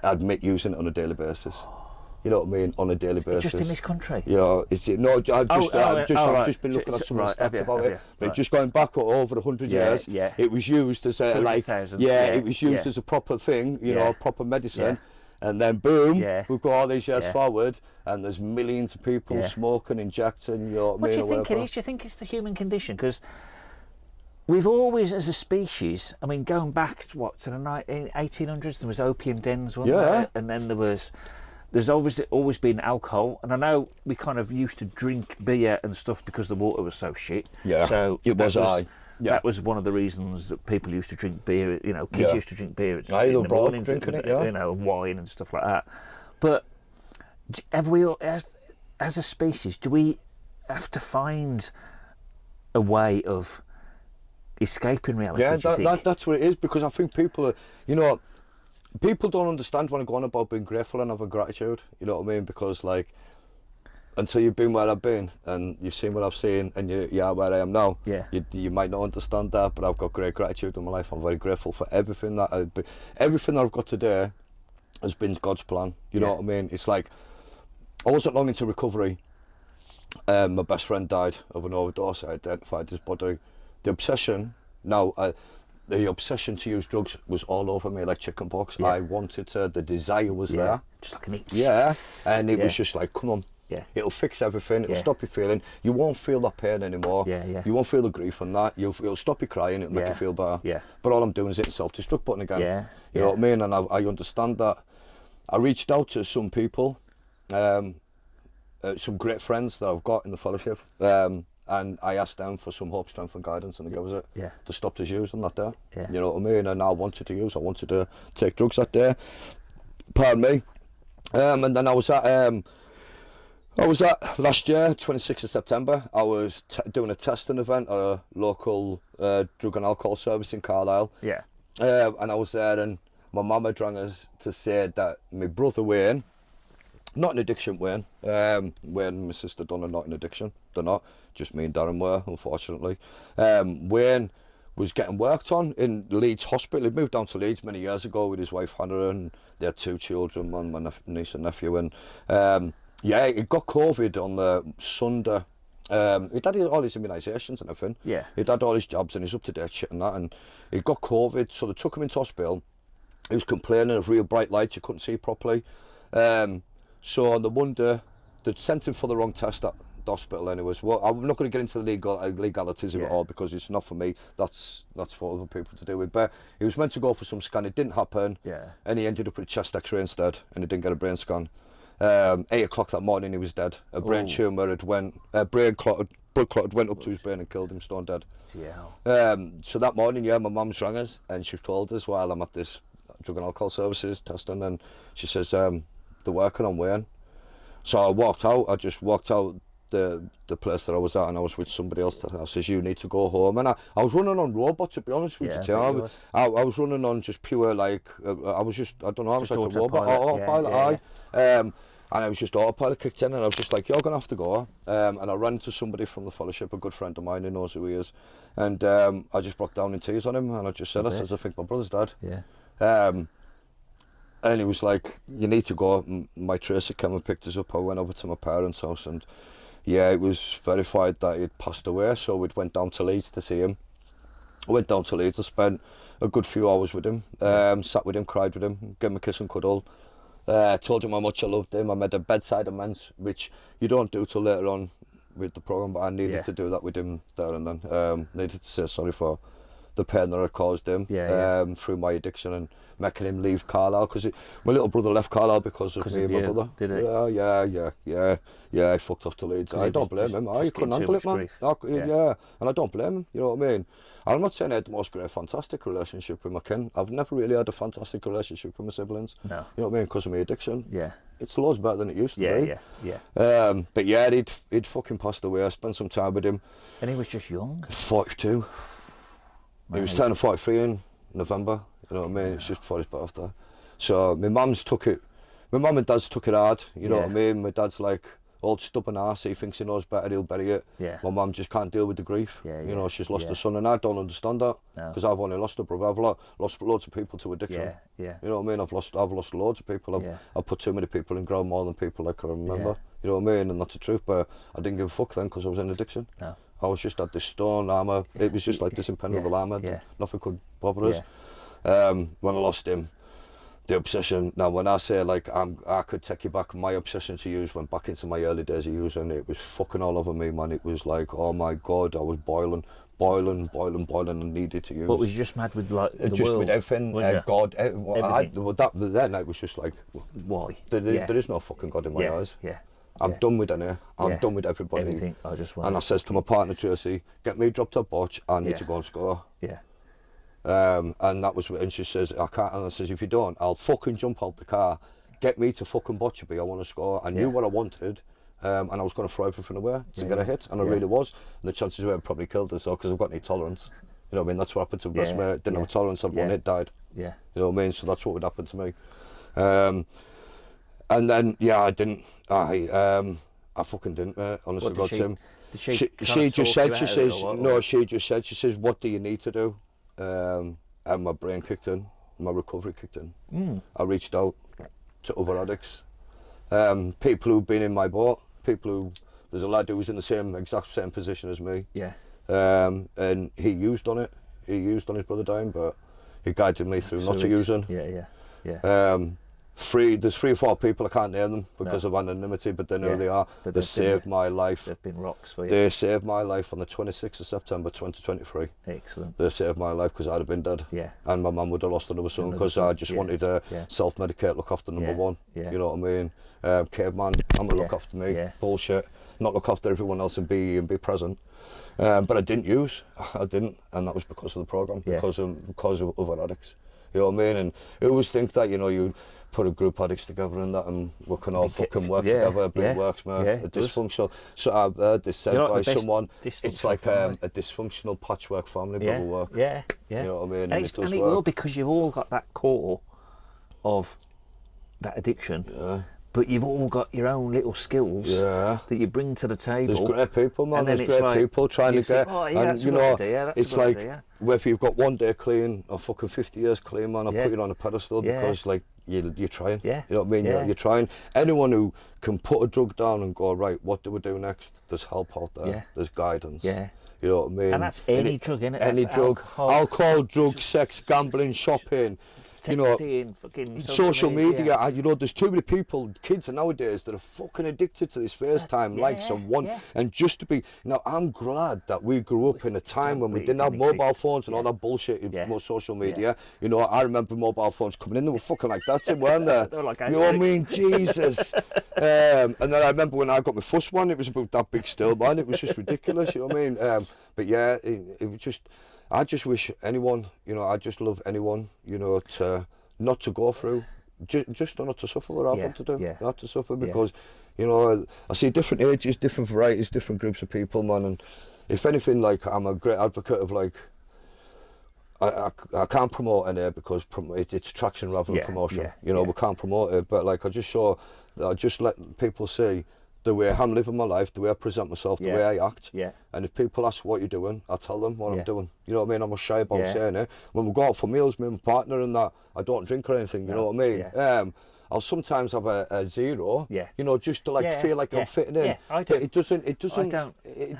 admit using it on a daily basis. You know what I mean? On a daily basis. Just in this country. You know, is it? No, I've just been looking at some of the Have stats you? about Have it. you? But Right. just going back over 100 Yeah, years, yeah. it was used as a 200,000, it was used yeah. as a proper thing, you Yeah. know, proper medicine. And then boom, Yeah. we've got all these years Yeah. forward, and there's millions of people Yeah. smoking, injecting, you know what I What do mean, you or think it whatever. is? Do you think it's the human condition? Because we've always, as a species, I mean, going back to what, to the 1800s, there was opium dens, wasn't Yeah. there? And then there's always been alcohol, and I know we kind of used to drink beer and stuff because the water was so shit. Yeah, so it was high. Yeah. That was one of the reasons that people used to drink beer. You know, kids Yeah. used to drink beer Aye, they in were the brought up mornings, drinking it, yeah. you know, wine and stuff like that. But have we, as a species, do we have to find a way of escaping reality? Yeah, do you think? that's what it is, because I think people are, you know, people don't understand when I go on about being grateful and having gratitude, you know what I mean? Because, like, until you've been where I've been and you've seen what I've seen and you are where I am now, Yeah. you might not understand that, but I've got great gratitude in my life. I'm very grateful for everything that I've got today has been God's plan. You know Yeah. what I mean? It's like, I wasn't long into recovery. My best friend died of an overdose. I identified his body. The obsession to use drugs was all over me like chicken pox. Yeah. I wanted to, the desire was there. Just like an itch. Yeah, and it Yeah. was just like, come on. Yeah. It'll fix everything. It'll Yeah. stop you feeling. You won't feel that pain anymore. Yeah, yeah. You won't feel the grief on that. It'll stop you crying. It'll make Yeah. you feel better. Yeah. But all I'm doing is hitting self-destruct button again. Yeah, You know yeah. what I mean? And I understand that. I reached out to some people, some great friends that I've got in the fellowship, and I asked them for some hope, strength, and guidance, and they gave us it. Yeah. They stopped us using that day. Yeah. You know what I mean? And I wanted to use. I wanted to take drugs that day. Pardon me. And then I was at last year, 26th of September, I was doing a testing event at a local drug and alcohol service in Carlisle. Yeah. And I was there, and my mum had rang us to say that my brother Wayne, not an addiction Wayne, Wayne and my sister Donna not an addiction, they're not, just me and Darren were, unfortunately. Wayne was getting worked on in Leeds Hospital. He'd moved down to Leeds many years ago with his wife Hannah, and they had 2 children, my niece and nephew, and yeah, he got COVID on the Sunday. He'd had all his immunisations and everything. Yeah. He'd had all his jabs and he's up to date shit and that, and he got COVID, so they took him into hospital. He was complaining of real bright lights, he couldn't see properly. So on the Monday, they'd sent him for the wrong test at the hospital anyways. Well, I'm not going to get into the legalities of it all, because it's not for me, that's for other people to do with. But he was meant to go for some scan, it didn't happen. Yeah. And he ended up with a chest x-ray instead, and he didn't get a brain scan. 8 o'clock that morning he was dead. A brain tumour had blood clot had went up to his brain and killed him, stone dead. Yeah. So that morning, yeah, my mum's rang us, and she told us while I'm at this drug and alcohol services testing, and she says, they're working on Wayne. So I just walked out the place that I was at, and I was with somebody else that I says, you need to go home. And I was running on robot, to be honest with you, Tim. I was running on just pure, like, I was like a robot, autopilot, And I was just autopilot kicked in, and I was just like, you're going to have to go. And I ran to somebody from the fellowship, a good friend of mine who knows who he is. And I just broke down in tears on him, and I just said, I says, I think my brother's dead. Yeah. And he was like, you need to go. And my tracer came and picked us up. I went over to my parents' house, and yeah, it was verified that he'd passed away. So we went down to Leeds to see him. I went down to Leeds. I spent a good few hours with him, sat with him, cried with him, gave him a kiss and cuddle. Told him how much I loved him. I made a bedside amends, which you don't do till later on with the programme, but I needed to do that with him there and then. Needed to say sorry for the pain that I caused him through my addiction and making him leave Carlisle, because my little brother left Carlisle because of me and my brother. Did he? Yeah, he fucked off to Leeds. I don't blame him. He couldn't handle it, man. And I don't blame him, you know what I mean? I'm not saying I had the most great, fantastic relationship with my kin. I've never really had a fantastic relationship with my siblings. No. You know what I mean? Because of my addiction. Yeah. It's loads better than it used to be. Yeah. But yeah, he'd fucking passed away. I spent some time with him. And he was just young. 42. He was turning 43 in November. You know what I mean? It's just before his birthday. So my mum and dad's took it hard. You know what I mean? My dad's like old stubborn ass. He thinks he knows better, he'll bury it. Yeah. My mum just can't deal with the grief. You know, she's lost her son, and I don't understand that, because I've only lost a brother. I've lost loads of people to addiction. Yeah. You know what I mean? I've lost loads of people. I've put too many people in ground, more than people I can remember. You know what I mean? And that's the truth. But I didn't give a fuck then, because I was in addiction. No. I was just at this stone armour. It was just like this impenetrable armour. Nothing could bother us. When I lost him, the obsession. Now, when I say like I could take you back, my obsession to use went back into my early days of using. It was fucking all over me, man. It was like, oh my God, I was boiling, and needed to use. What, was you just mad with like the just world? With everything, God. Then I was just like, why? There is no fucking God in my eyes. I'm done with any. I'm done with everybody. Everything. I just want. And I says to my partner Tracy, get me dropped up botch. I need to go and score. Yeah. And that was, and she says, I can't. And I says, if you don't, I'll fucking jump out the car. Get me to fucking Botcherby. I want to score. I knew what I wanted, and I was going to throw everything away to get a hit, and I really was. And the chances were I probably killed us, because I've got any tolerance. You know what I mean? That's what happened to us. Didn't have a tolerance. Had one hit, died. Yeah. You know what I mean? So that's what would happen to me. And then I didn't. I fucking didn't, mate. Honestly, God, Tim. She just said, she says, what do you need to do? And my brain kicked in, my recovery kicked in. I reached out to other addicts, people who've been in my boat, there's a lad who was in the exact same position as me. Yeah. And he used on his brother dying, but he guided me through not to using. Yeah. There's 3 or 4 people, I can't name them because of anonymity, but they know who they are. They saved my life. They've been rocks for you. They saved my life on the 26th of September 2023. Excellent. They saved my life because I'd have been dead. Yeah. And my mum would have lost another son because I just wanted to self-medicate, look after number one. Yeah. You know what I mean? Caveman, I'm going to look after me. Yeah. Bullshit. Not look after everyone else and be present. But I didn't use. I didn't. And that was because of the programme, because of other addicts. You know what I mean? And I always think that, you know, you put a group of addicts together and that, and we can all fucking work together. It works, man. A dysfunctional. So I've heard this said by someone. It's like a dysfunctional patchwork family, but will work. Yeah. You know what I mean? And it will, because you've all got that core of that addiction. Yeah. But you've all got your own little skills that you bring to the table. There's great people, man. There's great people trying to get. And you know, it's like whether you've got 1 day clean or fucking 50 years clean, man, I put you on a pedestal because like you're trying. You know what I mean? You're trying. Anyone who can put a drug down and go, right, what do we do next? There's help out there. There's guidance. You know what I mean? And that's any drug, innit? Any drug. Alcohol, drugs, sex, gambling, shopping. You know, fucking social media. And, you know, there's too many people, kids nowadays, that are fucking addicted to this FaceTime, likes and want. And just to be, now I'm glad that we grew up in a time when we didn't have mobile phones and all that bullshit, more social media. You know, I remember mobile phones coming in, they were fucking like that, weren't they? They were like, you know what I mean? Jesus. And then I remember when I got my first one, it was about that big still, man. It was just ridiculous, you know what I mean? But yeah, it was just, I just wish anyone, you know, I just love anyone, you know, to not to go through, just not to suffer what I've had to do, not to suffer, because, you know, I see different ages, different varieties, different groups of people, man, and if anything, like, I'm a great advocate of, like, I can't promote it because it's attraction rather than promotion. You know, we can't promote it, but like I just let people see the way I'm living my life, the way I present myself, the way I act. And if people ask what you're doing, I tell them what I'm doing. You know what I mean? I'm not shy about saying it. When we go out for meals, me and my partner and that, I don't drink or anything. You know what I mean? I'll sometimes have a zero. You know, just to like feel like I'm fitting in. I do. But it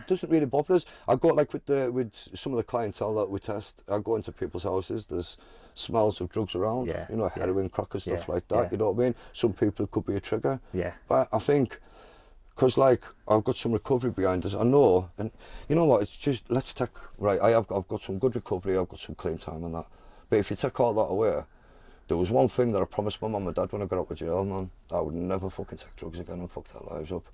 doesn't really bother us. I go like with some of the clientele that we test. I go into people's houses. There's smells of drugs around. You know, heroin, crack and stuff like that. You know what I mean? Some people it could be a trigger. But I think, because like I've got some recovery behind us, I know, and you know what? It's just let's take right. I've got some good recovery. I've got some clean time and that. But if you take all that away, there was one thing that I promised my mum and dad when I got out of jail, man. I would never fucking take drugs again and fuck their lives up.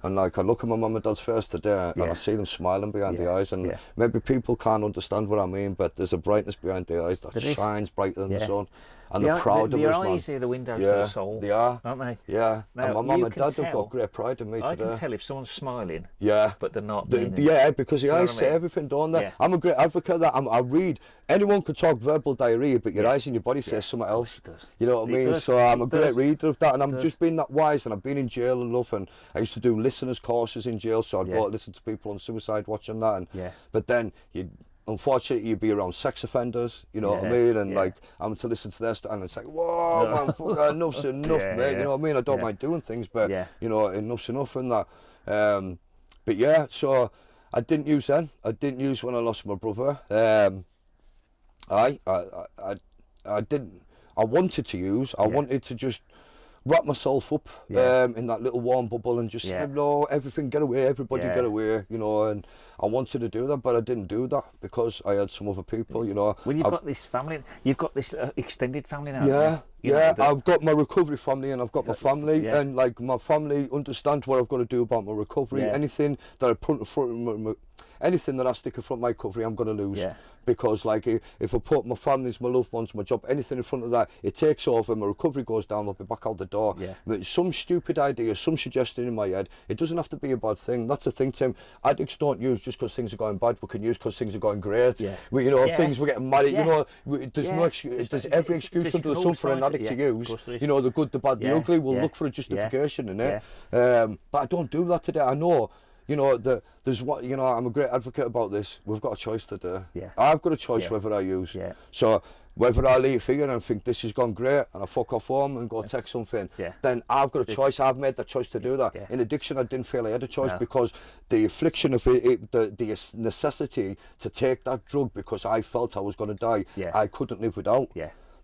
And like I look at my mum and dad's face today, and I see them smiling behind the eyes, and maybe people can't understand what I mean, but there's a brightness behind the eyes that shines brighter than the sun. And they're proud of us, man. The eyes are the windows to the soul. They are. Aren't they? Yeah. Now, and my mum and dad have got great pride in me today. I can tell if someone's smiling, but they're not. Because the eyes say everything, don't they? I'm a great advocate of that. I read, anyone can talk verbal diarrhea, but your eyes and your body say something else. You know what I mean? So I'm a great reader of that, and I'm just being that wise, and I've been in jail and stuff, and I used to do listeners courses in jail, so I'd go listen to people on suicide watch and that, and but then unfortunately you'd be around sex offenders, you know what I mean, and like I'm to listen to their stuff, and it's like, whoa, man, fuck, enough's enough, mate. You know what I mean? I don't mind doing things, but you know, enough's enough and that. But yeah, so I didn't use then. I didn't use when I lost my brother. I didn't. I wanted to use. I wanted to just wrap myself up in that little warm bubble and just say, no, everything, get away, everybody get away, you know, and I wanted to do that, but I didn't do that because I had some other people, you know. Well, you've got this family, you've got this extended family now. I've got my recovery family and I've got my family, and like my family understand what I've got to do about my recovery. Anything that I put in front of my, anything that I stick in front of my recovery, I'm going to lose. Because like if I put my family's, my loved ones, my job, anything in front of that, it takes over, my recovery goes down, I'll be back out the door. But some stupid idea, some suggestion in my head, it doesn't have to be a bad thing. That's the thing, Tim. Addicts don't use just because things are going bad, we can use because things are going great. We, you know, things, we're getting married, you know, there's no excuse, there's every excuse under the sun for an addict to use. You know, the good, the bad, the ugly, we'll look for a justification in it. But I don't do that today. I know, you know, there's what, you know, I'm a great advocate about this. We've got a choice today. I've got a choice whether I use. So whether I leave here and think this has gone great and I fuck off home and go take something, then I've got a choice. I've made the choice to do that. In addiction, I didn't feel I had a choice because the affliction of the necessity to take that drug because I felt I was going to die, I couldn't live without.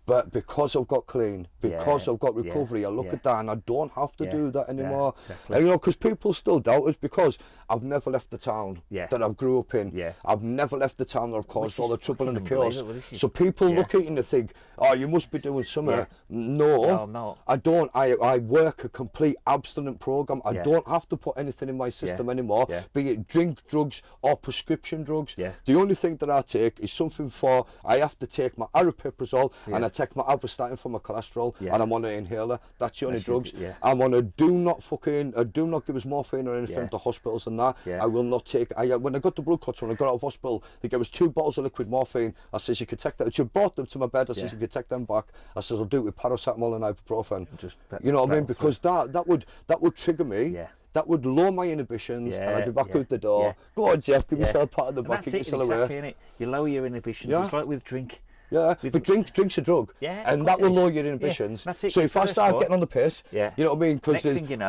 But because I've got clean, because I've got recovery, I look at that and I don't have to do that anymore. And, you know, because people still doubt us because I've never left the town that I grew up in. I've never left the town that I've caused all the trouble and the chaos. So people look at you and they think, oh, you must be doing something. No, I don't. I work a complete abstinent program. I don't have to put anything in my system anymore, be it drink, drugs or prescription drugs. The only thing that I take is something for, I have to take my aripiprazole and I take my abrastatin for my cholesterol and I'm on an inhaler. That's the only drugs. I'm on a do not give us morphine or anything to hospitals and that. I will not take. When I got the blood clots, when I got out of hospital, they gave us 2 bottles of liquid morphine. I says, you could take that. She brought them to my bed. I says, you could take them back. I says, I'll do it with paracetamol and ibuprofen. You know what I mean? Because that would trigger me. That would lower my inhibitions and I'd be back out the door. Go on, Jeff, give yourself a pat on the back, get yourself away. Innit? You lower your inhibitions. It's like with drink. But drink's a drug, and that will lower your inhibitions. So if I start getting on the piss, you know what I mean? Because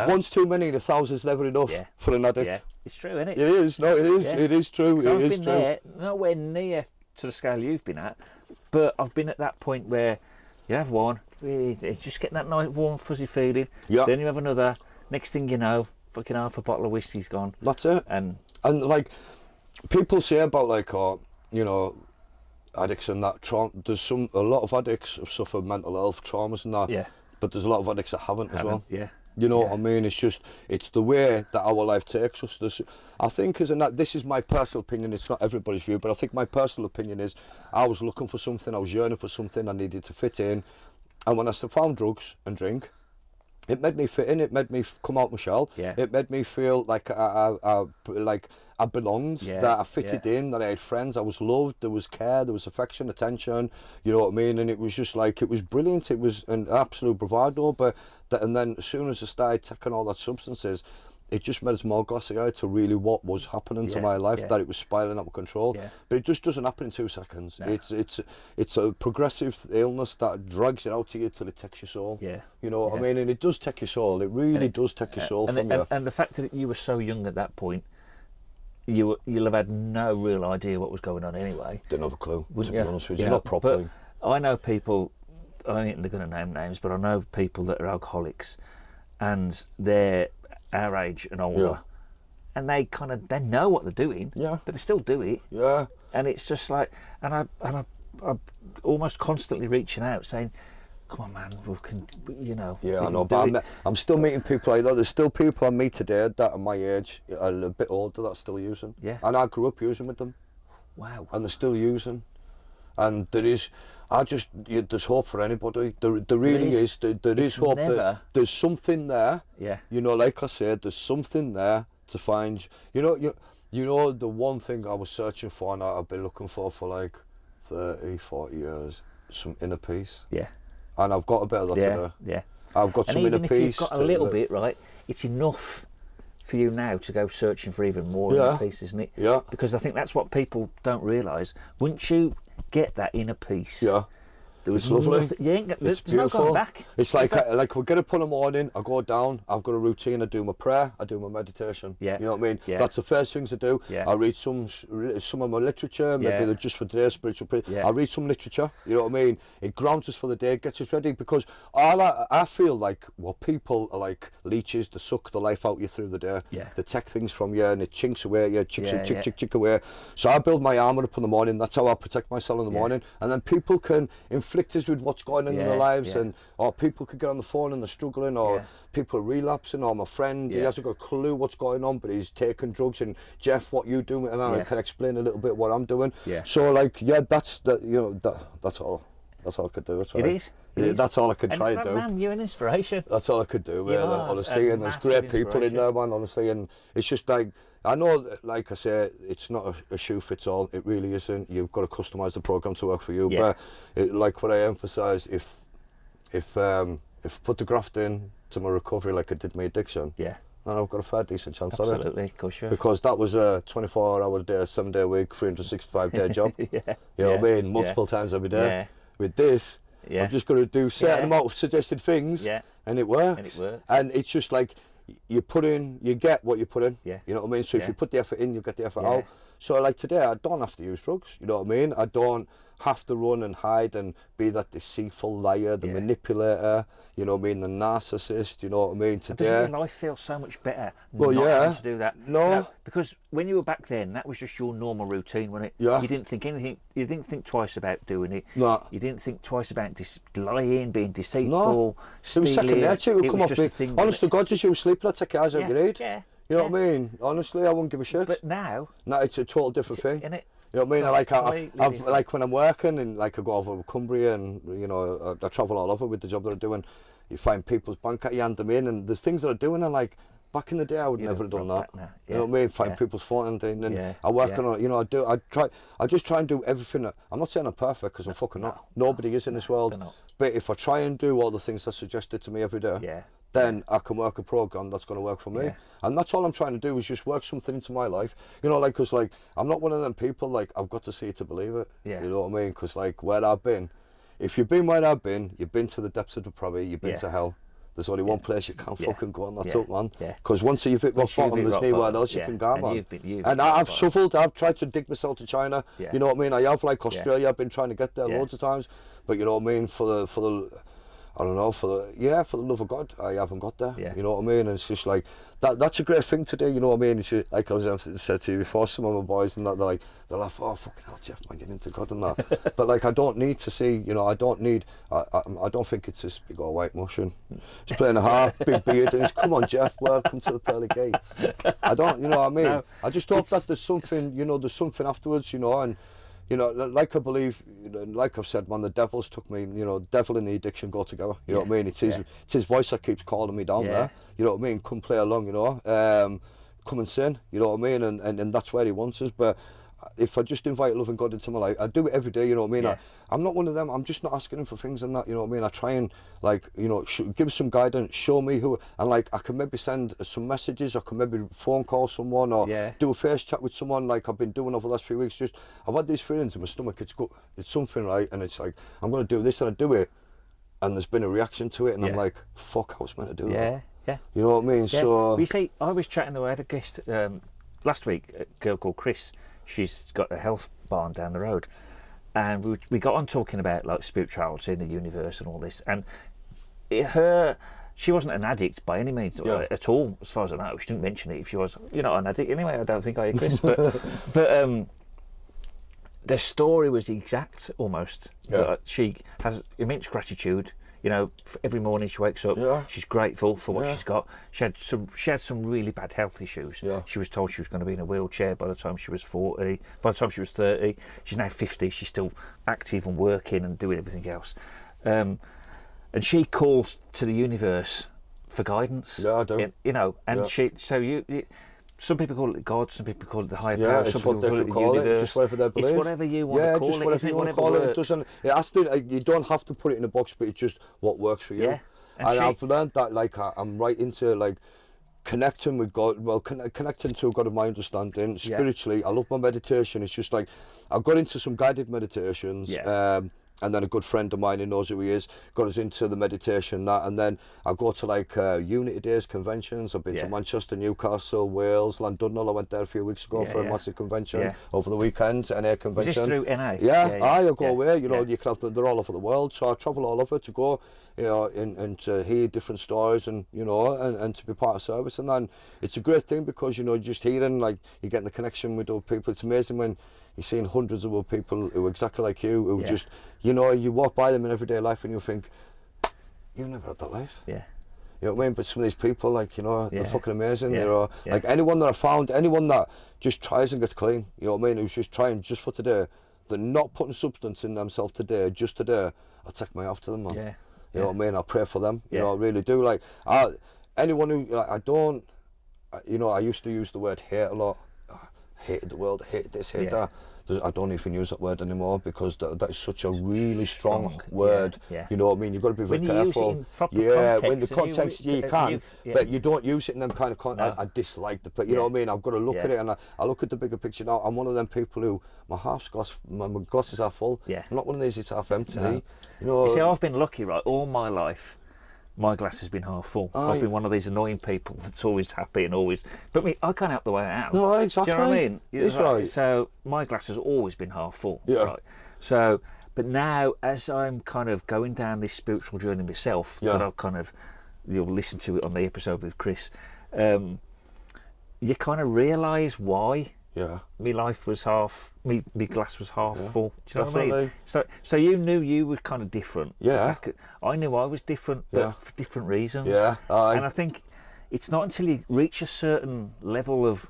one's too many and 1,000's never enough for an addict. It's true, isn't it? It is. No, it is. It is true. So it is true. There, nowhere near to the scale you've been at, but I've been at that point where you have one, it's just getting that nice warm fuzzy feeling. Then you have another. Next thing you know, fucking half a bottle of whiskey's gone. That's it. And like people say about like, you know, addicts and that trauma. There's a lot of addicts have suffered mental health traumas and that. But there's a lot of addicts that haven't as well. You know what I mean? It's just, it's the way that our life takes us. I think this is my personal opinion, it's not everybody's view, but I think my personal opinion is I was looking for something, I was yearning for something, I needed to fit in. And when I found drugs and drink, It made me fit in. It made me come out my shell. Yeah. It made me feel like I belonged. Yeah, That I fitted in. That I had friends. I was loved. There was care. There was affection, attention. You know what I mean? And it was just like, it was brilliant. It was an absolute bravado. But and then as soon as I started taking all that substances, it just made us more glassy-eyed to really what was happening to my life, that it was spiraling out of control. Yeah. But it just doesn't happen in 2 seconds. No. It's a progressive illness that drags it out to you till it takes your soul. Yeah. You know what I mean? And it does take your soul. It really does take your soul from you. And the fact that you were so young at that point, you'll have had no real idea what was going on anyway. Didn't have a clue, to be honest with you. Not properly. But I know people, I ain't going to name names, but I know people that are alcoholics, and they're our age and older, and they know what they're doing, but they still do it. Yeah. And it's just like, and I'm almost constantly reaching out saying, come on, man, we can, you know. Yeah, I know, but I'm still meeting people like that. There's still people I meet today that are my age, are a bit older, that are still using. Yeah. And I grew up using with them. Wow. And they're still using. And there's hope for anybody. There really is. There is hope. There's something there. Yeah. You know, like I said, there's something there to find. You know, the one thing I was searching for, and I've been looking for like 30, 40 years, some inner peace. Yeah. And I've got a bit of that today. Yeah. I've got some inner peace. And even if you've got a little bit, right, it's enough for you now to go searching for even more inner peace, isn't it? Yeah. Because I think that's what people don't realise. Once you get that inner peace, it's lovely. There's no going back. It's like we get up in the morning, I go down, I've got a routine, I do my prayer, I do my meditation. Yeah. You know what I mean? Yeah. That's the first things I do. Yeah. I read some of my literature, maybe they're just for today, spiritual prayer. Yeah. I read some literature, you know what I mean? It grounds us for the day, gets us ready, because I feel like people are like leeches, they suck the life out of you through the day. Yeah. They take things from you and it chinks away at you, chick away. So I build my armour up in the morning, that's how I protect myself in the morning. And then people can inflict us with what's going on in their lives, or people could get on the phone and they're struggling, or people are relapsing, or my friend, he hasn't got a clue what's going on, but he's taking drugs, and Jeff, what you doing? And I can explain a little bit what I'm doing. Yeah. So like, that's all I could do. It is. That's all I could try and do. Man, you're an inspiration. That's all I could do, honestly. And there's great people in there, man, honestly. And it's just like, I know, like I say, it's not a shoe fits all. It really isn't. You've got to customise the program to work for you. Yeah. But like what I emphasise, if I put the graft in to my recovery like I did my addiction, then I've got a fair decent chance of it. Absolutely, of course, sure. Because that was a 24-hour day, 7-day week, 365-day job. You know what I mean? Multiple times every day. Yeah. With this, I'm just going to do a certain amount of suggested things, and it works. And it's just like, you put in, you get what you put in. Yeah. You know what I mean? So if you put the effort in, you get the effort out. So like today, I don't have to use drugs. You know what I mean? I don't have to run and hide and be that deceitful liar, the manipulator, you know what I mean, the narcissist, you know what I mean? Today, doesn't your life feel so much better not having to do that? No. Because when you were back then, that was just your normal routine, wasn't it? Yeah. You didn't think anything, you didn't think twice about doing it. No. You didn't think twice about lying, being deceitful, stealing. It was second nature. It come off. Honest to God, just you were sleeping, I'd take your eyes out your head. Yeah. You know what I mean? Honestly, I wouldn't give a shit. But now it's a total different thing. Isn't it? You know what I mean? I've like when I'm working and like I go over to Cumbria and you know I travel all over with the job that I'm doing. You find people's bank account, you hand them in, and there's things that I'm doing. And like back in the day, I would never have done that. You know what I mean? Find people's phone and I work on it. You know, I just try and do everything. I'm not saying I'm perfect because I'm fucking not. Nobody is in this world. But if I try and do all the things that's suggested to me every day, then I can work a program that's going to work for me. And that's all I'm trying to do is just work something into my life. You know, like, because like, I'm not one of them people, like, I've got to see it to believe it. You know what I mean? Because like, where I've been, if you've been where I've been, you've been to the depths of depravity, you've been to hell. There's only one place you can't fucking go, and that's up, man. Because once you've hit rock bottom, there's nowhere else you can go, man. And I've suffered, I've tried to dig myself to China. You know what I mean? I have, like Australia, I've been trying to get there loads of times. But you know what I mean? For the I don't know, for the love of God, I haven't got there. You know what I mean? And it's just like that's a great thing to do. You know what I mean? It's just, like I was said to you before, some of my boys and that they're like, oh fucking hell, Jeff, man, get into God and that. But like, I don't need to see. You know, I don't think it's this big old white mushroom just playing a harp, big beard, and it's, come on, Jeff, welcome to the pearly gates. I don't, you know what I mean? No, I just hope that there's something, you know, there's something afterwards, you know, and. you know, like I believe, you know, like I've said, man, the devil's took me, you know, devil and the addiction go together. You know what I mean? It's his voice that keeps calling me down there. You know what I mean? Come play along, you know. Come and sin, you know what I mean? And that's where he wants us. But if I just invite loving God into my life, I do it every day, you know what I mean? I'm not one of them, I'm just not asking him for things and that, you know what I mean? I try and, like, you know, give some guidance, show me who, and like, I can maybe send some messages, I can maybe phone call someone, or do a face chat with someone, like I've been doing over the last few weeks. Just, I've had these feelings in my stomach, it's something, right? And it's like, I'm going to do this, and I do it, and there's been a reaction to it, and I'm like, fuck, I was meant to do that. You know what I mean? So you see, I was chatting to, I had a guest last week, a girl called Chris. She's got a health barn down the road, and we got on talking about like spirituality and the universe and all this. And she wasn't an addict by any means at all, as far as I know. She didn't mention it. If she was, you're not an addict anyway. I don't think I am, Chris. But the story was exact almost. That she has immense gratitude. You know, every morning she wakes up, she's grateful for what she's got. She had some really bad health issues. She was told she was going to be in a wheelchair by the time she was 40. By the time she was 30, she's now 50. She's still active and working and doing everything else. And she calls to the universe for guidance. Yeah, I do. You know, and some people call it God, some people call it the higher power, some people call it the universe. Just whatever they believe. It's whatever you want to call it. Just whatever you want to call it. It doesn't. It has to. You don't have to put it in a box, but it's just what works for you. Yeah. And I've learned that, like, I'm right into like connecting with God. Well, connecting to a God of my understanding spiritually. I love my meditation. It's just like I got into some guided meditations. And then a good friend of mine who knows who he is got us into the meditation, and then I go to like Unity Days conventions. I've been to Manchester, Newcastle, Wales, Llandudno. I went there a few weeks ago for a massive convention over the weekend, NA convention. Is this through NA? I go away, you know, you can have they're all over the world, so I travel all over to go, you know, and to hear different stories, and you know, and to be part of service. And then it's a great thing because, you know, just hearing, like, you're getting the connection with other people. It's amazing when you're seeing hundreds of other people who are exactly like you, who just, you know, you walk by them in everyday life and you think, you've never had that life. You know what I mean? But some of these people, like, you know, they're fucking amazing. You know, like anyone that I found, anyone that just tries and gets clean, you know what I mean, who's just trying just for today, they're not putting substance in themselves today, just today, I'll take my off to them, man. You know what I mean? I pray for them. You know, I really do. Like, anyone who, like, I don't, you know, I used to use the word hate a lot. Hated the world, hated this, hated that. I don't even use that word anymore because that is such a really strong word. You know what I mean? You've got to be very careful. Use it in when the context, you can, but you don't use it in them kind of context. I dislike the, you know what I mean? I've got to look at it, and I look at the bigger picture now. I'm one of them people who, my glass is half full. I'm not one of these, it's half empty. You know, you see, I've been lucky, right? All my life, my glass has been half full. I've been one of these annoying people that's always happy and always... But I can't help the way I am. No, exactly. Do you know what I mean? It's right. So my glass has always been half full. Right? So, but now, as I'm kind of going down this spiritual journey myself, that I've kind of... You'll listen to it on the episode with Chris. You kind of realise why... my life was my glass was half full. Do you know what I mean? So you knew you were kind of different. I knew I was different, but for different reasons. And I think it's not until you reach a certain level of,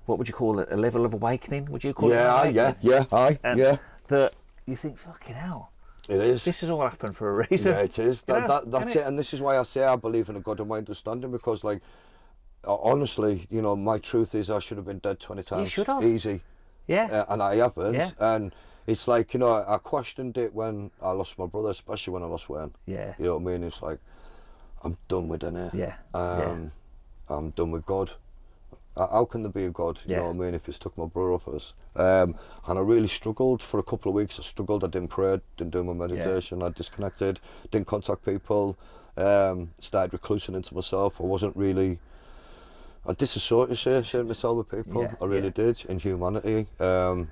what would you call it? A level of awakening? Would you call it? That you think, fucking hell. It is. This has all happened for a reason. Yeah, it is. That's it. And this is why I say I believe in a God of my understanding, because, like, honestly, you know, my truth is I should have been dead 20 times. You should have. Easy. And I haven't. And it's like, you know, I questioned it when I lost my brother, especially when I lost Wayne. You know what I mean? It's like, I'm done with it. I'm done with God. How can there be a God? You know what I mean? If it's took my brother off us. And I really struggled for a couple of weeks. I struggled. I didn't pray, didn't do my meditation. I disconnected, didn't contact people. Started reclusing into myself. I wasn't really... I disassociated myself with people. I really did, in humanity. I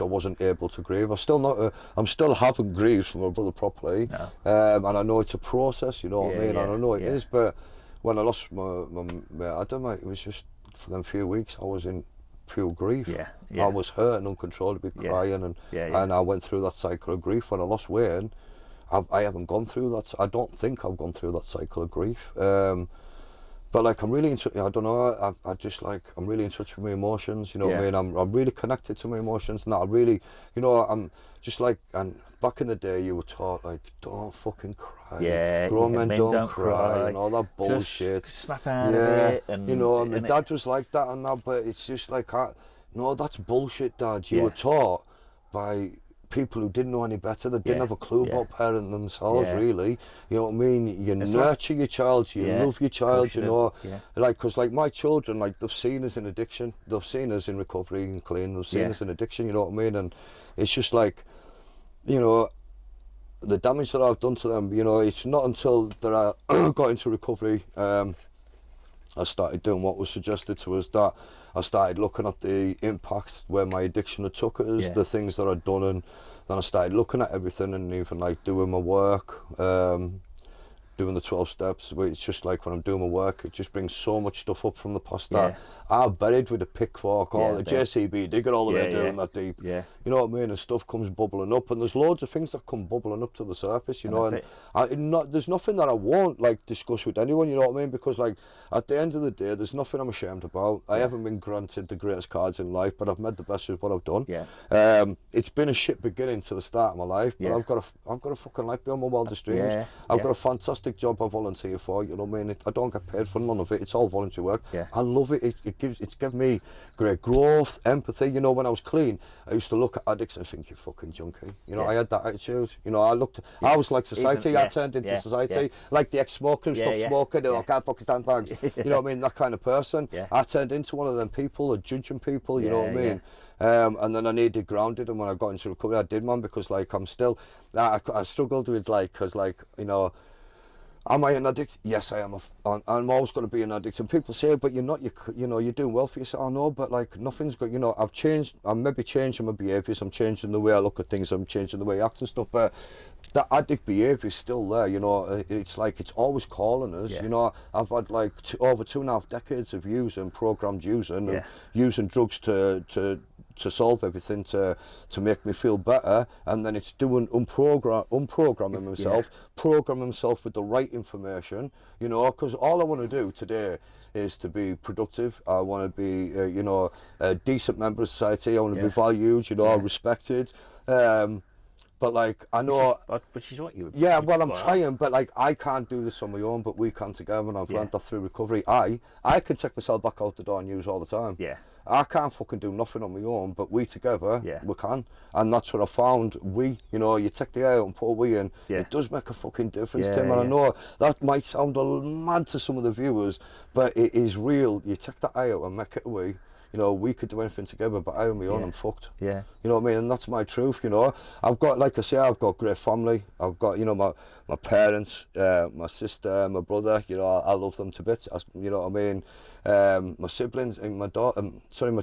wasn't able to grieve. I'm still haven't grieved for my brother properly. And I know it's a process, you know what I mean? And I know it is, but when I lost my Adam, it was just, for them few weeks, I was in pure grief. I was hurt and uncontrollably crying, and I went through that cycle of grief. When I lost Wayne, I haven't gone through that. I don't think I've gone through that cycle of grief. But like I'm really into, I don't know, I just like, I'm really in touch with my emotions, you know what I mean? I'm really connected to my emotions, and I really, you know, I'm just like, and back in the day you were taught like, don't fucking cry, grown men don't cry, and all that bullshit. Just snap out of it. And you know, and my dad was like that and that, but it's just like, no, that's bullshit, Dad. You were taught by people who didn't know any better, that didn't have a clue about parenting themselves, really. You know what I mean? You nurture your child, you love your child, you know. Like, because like my children, like they've seen us in addiction, they've seen us in recovery and clean, they've seen us in addiction, you know what I mean? And it's just like, you know, the damage that I've done to them, you know, it's not until that I got into recovery, I started doing what was suggested to us, that I started looking at the impact where my addiction had took us, the things that I'd done, and then I started looking at everything, and even like doing my work, doing the 12 steps. It's just like when I'm doing my work, it just brings so much stuff up from the past that I've buried with a pickfork, or the JCB, dig it all the way down that deep. You know what I mean? And stuff comes bubbling up, and there's loads of things that come bubbling up to the surface, you know, and there's nothing that I won't like discuss with anyone, you know what I mean? Because like at the end of the day, there's nothing I'm ashamed about. I haven't been granted the greatest cards in life, but I've made the best with what I've done. It's been a shit beginning to the start of my life, but I've got a fucking life beyond my wildest dreams. I've got a fantastic job I volunteer for, you know what I mean? I don't get paid for none of it. It's all voluntary work. I love it. It's given me great growth, empathy. You know, when I was clean, I used to look at addicts and think, you fucking junkie. You know, I had that attitude. You know, I was like society. I turned into society, like the ex-smoker who stopped smoking. I can't fucking stand bags. You know what I mean? That kind of person. I turned into one of them people, judging people. You know what I mean? And then I needed grounded, and when I got into recovery, I did, man, because like I'm still, I struggled with like, because like, you know, am I an addict? Yes, I am. I'm always going to be an addict. And people say, but you're not, you know, you're doing well for yourself. I know, but like nothing's good. You know, I've changed, I'm maybe changing my behaviours, I'm changing the way I look at things, I'm changing the way I act and stuff, but that addict behaviour is still there, you know. It's like, it's always calling us, you know. I've had like over 2.5 decades of using, programmed using, and using drugs to solve everything, to make me feel better, and then it's doing unprogramming myself, programming myself with the right information, you know, because all I want to do today is to be productive. I want to be, you know, a decent member of society. I want to be valued, you know, respected. But like, I know, which is what you. Well, I'm trying, but like, I can't do this on my own. But we can together, and I've learned that through recovery. I can take myself back out the door and use all the time. I can't fucking do nothing on my own, but we together, we can. And that's what I found. You know, you take the air out and put a we in, it does make a fucking difference, Tim. And I know that might sound a little mad to some of the viewers, but it is real. You take that eye out and make it a we. You know, we could do anything together, but I on my own, I'm fucked. You know what I mean? And that's my truth, you know. I've got, like I say, I've got great family. I've got, you know, my parents, my sister, my brother, you know, I love them to bits, you know what I mean? My siblings and my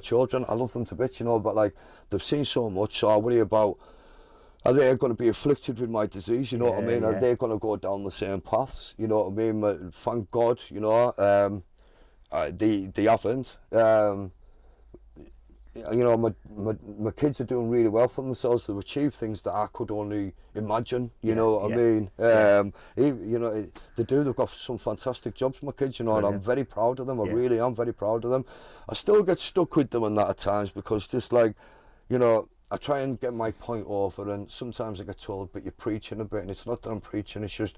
children, I love them to bits, you know, but like, they've seen so much, so I worry about, are they going to be afflicted with my disease, you know what I mean? Are they going to go down the same paths, you know what I mean? Thank God, you know, they haven't. You know, my kids are doing really well for themselves. They've achieved things that I could only imagine, you know what I mean? You know, they do, they've got some fantastic jobs, my kids, you know, and I'm very proud of them. I really am very proud of them. I still get stuck with them and that at times, because just like, you know, I try and get my point over, and sometimes I get told, but you're preaching a bit, and it's not that I'm preaching, it's just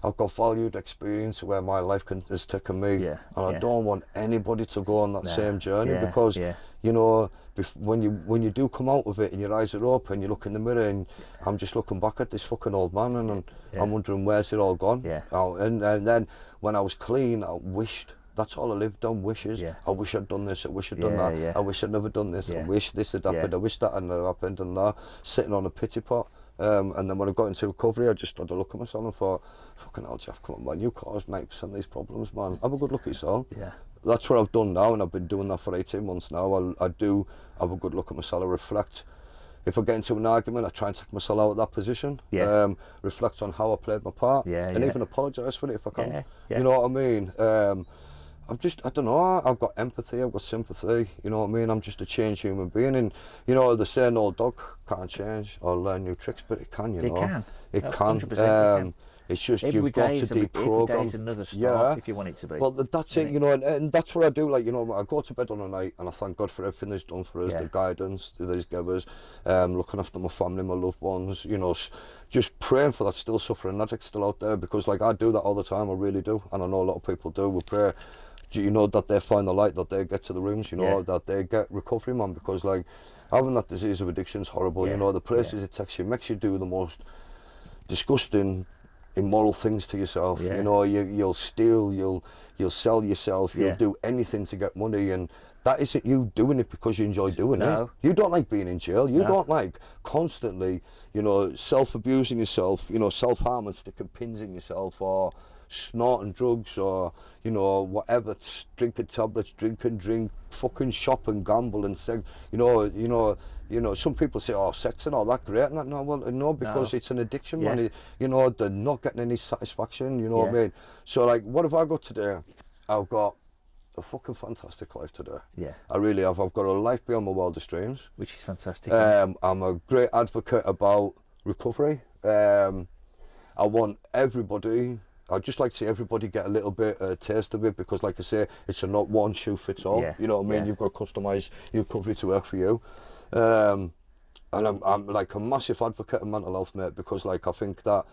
I've got valued experience where my life has taken me, and I don't want anybody to go on that same journey, because you know, when you do come out of it and your eyes are open, you look in the mirror, and I'm just looking back at this fucking old man, and I'm wondering, where's it all gone? And then when I was clean, I wished. That's all I lived on, wishes. I wish I'd done this, I wish I'd done that, I wish I'd never done this, I wish this had happened, I wish that hadn't happened, and that, sitting on a pity pot. And then when I got into recovery, I just had a look at myself and thought, fucking hell, Jeff, come on, man, you caused 90% of these problems, man. Have a good look at yourself. That's what I've done now, and I've been doing that for 18 months now. I do have a good look at myself, I reflect. If I get into an argument, I try and take myself out of that position, reflect on how I played my part, and even apologise for it if I can. You know what I mean? I don't know, I've got empathy, I've got sympathy, you know what I mean? I'm just a changed human being, and you know, they say an old dog can't change or learn new tricks, but it can, you know. It can. 100% it can. It's just every you've got day to is every deprogram. day is another start if you want it to be. Well, that's it, you know, and that's what I do. Like, you know, I go to bed on a night and I thank God for everything He's done for us, the guidance that He's given us, looking after my family, my loved ones, you know, just praying for that still suffering addict still out there, because like I do that all the time, I really do, and I know a lot of people do. We pray, you know, that they find the light, that they get to the rooms, you know, that they get recovery, man, because like having that disease of addiction is horrible, you know, the places it takes you, makes you do the most disgusting, immoral things to yourself. You know, you'll steal, you'll sell yourself, you'll do anything to get money, and that isn't you doing it because you enjoy doing it. You don't like being in jail. You don't like constantly, you know, self-abusing yourself, you know, self-harm and sticking pins in yourself, or snorting drugs, or, you know, whatever, drinking tablets, drink, fucking shop and gamble and sex. You know, some people say, oh, sex and all that, great. And that, no, because it's an addiction, man. You know, they're not getting any satisfaction, you know what I mean? So, like, what have I got today? I've got a fucking fantastic life today. I really have. I've got a life beyond my wildest dreams. Which is fantastic. I'm a great advocate about recovery. I want everybody, I'd just like to see everybody get a little bit taste of it, because like I say, it's a not one shoe fits all. You know what I mean? You've got to customise your recovery to work for you. And I'm like a massive advocate of mental health, mate, because like I think that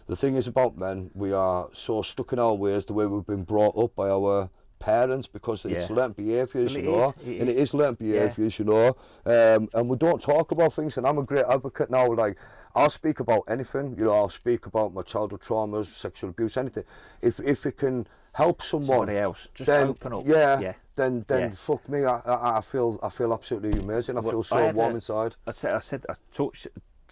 the thing is about men, we are so stuck in our ways, the way we've been brought up by our parents, because it's learnt behaviours, you know, and it is learnt behaviours, you know, and we don't talk about things. And I'm a great advocate now. Like, I'll speak about anything, you know, I'll speak about my childhood traumas, sexual abuse, anything. If it can help someone else, just then, open up. Then fuck me, I feel absolutely amazing. I feel so warm inside. I talked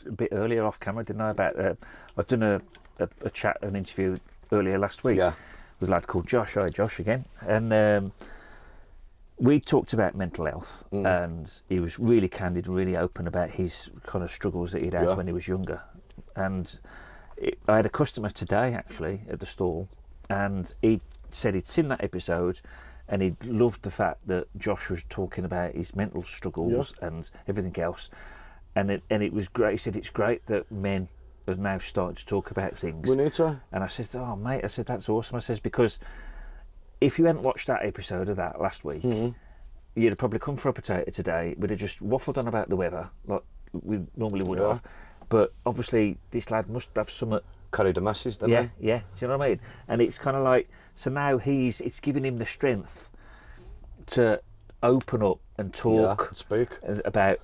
a bit earlier off camera, didn't I, about I've done a chat, an interview earlier last week with a lad called Josh. Hi, Josh again, and we talked about mental health, and he was really candid and really open about his kind of struggles that he'd had when he was younger. And I had a customer today actually at the stall, and he said he'd seen that episode and he loved the fact that Josh was talking about his mental struggles and everything else, and it was great. He said it's great that men are now starting to talk about things. We need to. And I said, oh mate, I said that's awesome. I says, because if you hadn't watched that episode of that last week, you'd have probably come for a potato today. We'd have just waffled on about the weather like we normally would have. But obviously this lad must have some carried a message, didn't he? Do you know what I mean? And it's kind of like, so now it's giving him the strength to open up and talk, speak about,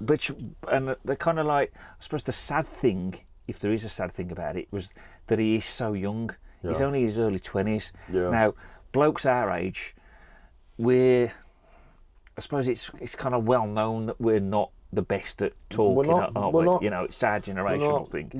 and they're kind of like, I suppose the sad thing, if there is a sad thing about it, was that he is so young. He's only in his early 20s. Now, blokes our age, I suppose it's kind of well known that we're not the best at talking, aren't we? You know, it's our generational thing.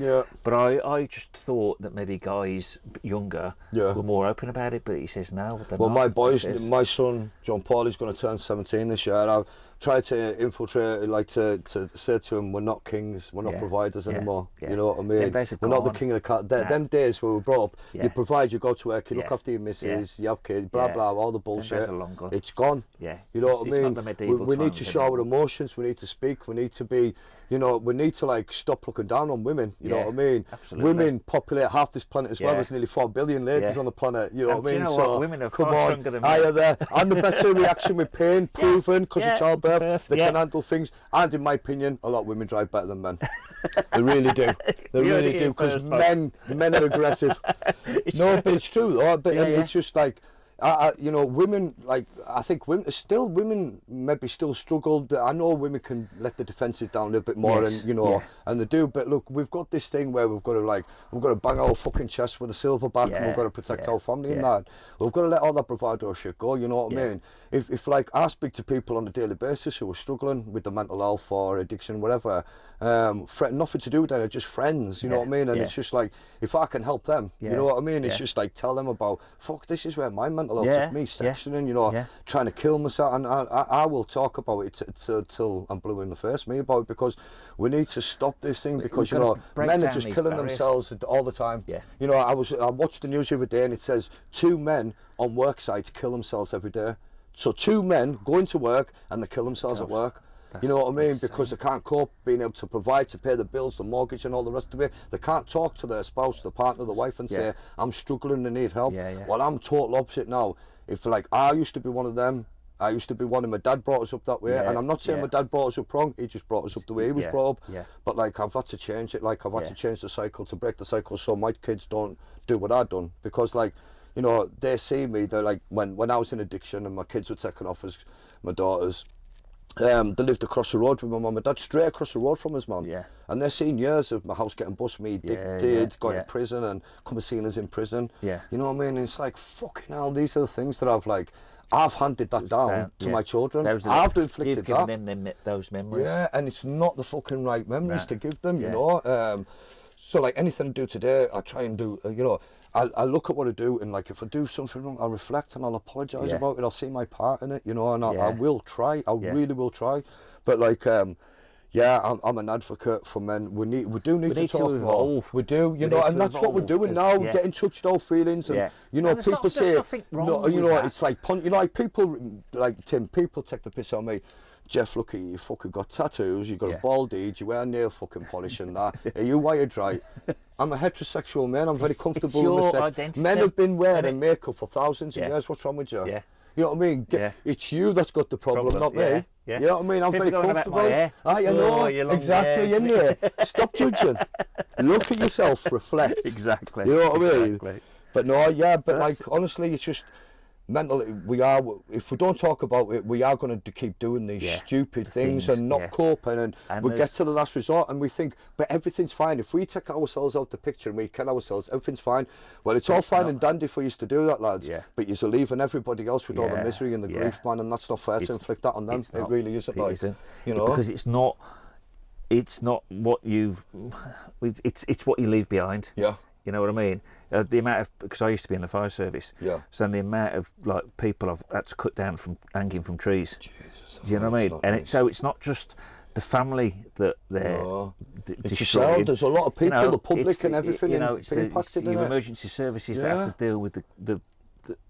But I just thought that maybe guys younger were more open about it, but he says no. Well, my son John Paul is going to turn 17 this year. I've tried to infiltrate, like to say to him, we're not kings, we're not providers anymore. You know what I mean? We're not the king of the cat. Them days where we brought up, you provide, you go to work, you look after your missus, you have kids, blah blah, all the bullshit. It's gone. You know what I mean? We need to show our emotions. We need to speak. We need to be, you know, we need to like stop looking down on women. You know what I mean? Absolutely. Women populate half this planet as well. There's nearly 4 billion ladies on the planet. You know what I mean? You know so women are come far on, stronger than I men. are there. And the better reaction with pain, proven because of childbirth. They can handle things. And in my opinion, a lot of women drive better than men. They really do. They really do, because men are aggressive. No, but it's true though. But it's just like, you know, women, like, I think women maybe still struggle. I know women can let the defences down a little bit more, and you know, and they do. But look, we've got this thing where we've got to bang our fucking chest with a silverback, and we've got to protect our family and that. We've got to let all that bravado shit go. You know what I mean? If like I speak to people on a daily basis who are struggling with the mental health or addiction, whatever, nothing to do with that, they're just friends. You know what I mean? And it's just like, if I can help them, you know what I mean? It's just like, tell them about, fuck, this is where my mental health took me, sectioning, you know, trying to kill myself, and I will talk about it till I'm blue in the face, me, about it, because we need to stop this thing, because you know, men are just killing themselves all the time. You know, I watched the news the other day, and it says 2 men on work sites kill themselves every day. So 2 men go into work and they kill themselves at work. You know what I mean? Because they can't cope being able to provide, to pay the bills, the mortgage and all the rest of it. They can't talk to their spouse, the partner, the wife and say, I'm struggling and need help. Well, I'm total opposite now. If like, I used to be one of them, I used to be one, and my dad brought us up that way, and I'm not saying my dad brought us up wrong, he just brought us up the way he was brought up, but like I've had to change it, like I've had to change the cycle, to break the cycle so my kids don't do what I've done, because like, you know, they see me, they're like, when I was in addiction and my kids were taken off as my daughters, they lived across the road with my mum and dad, straight across the road from us, man. And they're seeing years of my house getting bust, me going to prison and come and seeing us in prison. You know what I mean? And it's like, fucking hell, these are the things that I've handed that down to my children. I've inflicted you've given them those memories. Yeah, and it's not the fucking right memories to give them, you know. So like anything I do today, I try and do, you know, I look at what I do, and like if I do something wrong, I'll reflect and I'll apologise about it. I'll see my part in it, you know, and I will try. I really will try. But like, I'm an advocate for men. We do need to talk more. We do, you know, and that's what we're doing now. We get in touch with our feelings, and you know, and people say, no, you know, it's like, you know, like people, like Tim, people take the piss on me. Jeff, look at you, fucking got tattoos, you got a bald head, you wear nail fucking polish and that. Are you wired right? I'm a heterosexual man, I'm very comfortable with my sex. Men have been wearing makeup for thousands of years, what's wrong with you? You know what I mean? It's you that's got the problem, not me. You know what I mean? I'm very comfortable. I know, exactly, in there. Stop judging. Look at yourself, reflect. Exactly. You know what I mean? But no, but like, honestly, it's just, mentally, if we don't talk about it, we are going to keep doing these stupid things and not coping, and we get to the last resort and we think, but everything's fine. If we take ourselves out the picture and we kill ourselves, everything's fine. Well, it's all fine and dandy for you to do that, lads, but you're leaving everybody else with all the misery and the grief, man, and that's not fair to inflict that on them. It really isn't. It isn't. You know, because it's not what you've, it's what you leave behind. You know what I mean? The amount of, because I used to be in the fire service, so the amount of like people I've had to cut down from hanging from trees. Jesus, you know what I mean? And so it's not just the family that they're destroying. There's a lot of people, the public and everything. You know, it's your emergency services that have to deal with the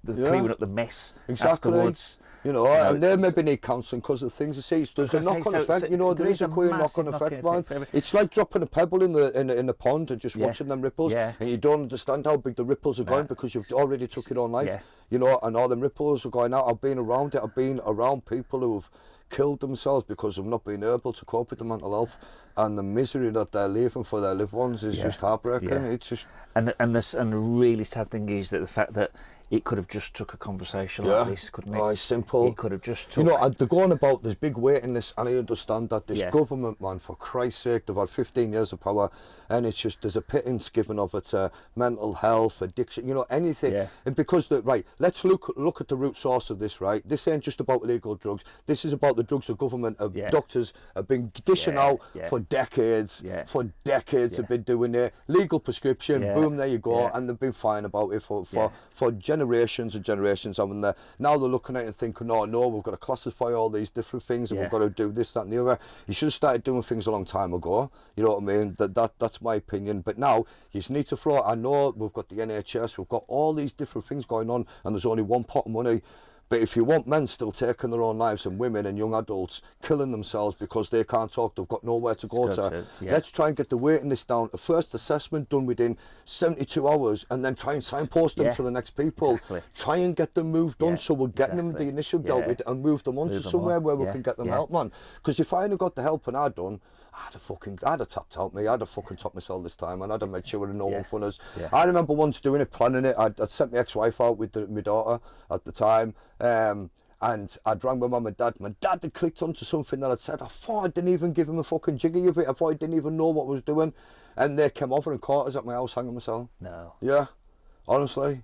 cleaning up the mess afterwards. You know, and they maybe need counselling because of things they see. There's a knock-on effect, you know, there is a queer knock-on effect, man. It's like dropping a pebble in the pond and just watching them ripples, and you don't understand how big the ripples are going because you've already took it on life, you know, and all them ripples are going out. I've been around it, I've been around people who have killed themselves because of not being able to cope with the mental health, and the misery that they're leaving for their loved ones is just heartbreaking. It's just... And the really sad thing is that the fact that it could have just took a conversation like this, couldn't it? Oh, it's simple. It could have just took... You know, they're going about this big waiting list, and I understand that this government, man, for Christ's sake, they've had 15 years of power, and it's just, there's a pittance given of it to mental health, addiction, you know, anything. And because, let's look at the root source of this, right? This ain't just about illegal drugs. This is about the drugs the government, doctors have been dishing out for decades. For decades have been doing it. Legal prescription, boom, there you go, and they've been fine about it for generations and generations. I mean, now they're looking at it and thinking, no, we've got to classify all these different things, and we've got to do this, that and the other. You should have started doing things a long time ago, you know what I mean? That's my opinion. But now you just need to throw, I know we've got the NHS, we've got all these different things going on, and there's only one pot of money. But if you want men still taking their own lives, and women and young adults killing themselves because they can't talk, they've got nowhere to go to, let's try and get the waiting list down. A first assessment done within 72 hours, and then try and signpost them to the next people. Try and get them moved on, so we're getting them the initial dealt with and move them on to somewhere where we can get them help, man. Because if I hadn't got the help and I'd done, I'd have tapped out me. I'd have fucking topped myself this time, and I'd have made sure no one fun us. I remember once doing it, planning it. I'd sent my ex-wife out with my daughter at the time, and I'd rang my mum and dad. My dad had clicked onto something that I'd said. I thought I didn't even give him a fucking jiggy of it. I thought I didn't even know what I was doing, and they came over and caught us at my house hanging myself. No. Yeah, honestly.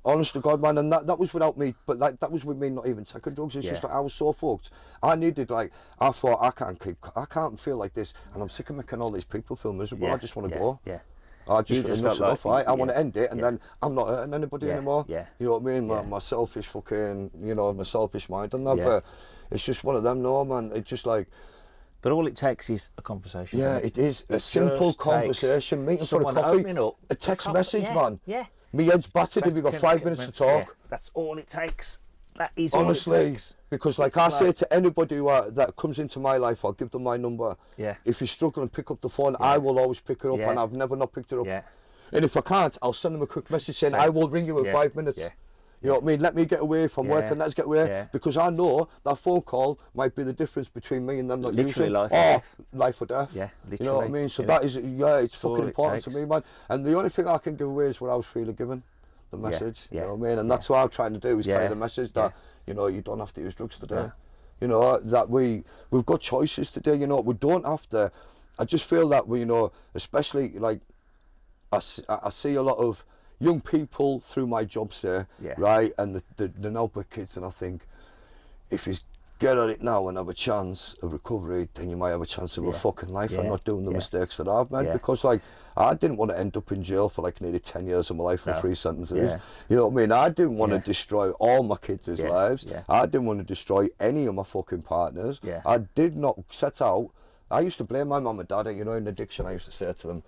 Honest to God, man, and that was without me, but like that was with me not even taking drugs. It's just like I was so fucked. I needed, like, I thought I can't feel like this, and I'm sick of making all these people feel miserable. I just want to go. I just enough's enough. I want to end it, and then I'm not hurting anybody anymore. You know what I mean? My selfish fucking, you know, my selfish mind and that. But it's just one of them. No, man. It's just like. But all it takes is a conversation. Yeah, it is a simple conversation, meeting for a coffee, a text message, man. Me head's battered if you've got 5 minutes to talk. That's all it takes. that is honestly, all it takes. because like I say to anybody that comes into my life, I'll give them my number. Yeah. If you're struggling, pick up the phone. I will always pick it up, and I've never not picked it up. Yeah. And if I can't, I'll send them a quick message saying, I will ring you in 5 minutes. Yeah. You know what I mean? Let me get away from work and let's get away. Because I know that phone call might be the difference between me and them not Literally using. life or death. Life or death. Yeah, literally. You know what I mean? So that is, it's fucking important to me, man. And the only thing I can give away is what I was freely given. The message. You know what I mean? And that's what I'm trying to do, is carry the message that, you know, you don't have to use drugs today. You know, that we've got choices today, you know, we don't have to. I just feel that we, you know, especially like, I see a lot of young people through my jobs there, right? And the notebook kids, and I think, if you get at it now and have a chance of recovery, then you might have a chance of a fucking life and not doing the mistakes that I've made. Because like, I didn't want to end up in jail for like nearly 10 years of my life for 3 sentences. You know what I mean? I didn't want to destroy all my kids' lives. I didn't want to destroy any of my fucking partners. I did not set out. I used to blame my mum and dad, you know, in addiction. I used to say to them,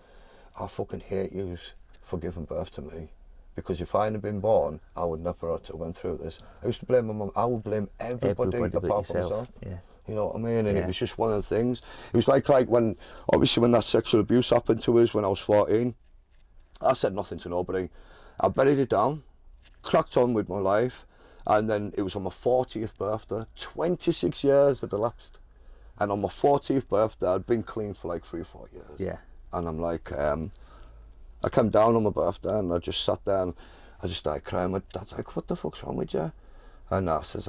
I fucking hate you for giving birth to me, because if I hadn't been born, I would never have went through this. I used to blame my mum. I would blame everybody apart from myself. You know what I mean? And it was just one of the things. It was like when, obviously when that sexual abuse happened to us when I was 14, I said nothing to nobody. I buried it down, cracked on with my life, and then it was on my 40th birthday. 26 years had elapsed. And on my 40th birthday, I'd been clean for like 3 or 4 years. And I'm like, I came down on my birthday and I just sat there and I just started crying. My dad's like, what the fuck's wrong with you? And I says,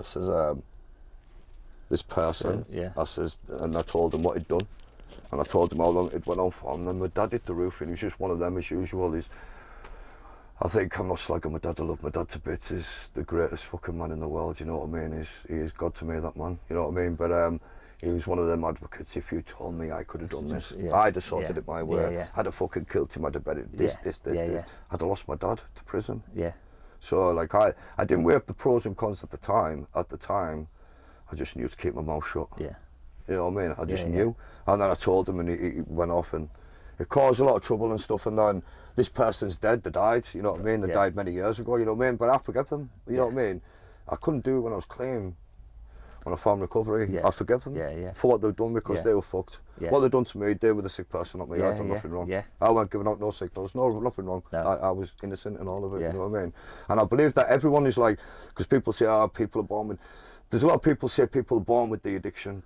this person, I says, and I told him what he'd done. And I told him how long it went on for. And then my dad hit the roof, and he was just one of them as usual. I think I'm not slagging my dad. I love my dad to bits. He's the greatest fucking man in the world, you know what I mean? He is God to me, that man, you know what I mean? But he was one of them advocates. If you told me I could have done this, I'd have sorted it my way. I'd have fucking killed him. I'd have buried this. I'd have lost my dad to prison. So like I didn't weigh up the pros and cons at the time. At the time, I just knew to keep my mouth shut. You know what I mean? I just knew. And then I told him, and he went off, and it caused a lot of trouble and stuff. And then this person's dead. They died. You know what I mean? They died many years ago. You know what I mean? But I forgive them. You know what I mean? I couldn't do it when I was clean. When I found recovery, I forgive them for what they've done, because they were fucked. What they've done to me, they were the sick person, not me. I'd done nothing wrong. I weren't giving out no signals, nothing wrong. I was innocent in all of it, you know what I mean? And I believe that everyone is like, because people say, people are born with, there's a lot of people say people are born with the addiction,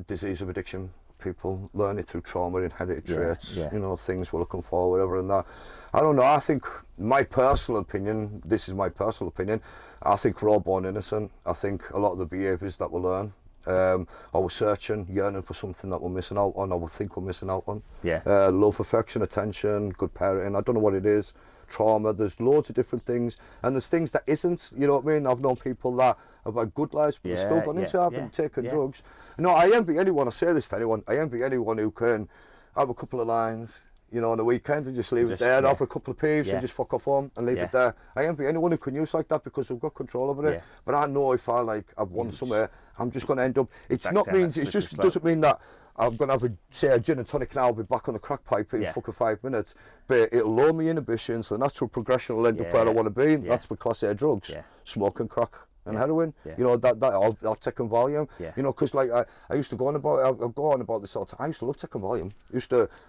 disease of addiction. People learn it through trauma, inherited traits, you know, things we're looking for, whatever, and that. I don't know, I think, my personal opinion, this is my personal opinion, I think we're all born innocent. I think a lot of the behaviours that we learn, or we're searching, yearning for something that we're missing out on, or we think we're missing out on. Love, affection, attention, good parenting, I don't know what it is. Trauma, there's loads of different things, and there's things that isn't, you know what I mean? I've known people that have had good lives, but they've still gone into it and taken drugs. No, I envy anyone, I say this to anyone, I envy anyone who can have a couple of lines, you know, on the weekend and just leave it there, have a couple of peeves and just fuck off home and leave it there. I envy anyone who can use like that, because we've got control over it. But I know if I've won somewhere, I'm just going to end up, it's not means, it just doesn't mean that I'm going to have a gin and tonic and I'll be back on the crack pipe in fucking 5 minutes. But it'll lower my inhibitions, the natural progression will end up where I want to be. That's with class A drugs, smoking crack and heroin. You know, that I'll take in volume. You know, because like I used to go on about, I'll go on about this all the time. I used to love taking volume.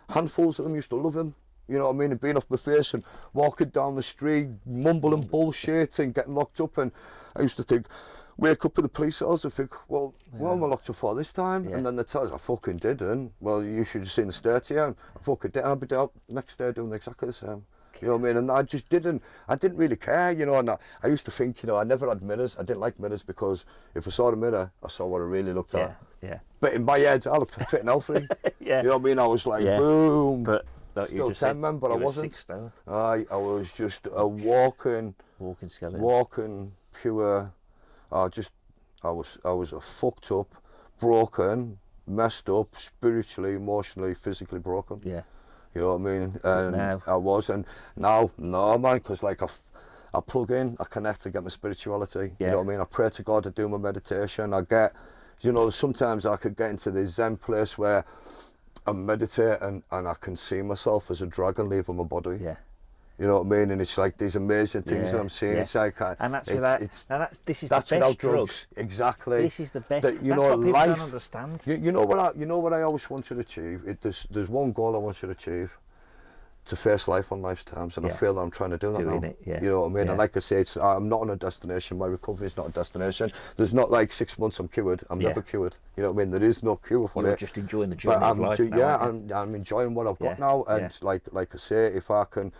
Handfuls of them, used to love them. You know what I mean? And being off my face and walking down the street, mumbling bullshit and getting locked up. And I used to think, wake up in the police cells and think, well, what am I locked up for this time? And then they tell us, I fucking didn't. Well, you should have seen the state here. And I fucking did. I'll be out the next day doing exactly the same. You know what I mean? And I didn't really care, you know. And I used to think, you know, I never had mirrors. I didn't like mirrors, because if I saw the mirror, I saw what I really looked at. But in my head, I looked fit and healthy. You know what I mean? I was like, boom. But still 10 men, but I wasn't. I was just a walking skeleton. Walking pure. I was a fucked up, broken, messed up, spiritually, emotionally, physically broken. You know what I mean? And now. I was, and now, no man, because like I plug in, I connect, I get my spirituality. You know what I mean? I pray to God, I do my meditation, I get, you know, sometimes I could get into this Zen place where I meditate and I can see myself as a dragon leaving my body. You know what I mean? And it's like these amazing things that I'm seeing. It's like, and that's this is that's the best without drug. drugs. Exactly. This is the best. That, That's know, what people life, don't understand. You know what I always want you to achieve. There's one goal I want you to achieve. To face life on life's terms, and I feel that I'm trying to do that now. You know what I mean? And like I say, I'm not on a destination. My recovery is not a destination. There's not like 6 months I'm cured. I'm never cured. You know what I mean? There is no cure for You're it. just enjoying the journey of life now, I'm enjoying what I've got now, and like I say, if I can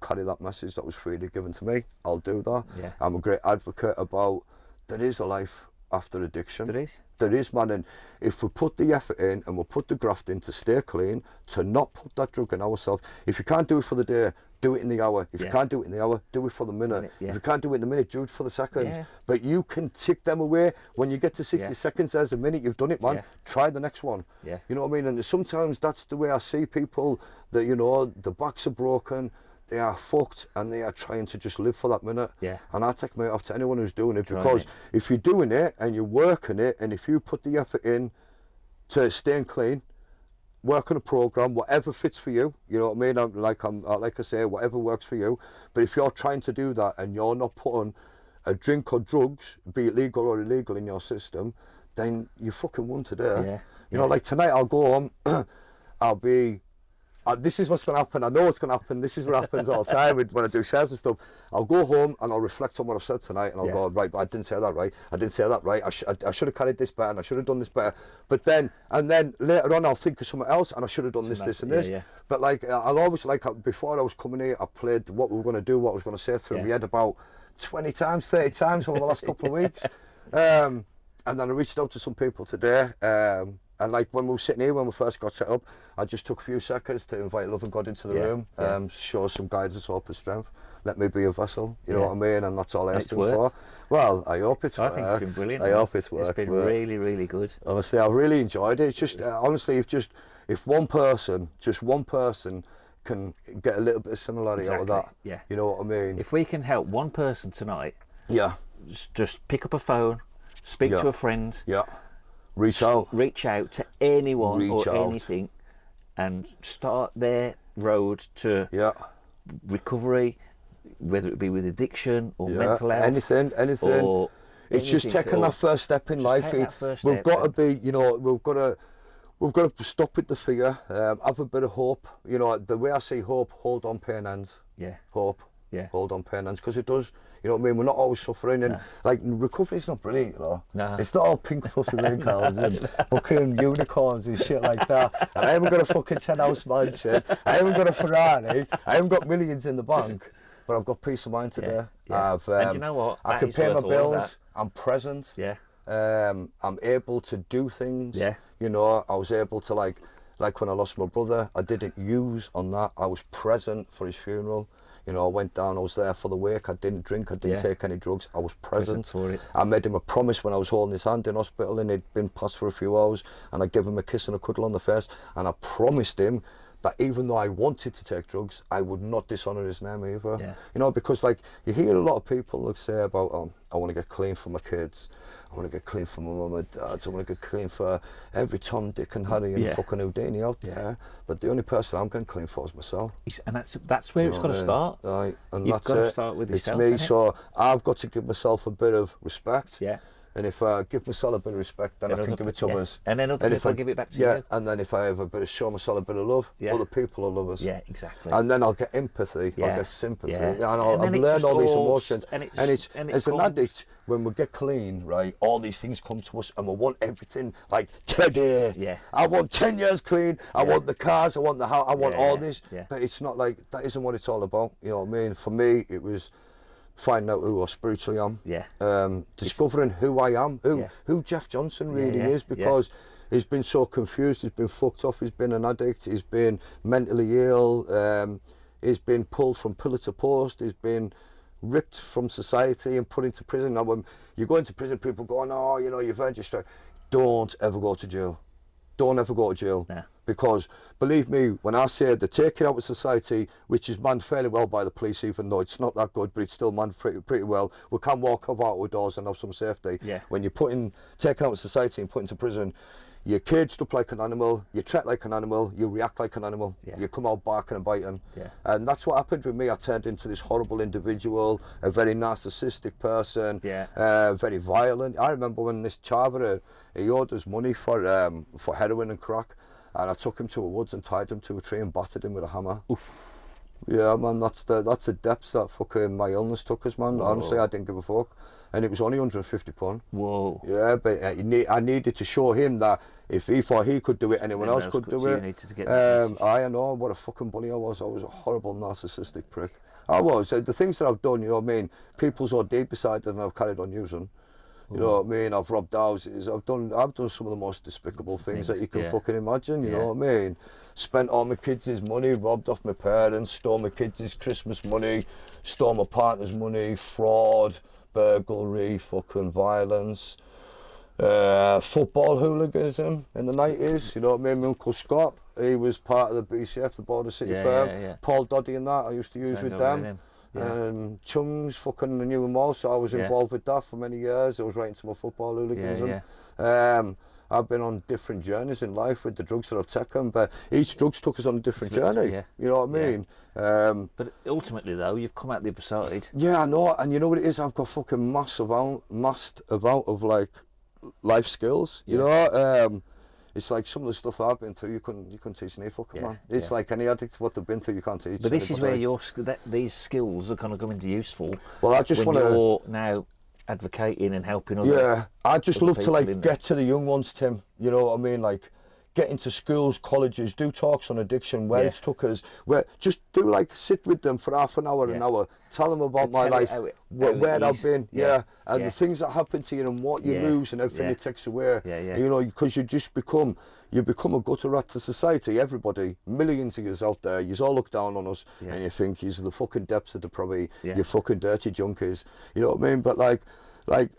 carry that message that was freely given to me, I'll do that. I'm a great advocate about there is a life after addiction. There is, man, and if we put the effort in and we put the graft in to stay clean, to not put that drug in ourselves. If you can't do it for the day, do it in the hour. If you can't do it in the hour, do it for the minute. If you can't do it in the minute, do it for the second. But you can tick them away. When you get to 60 seconds, there's a minute, you've done it, man. Try the next one. You know what I mean? And sometimes that's the way I see people, that, you know, the backs are broken, they are fucked, and they are trying to just live for that minute. And I take my hat off to anyone who's doing it, because if you're doing it and you're working it, and if you put the effort in to staying clean, work on a program, whatever fits for you, you know what I mean? Like I say, whatever works for you. But if you're trying to do that and you're not putting a drink or drugs, be it legal or illegal, in your system, then you fucking won today. You know, like tonight I'll go home, I'll be. This is what's going to happen. I know what's going to happen. This is what happens all the time when I do shares and stuff. I'll go home and I'll reflect on what I've said tonight, and I'll go, right, but I didn't say that right. I didn't say that right. I should have carried this better, and I should have done this better. But then later on, I'll think of something else, and I should have done this, and this. But like, I'll always, like, before I was coming here, I played what we were going to do, what I was going to say through my head about 20 times, 30 times over the last couple of weeks. And then I reached out to some people today. And like when we were sitting here, when we first got set up, I just took a few seconds to invite love and God into the room, show some guidance, hope and strength. Let me be a vessel, you know what I mean? And that's all I asked him for. Well, I hope it's worked. I think it's been brilliant. I hope it's worked. It's been really, really good. Honestly, I've really enjoyed it. It's just, honestly, if one person can get a little bit of similarity out of that, you know what I mean? If we can help one person tonight, just pick up a phone, speak to a friend, reach out to anyone or anything, and start their road to recovery, whether it be with addiction or mental health, anything. Or it's just taking that first step in life. We've got to be, you know, we've got to stop with the fear, have a bit of hope. You know, the way I see hope, hold on, pain ends. Hope. Hold on, pain ends, because it does. You know what I mean? We're not always suffering, and like, recovery's not brilliant, you know. It's not all pink fluffy raincoats and fucking unicorns and shit like that. And I haven't got a fucking 10-house mansion. I haven't got a Ferrari. I haven't got millions in the bank, but I've got peace of mind today. And you know what? I can pay my bills. I'm present. I'm able to do things. You know, I was able to, like when I lost my brother, I didn't use on that. I was present for his funeral. You know, I went down, I was there for the wake, I didn't drink, I didn't take any drugs, I was present for it. I made him a promise when I was holding his hand in hospital, and he'd been passed for a few hours, and I gave him a kiss and a cuddle on the face, and I promised him that even though I wanted to take drugs, I would not dishonour his name either. You know, because like, you hear a lot of people like say about, I want to get clean for my kids, I want to get clean for my mum and dad, I want to get clean for every Tom, Dick and Harry and fucking Houdini out there. But the only person I'm getting clean for is myself. And that's where it's got to start. Right, and You've that's got to start with yourself. It's me, so I've got to give myself a bit of respect. And if I give myself a bit of respect, then I can give it to others. And then other people give it back to you. And then if I have a bit of show myself a bit of love, other people will love us. Exactly. And then I'll get empathy, I'll get sympathy, and I'll learn all these emotions. And it's as an addict, when we get clean, right, all these things come to us, and we want everything like today. I want 10 years clean, I want the cars, I want the house, I want all this. But it's not like, that isn't what it's all about, you know what I mean? For me, it was finding out who I spiritually am, discovering who I am, who Jeff Johnson really is, because he's been so confused, he's been fucked off, he's been an addict, he's been mentally ill, he's been pulled from pillar to post, he's been ripped from society and put into prison. Now when you go into prison, people go, oh, you know, you've earned your strike. Don't ever go to jail. Don't ever go to jail. Because believe me, when I say they're taking out of society, which is manned fairly well by the police, even though it's not that good, but it's still manned pretty well. We can walk out our doors and have some safety. When you're taken out of society and put into prison, you're caged up like an animal, you treat like an animal, you react like an animal, Yeah. you come out barking and biting. Yeah. And that's what happened with me. I turned into this horrible individual, a very narcissistic person, very violent. I remember when this Chavara, he owed us money for heroin and crack, and I took him to a woods and tied him to a tree and battered him with a hammer. Oof. Yeah, man, that's the depths that fucking my illness took us, man. Whoa. Honestly, I didn't give a fuck. And it was only £150. Whoa. Yeah, but I needed to show him that if he thought he could do it, anyone else could do it. Needed to get I know what a fucking bully I was. I was a horrible narcissistic prick. I was. The things that I've done, you know what I mean? People's OD beside them, I've carried on using. You know what I mean? I've robbed houses. I've done some of the most despicable things that you can fucking imagine. You know what I mean? Spent all my kids' money, robbed off my parents, stole my kids' Christmas money, stole my partner's money, fraud, burglary, fucking violence, football hooliganism in the 90s. You know what I mean? My Uncle Scott, he was part of the BCF, the Border City firm. Paul Doddy and that I used to use with them. Chung's, fucking, I knew them all, so I was involved with that for many years. I was writing some football hooliganism. I've been on different journeys in life with the drugs that I've taken, but each drug's took us on a different journey. You know what I mean? But ultimately, though, you've come out the other side. Yeah, I know, and you know what it is? I've got fucking massed amount of like life skills. You know, it's like some of the stuff I've been through. You couldn't teach any fucking man. It's like any addict, what they've been through, you can't teach. But this is where these skills are kind of coming to useful. Well, I just want to. You're now advocating and helping others. Yeah, I just love to like get to the young ones, Tim. You know what I mean? Like get into schools, colleges, do talks on addiction, where it's took us, where just do like sit with them for half an hour, an hour, tell them about my life, where I've been, and the things that happen to you and what you lose and everything it takes away. You know, because you become a gutter rat to society. Everybody, millions of yous out there, yous all look down on us, and you think yous are the fucking depths of the probably, you fucking dirty junkies. You know what I mean? But like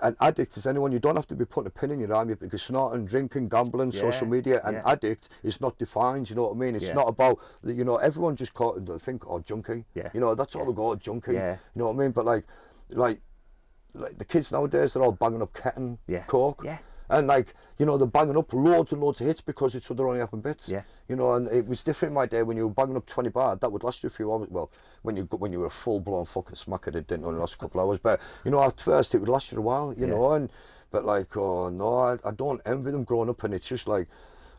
an addict is anyone. You don't have to be putting a pin in your arm, because snorting, drinking, gambling, social media, an addict is not defined. You know what I mean? It's not about, you know, everyone just think, oh, junkie. You know, that's all they go, junkie. You know what I mean? But like the kids nowadays, they're all banging up Ketten, coke. And like, you know, they're banging up loads and loads of hits because they're only having bits. You know, and it was different in my day when you were banging up 20 bar, that would last you a few hours. Well, when you were a full blown fucking smacker, it didn't only last a couple of hours. But you know, at first it would last you a while, you know, but like, oh no, I don't envy them growing up, and it's just like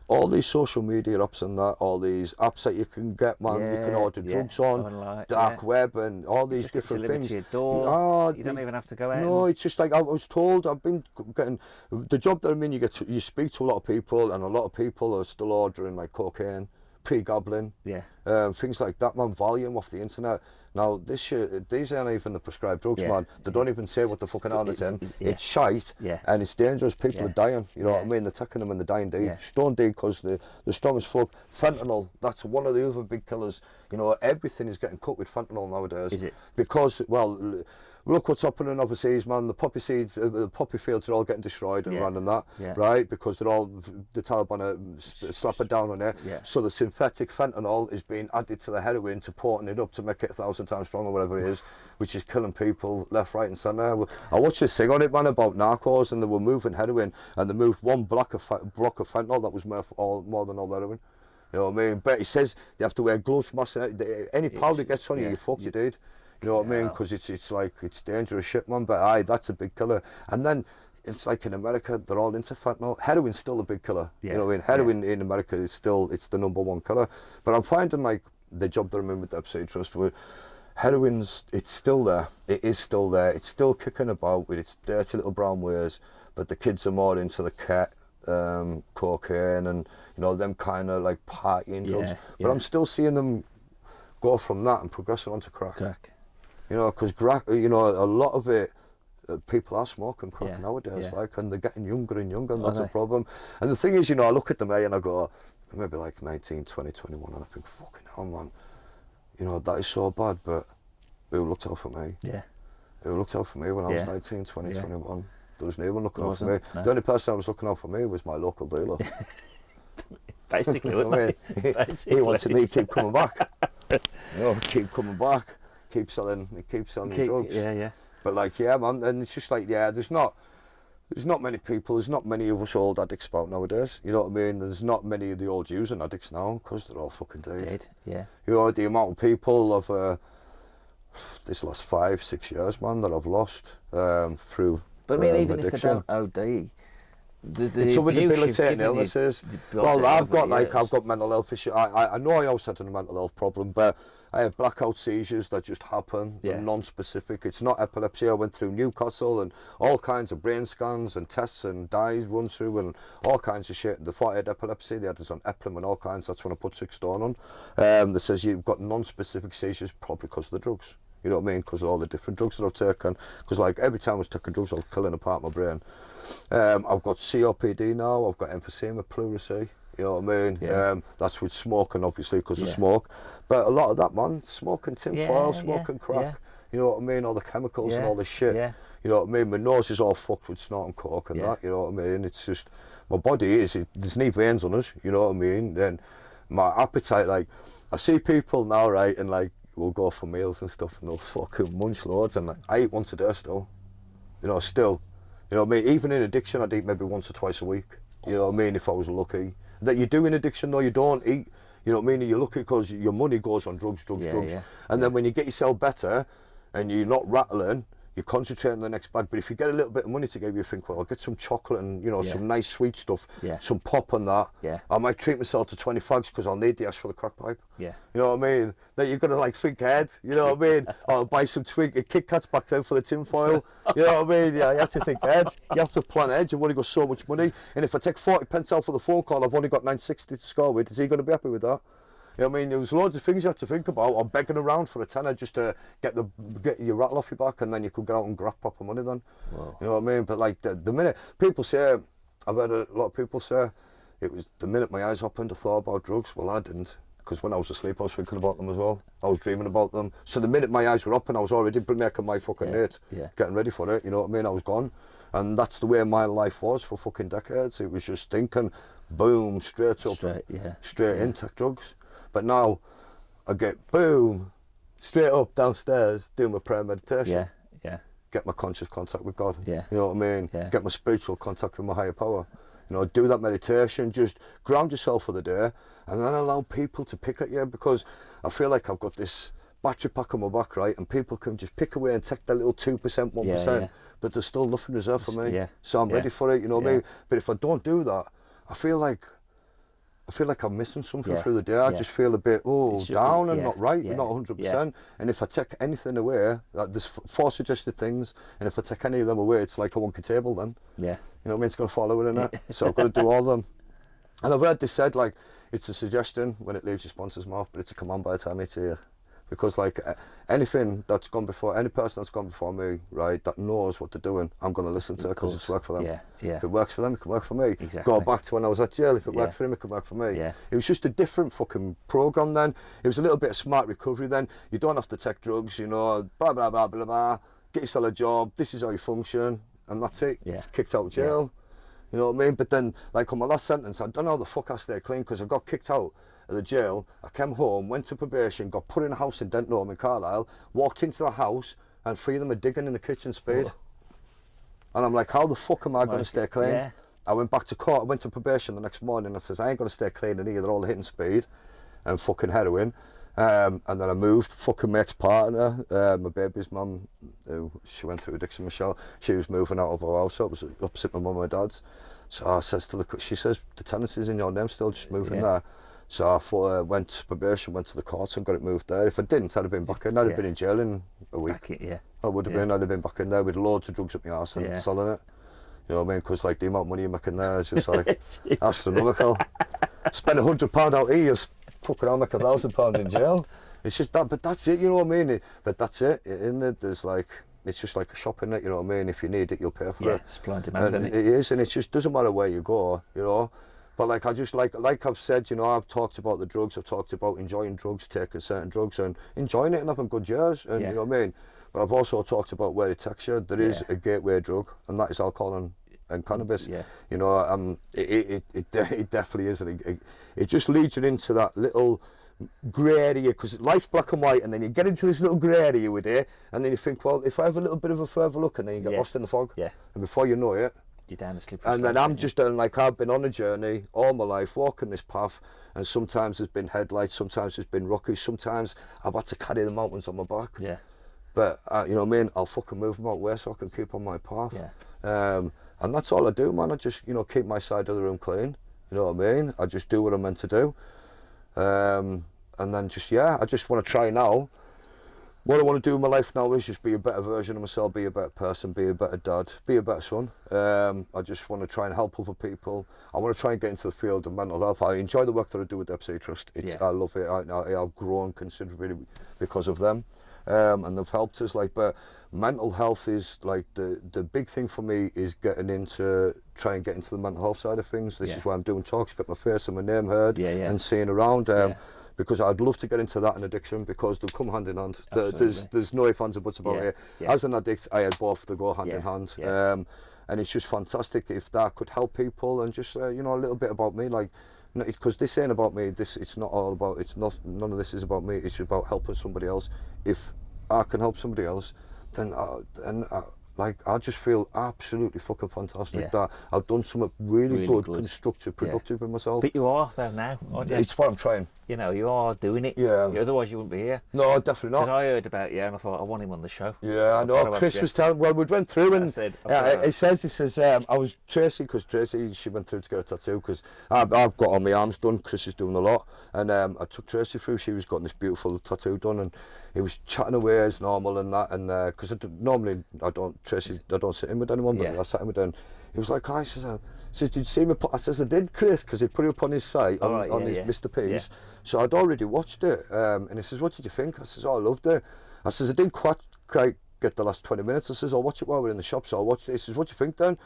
all these social media apps and that, all these apps that you can get, man, you can order drugs on, dark web and all these different things. To your door. You don't even have to go out. No, it's just like I was told. I've been getting the job that I'm in. You speak to a lot of people, and a lot of people are still ordering like cocaine, pre-gobbling, things like that, man. Volume off the internet. Now these aren't even the prescribed drugs, man. They don't even say what the fucking are they in. It's shite, and it's dangerous. People are dying. You know what I mean? They're taking them and they're dying dead. Stone dead because they're strong as fuck. Fentanyl, that's one of the other big killers. You know, everything is getting cut with fentanyl nowadays. Is it? Because, well, look what's happening overseas, man. The poppy seeds, the poppy fields are all getting destroyed and random that, right? Because the Taliban are slapping down on it. So the synthetic fentanyl is being added to the heroin to porting it up to make it 1,000 times stronger, whatever it is, which is killing people left, right, and centre. I watched this thing on it, man, about narcos, and they were moving heroin, and they moved one block of fentanyl that was more than all the heroin. You know what I mean? But he says they have to wear gloves, mask, any powder gets on you, you fucked, you did. You know what I mean? Because it's like, it's dangerous shit, man. But aye, that's a big killer. And then it's like in America, they're all into fentanyl. Heroin's still a big killer. You know what I mean? Heroin in America is still, it's the #1 killer. But I'm finding like the job that I'm in with the Episode Trust, where heroin's, it's still there. It is still there. It's still kicking about with its dirty little brown wares. But the kids are more into the cat, cocaine, and you know, them kind of like partying drugs. But I'm still seeing them go from that and progress onto crack. You know, because crack, you know, a lot of it, people are smoking crack nowadays, like, and they're getting younger and younger, and that's a problem. And the thing is, you know, I look at them and I go, maybe like 19, 20, 21, and I think, fucking hell, man, you know, that is so bad, but who looked out for me? Who looked out for me when I was 19, 20, 21? There was no one looking out for me. No. The only person that was looking out for me was my local dealer. Basically, wasn't it? He wanted me to keep coming back. You know, keep coming back, keep selling the drugs. But like, yeah, man, and it's just like, there's not there's not many people, there's not many of us old addicts about nowadays, you know what I mean? There's not many of the old using addicts now, because they're all fucking dead. Yeah. You know, the amount of people of this last 5-6 years, man, that I've lost through But I mean, even addiction. if they don't OD, It's other debilitating illnesses. Well, I've got mental health issues. I know I always had a mental health problem, but I have blackout seizures that just happen, non-specific. It's not epilepsy. I went through Newcastle and all kinds of brain scans and tests and dyes run through and all kinds of shit. They thought I had epilepsy. They had us on Eplum and all kinds. That's when I put 6 stone on. That says you've got non-specific seizures, probably because of the drugs. You know what I mean? Because of all the different drugs that I've taken. Because like every time I was taking drugs, I was killing apart my brain. I've got COPD now. I've got emphysema pleurisy. You know what I mean? Yeah. That's with smoking, obviously, because of smoke. But a lot of that, man, smoking tinfoil, smoking crack. You know what I mean? All the chemicals and all the shit. You know what I mean? My nose is all fucked with snorting coke and that. You know what I mean? It's just my body there's no veins on it. You know what I mean? Then my appetite, like I see people now, right, and like we'll go for meals and stuff, and they'll fucking munch loads, and like, I eat once a day still. You know, still. You know what I mean? Even in addiction, I'd eat maybe once or twice a week. You know what I mean? If I was lucky. That you do in addiction, though, you don't eat. You know what I mean? You're lucky because your money goes on drugs. And then when you get yourself better and you're not rattling, you concentrate on the next bag. But if you get a little bit of money to give you, think, well, I'll get some chocolate and, you know, some nice sweet stuff, some pop and that. I might treat myself to 20 fags because I'll need the ash for the crack pipe. You know what I mean? That you're going to, like, think ahead, you know what I mean? Or buy some Kit Kats back then for the tinfoil. You know what I mean? Yeah, you have to think ahead. You have to plan ahead. You've only got so much money. And if I take 40 pence out for the phone call, I've only got 960 to score with. Is he going to be happy with that? You know what I mean? There was loads of things you had to think about, or begging around for a tenner just to get your rattle off your back, and then you could get out and grab proper money then. Whoa. You know what I mean? But like the minute people say, I've heard a lot of people say, it was the minute my eyes opened, I thought about drugs. Well, I didn't, because when I was asleep, I was thinking about them as well. I was dreaming about them. So the minute my eyes were open, I was already making my fucking date, getting ready for it. You know what I mean? I was gone, and that's the way my life was for fucking decades. It was just thinking, boom, straight up, straight in, take drugs. But now, I get boom, straight up downstairs, doing my prayer meditation. Get my conscious contact with God. You know what I mean? Get my spiritual contact with my higher power. You know, do that meditation, just ground yourself for the day, and then allow people to pick at you, because I feel like I've got this battery pack on my back, right? And people can just pick away and take that little 2%, 1%, but there's still nothing reserved for me. So I'm ready for it, you know what I mean? But if I don't do that, I feel like I'm missing something through the day. I just feel a bit down and not right, not 100%. And if I take anything away, there's 4 suggested things, and if I take any of them away, it's like a wonky table then. You know what I mean? It's going to fall over in it. So I've got to do all of them. And I've heard this said, like, it's a suggestion when it leaves your sponsor's mouth, but it's a command by the time it's here. Because like anything that's gone before, any person that's gone before me, right, that knows what they're doing, I'm going to listen to it because it's worked for them. If it works for them, it can work for me. Go back to when I was at jail. If it worked for him, it can work for me. It was just a different fucking program then. It was a little bit of smart recovery then. You don't have to take drugs, you know, blah, blah, blah, blah, blah. Get yourself a job. This is how you function. And that's it. Kicked out of jail. You know what I mean? But then, like on my last sentence, I don't know how the fuck I stayed clean, because I got kicked out of the jail. I came home, went to probation, got put in a house in Denton in Carlisle, walked into the house, and 3 of them are digging in the kitchen spade. And I'm like, how the fuck am I going to stay clean? I went back to court, I went to probation the next morning, and I says, I ain't going to stay clean in here, they're all hitting speed and fucking heroin. And then I moved, fucking my ex-partner, my baby's mum, she went through addiction, Michelle, she was moving out of our house, so it was opposite my mum and my dad's. So I says to she says, the tenancy's in your name still, just move in there. So I thought I went to probation, went to the courts and got it moved there. If I didn't, I'd have been back in, I'd have been in jail in a week. I would have been, I'd have been back in there with loads of drugs up my arse and selling it. You know what I mean? Because like the amount of money you're making there is just like astronomical. Spend £100 out here, fucking I'll make £1,000 in jail. It's just that, but that's it, you know what I mean? But that's it, isn't it? There's like, it's just like a shop in it, you know what I mean? If you need it, you'll pay for it. Supply and demand, and it is, and it just doesn't matter where you go, you know? But like I just like I've said, you know, I've talked about the drugs, I've talked about enjoying drugs, taking certain drugs and enjoying it and having good years, and you know what I mean? But I've also talked about where it takes you. There is a gateway drug, and that is alcohol and cannabis. You know, it definitely is. It just leads you into that little grey area, because life's black and white, and then you get into this little grey area with it, and then you think, well, if I have a little bit of a further look, and then you get lost in the fog, and before you know it, You're down the slippery And slope, then I'm aren't you? just doing, like, I've been on a journey all my life, walking this path, and sometimes there's been headlights, sometimes there's been rockies, sometimes I've had to carry the mountains on my back. Yeah. But, you know what I mean, I'll fucking move them out where so I can keep on my path. Yeah. And that's all I do, man. I just, you know, keep my side of the room clean. You know what I mean? I just do what I'm meant to do. And then just, yeah, I just want to try now. What I want to do in my life now is just be a better version of myself, be a better person, be a better dad, be a better son. I just want to try and help other people. I want to try and get into the field of mental health. I enjoy the work that I do with the Epilepsy Trust. I love it. I've grown considerably because of them. And they've helped us, like, but mental health is like the big thing for me is try and get into the mental health side of things. This is why I'm doing talks, get my face and my name heard and seen around. Because I'd love to get into that and addiction, because they'll come hand in hand. There's no ifs, ands or buts about it. As an addict, I had both, they go hand in hand. And it's just fantastic if that could help people. And just you know, a little bit about me, like, because this ain't about me. It's not all about. None of this is about me. It's about helping somebody else. If I can help somebody else, then like, I just feel absolutely fucking fantastic that I've done something really good, constructive, productive with myself. But you are there now, aren't you? It's what I'm trying. You know, you are doing it. Yeah. Otherwise you wouldn't be here. No, definitely not. Because I heard about you and I thought, I want him on the show. Yeah, I know. Chris was telling, well, we went through and he says, I was Tracy, because Tracy, she went through to get a tattoo, because I've got all my arms done, Chris is doing a lot. And I took Tracy through, she was getting this beautiful tattoo done, and he was chatting away as normal and that, and because normally I don't sit in with anyone, but I sat in with him. He was like, "Hi," says, "Did you see me?" I says, "I did, Chris," because he put it up on his site, on his Mr. P's. So I'd already watched it, and he says, "What did you think?" I says, "Oh, I loved it." I says, "I didn't quite get the last 20 minutes. I says, I'll watch it while we're in the shop." So I watched it. He says, "What do you think then?"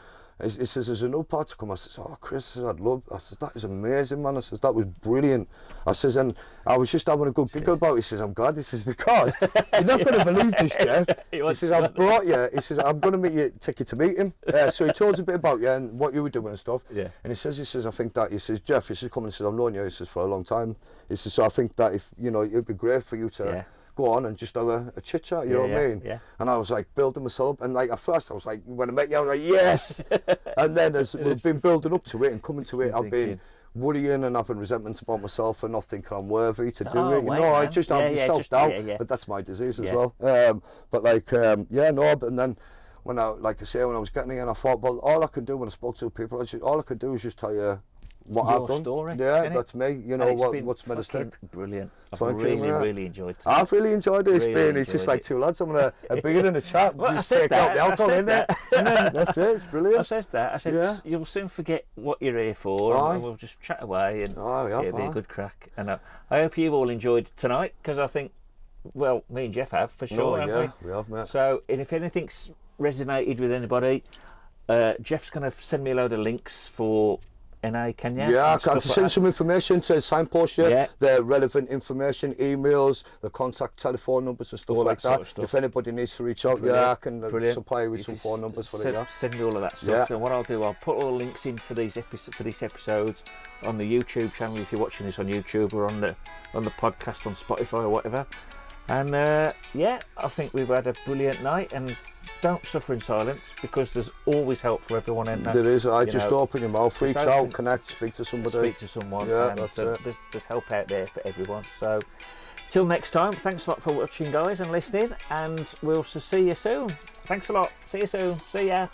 He says, "There's a new part to come." I says, "Oh, Chris," I says, "That is amazing, man." I says, "That was brilliant." I says, and I was just having a good giggle about it. He says, "I'm glad." He says, "Because you're not going to believe this, Jeff." He says, "I brought you." He says, "I'm going to take you to meet him." So he told us a bit about you and what you were doing and stuff. Yeah. And he says, "I think that," he says, "Jeff," he says, "come and," he says, "I've known you," he says, "for a long time." He says, "So I think that if, you know, it'd be great for you to go on and just have a chit chat, you know what I mean?" Yeah. And I was like building myself up, and like at first I was like, when I met you, I was like, yes. And then as we've been building up to it and coming to it, I've been worrying and having resentments about myself and not thinking I'm worthy to do it. You know, I just have self-doubt, but that's my disease as well. But like, and then when I was getting in, I thought, well, all I can do when I spoke to people, all I can do is just tell you what I've done. Story, that's me. You know what's made us stick. Brilliant. I've really enjoyed it. I've really enjoyed it. It's just like two lads. I'm gonna begin in a chat. Just take out the alcohol in there, and then that's it. It's brilliant. I said that. I said you'll soon forget what you're here for, and we'll just chat away, and it'll be a good crack. And I hope you've all enjoyed tonight, because I think, well, me and Jeff have for sure. We have, mate. So, and if anything's resonated with anybody, Jeff's gonna send me a load of links for NA, can you? Yeah, I can send some information to signpost you, the relevant information, emails, the contact telephone numbers and stuff like that. If anybody needs to reach out, I can supply you with some phone numbers for it. Send me all of that stuff. And what I'll do, I'll put all the links in for these episodes on the YouTube channel if you're watching this on YouTube, or on the podcast on Spotify or whatever. And I think we've had a brilliant night, and don't suffer in silence, because there's always help for everyone in there. There is. Just open your mouth, reach out, connect, speak to somebody. Speak to someone. Yeah, that's it. There's help out there for everyone. So, till next time, thanks a lot for watching, guys, and listening, and we'll see you soon. Thanks a lot. See you soon. See ya.